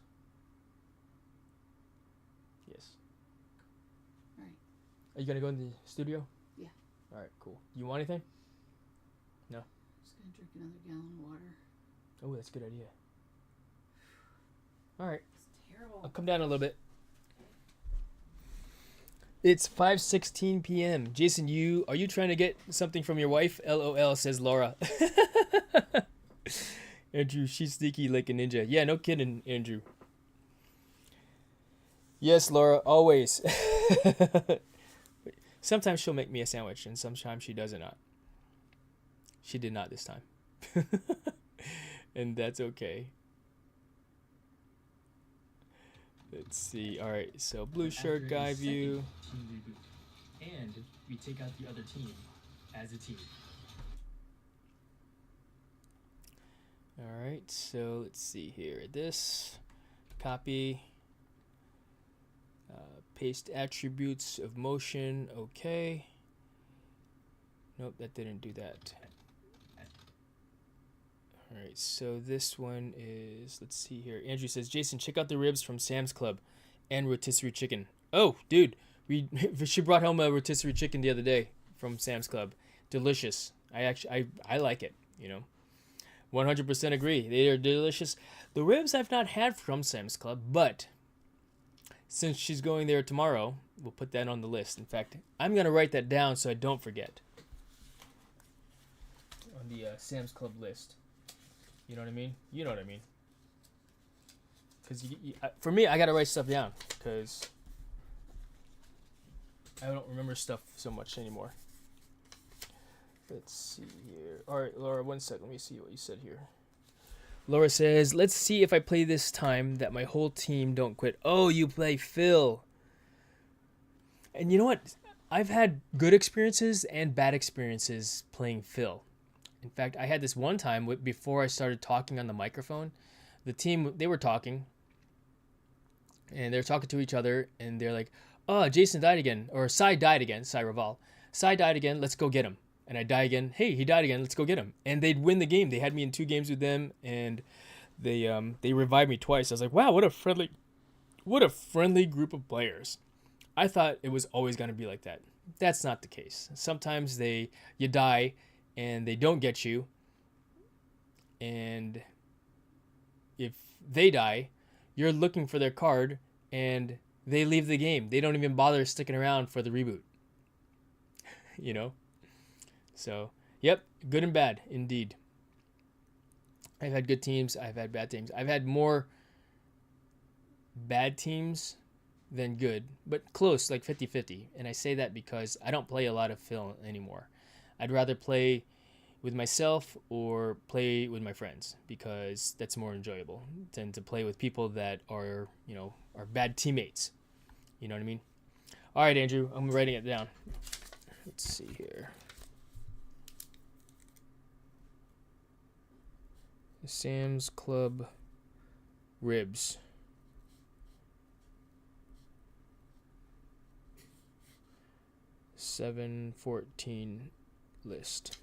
Yes. All right. Are you gonna go in the studio? Yeah. All right. Cool. You want anything? Just gonna drink another gallon of water. Oh, that's a good idea. All right. It's terrible. I'll come down a little bit. It's 5:16 p.m. Jason, are you trying to get something from your wife? LOL, says Laura. Andrew, she's sneaky like a ninja. Yeah, no kidding, Andrew. Yes, Laura, always. Sometimes she'll make me a sandwich, and sometimes she does not. She did not this time. And that's okay. Let's see. All right, so blue shirt After guy a view. second team reboot, and we take out the other team as a team. All right, so let's see here. This copy, paste attributes of motion. Okay. Nope, that didn't do that. All right, so this one is, let's see here. Andrew says, Jason, check out the ribs from Sam's Club and rotisserie chicken. Oh, dude, she brought home a rotisserie chicken the other day from Sam's Club. Delicious. I like it, 100% agree. They are delicious. The ribs I've not had from Sam's Club, but since she's going there tomorrow, we'll put that on the list. In fact, I'm going to write that down so I don't forget. On the Sam's Club list. You know what I mean? You know what I mean. Because for me, I got to write stuff down because I don't remember stuff so much anymore. Let's see here. All right, Laura, 1 second. Let me see what you said here. Laura says, let's see if I play this time that my whole team don't quit. Oh, you play Phil. And you know what? I've had good experiences and bad experiences playing Phil. In fact, I had this one time before I started talking on the microphone. The team, they were talking. And they're talking to each other. And they're like, oh, Jason died again. Or Sai died again. Sai Raval. Sai died again. Let's go get him. And I die again. Hey, he died again. Let's go get him. And they'd win the game. They had me in 2 games with them. And they revived me twice. I was like, wow, what a friendly group of players. I thought it was always going to be like that. That's not the case. Sometimes you die and they don't get you. And if they die, you're looking for their card and they leave the game. They don't even bother sticking around for the reboot. So, yep, good and bad, indeed. I've had good teams. I've had bad teams. I've had more bad teams than good, but close, like 50-50. And I say that because I don't play a lot of Phil anymore. I'd rather play with myself or play with my friends because that's more enjoyable than to play with people that are bad teammates. You know what I mean? All right, Andrew, I'm writing it down. Let's see here. Sam's Club ribs. 714 list.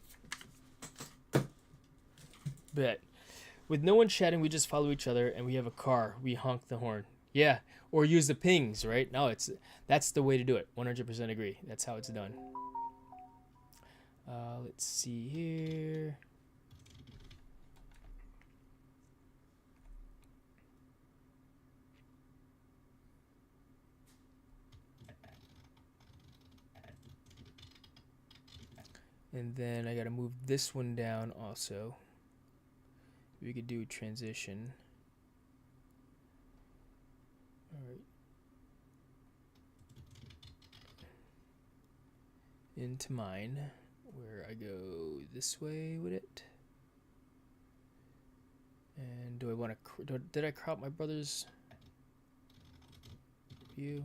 Bet. With no one chatting, we just follow each other and we have a car. We honk the horn. Yeah, or use the pings, right? No, that's the way to do it. 100% agree. That's how it's done. Let's see here. And then I gotta move this one down also. We could do transition. All right. Into mine, where I go this way with it. And do I want to? Did I crop my brother's view?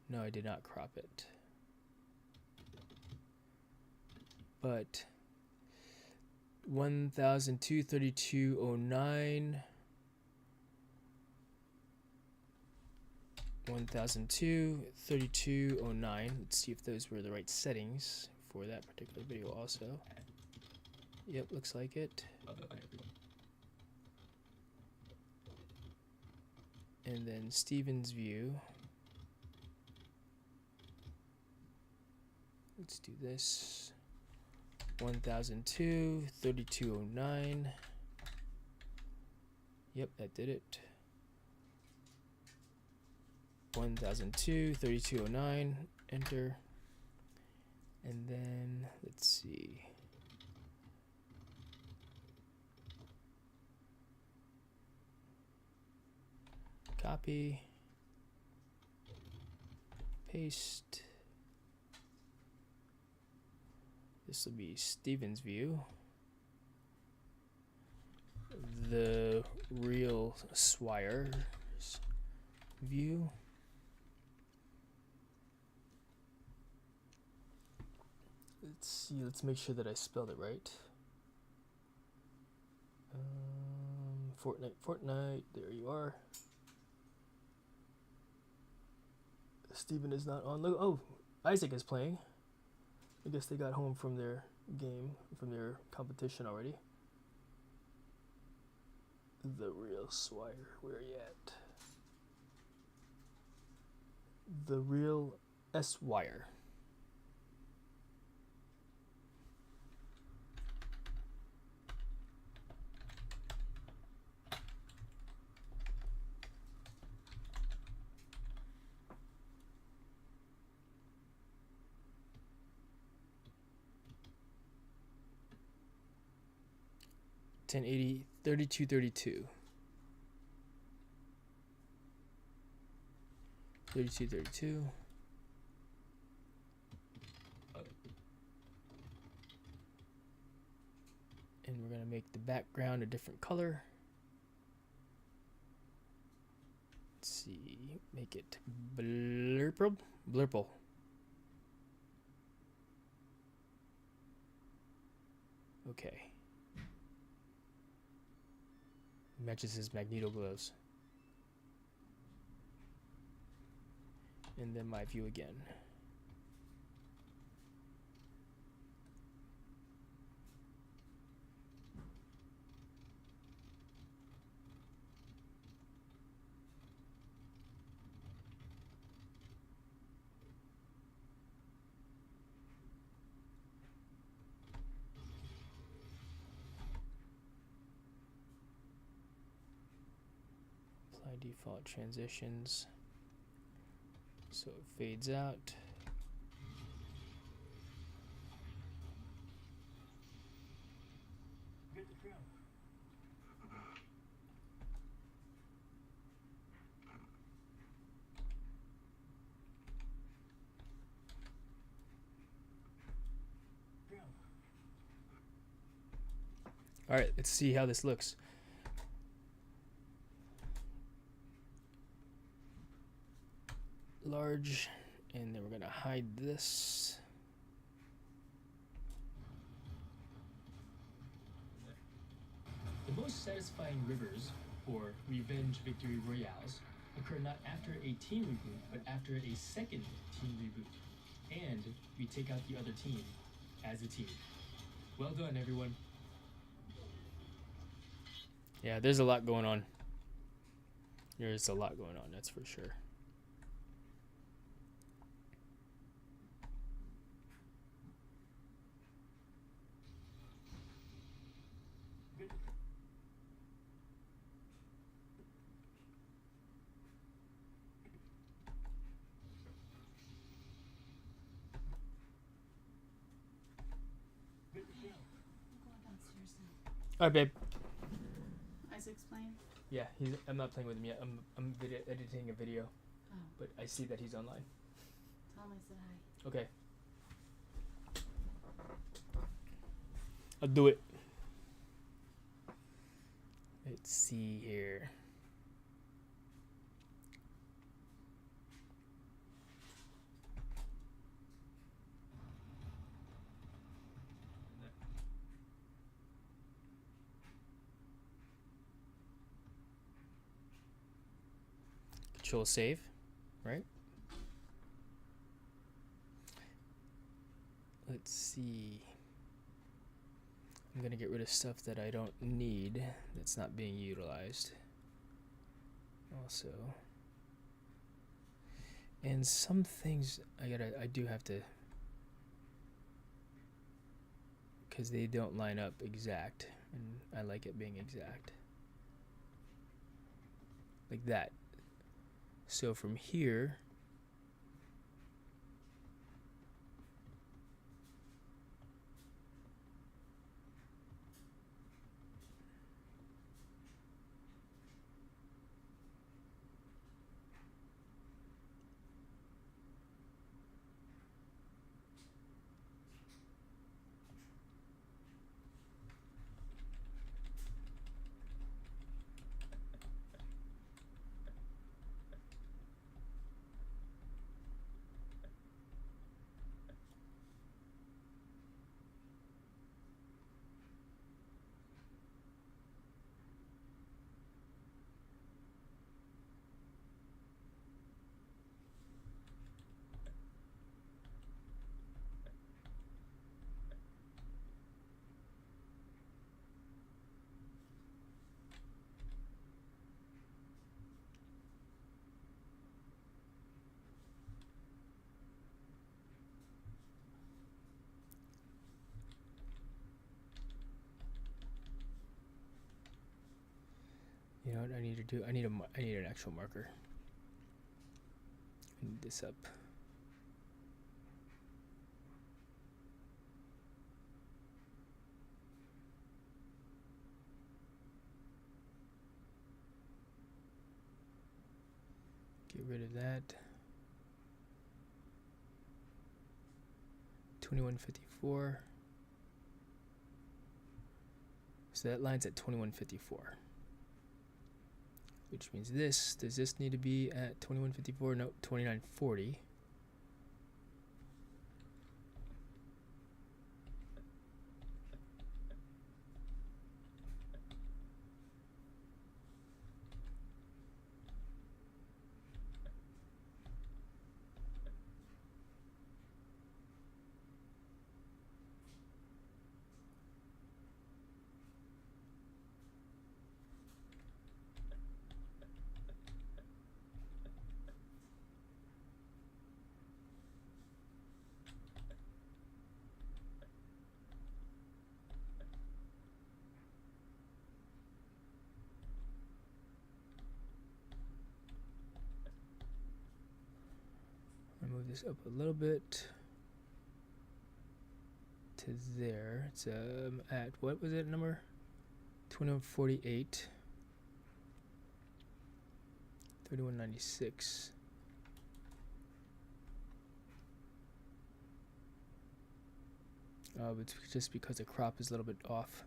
No, I did not crop it. But 1002.3209. 1002.3209. Let's see if those were the right settings for that particular video also. Yep, looks like it. And then Steven's view. Let's do this. 1002.3209. Yep, that did it. 1002.3209. Enter. And then let's see. Copy. Paste. This will be Steven's view. The real Swire's view. Let's see, let's make sure that I spelled it right. Fortnite, there you are. Steven is not on. Look, oh, Isaac is playing. I guess they got home from their game, from their competition already. The real Swire, where are you at? The real S-Wire. $1080 3232. 3232. And we're going to make the background a different color. Let's see, make it blurple. Blurple. Okay. Matches his Magneto gloves. And then my view again. Apply default transitions. So it fades out. All right, let's see how this looks. Large, and then we're gonna hide this. The most satisfying rivers, or revenge victory royales, occur not after a team reboot, but after a second team reboot. And we take out the other team as a team. Well done, everyone. Yeah, there's a lot going on. There's a lot going on, that's for sure. I'm going downstairs now. All right, babe. Isaac's playing. Yeah, I'm not playing with him yet. I'm editing a video, Oh, but I see that he's online. tell him I said hi. Okay. I'll do it. Let's see here. Control save, right? Let's see. I'm gonna get rid of stuff that I don't need that's not being utilized. Also, and some things I do have to, because they don't line up exact, and I like it being exact, like that. So from here, you know what I need to do? I need an actual marker. I need this up. Get rid of that. 2154. So that line's at 2154. Which means does this need to be at 2154? Nope, 2940. Move this up a little bit to there. It's at what was it number? 2148. 3196. It's just because the crop is a little bit off.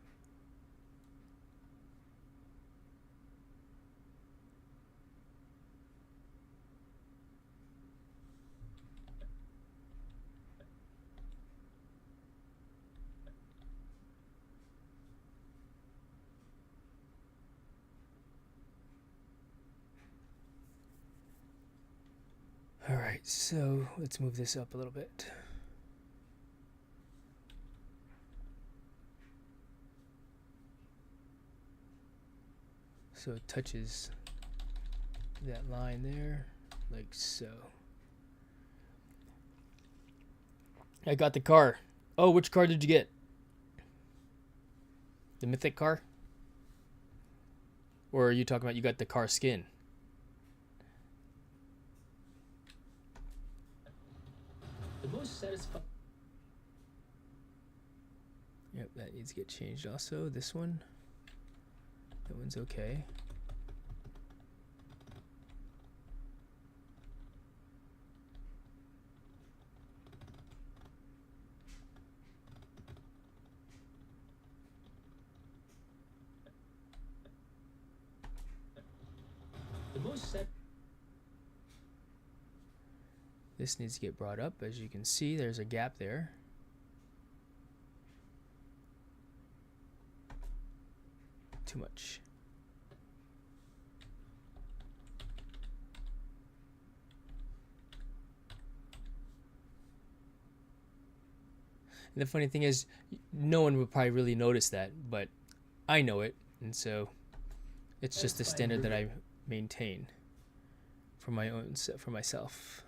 All right, so let's move this up a little bit. So it touches that line there, like so. I got the car. Oh, which car did you get? The Mythic car? Or are you talking about you got the car skin? The most satisfying. Yep, that needs to get changed also. This one. That one's okay. The most set. This needs to get brought up. As you can see, there's a gap there. Too much. And the funny thing is, no one would probably really notice that, but I know it, and so it's just the standard that I maintain for my own, for myself.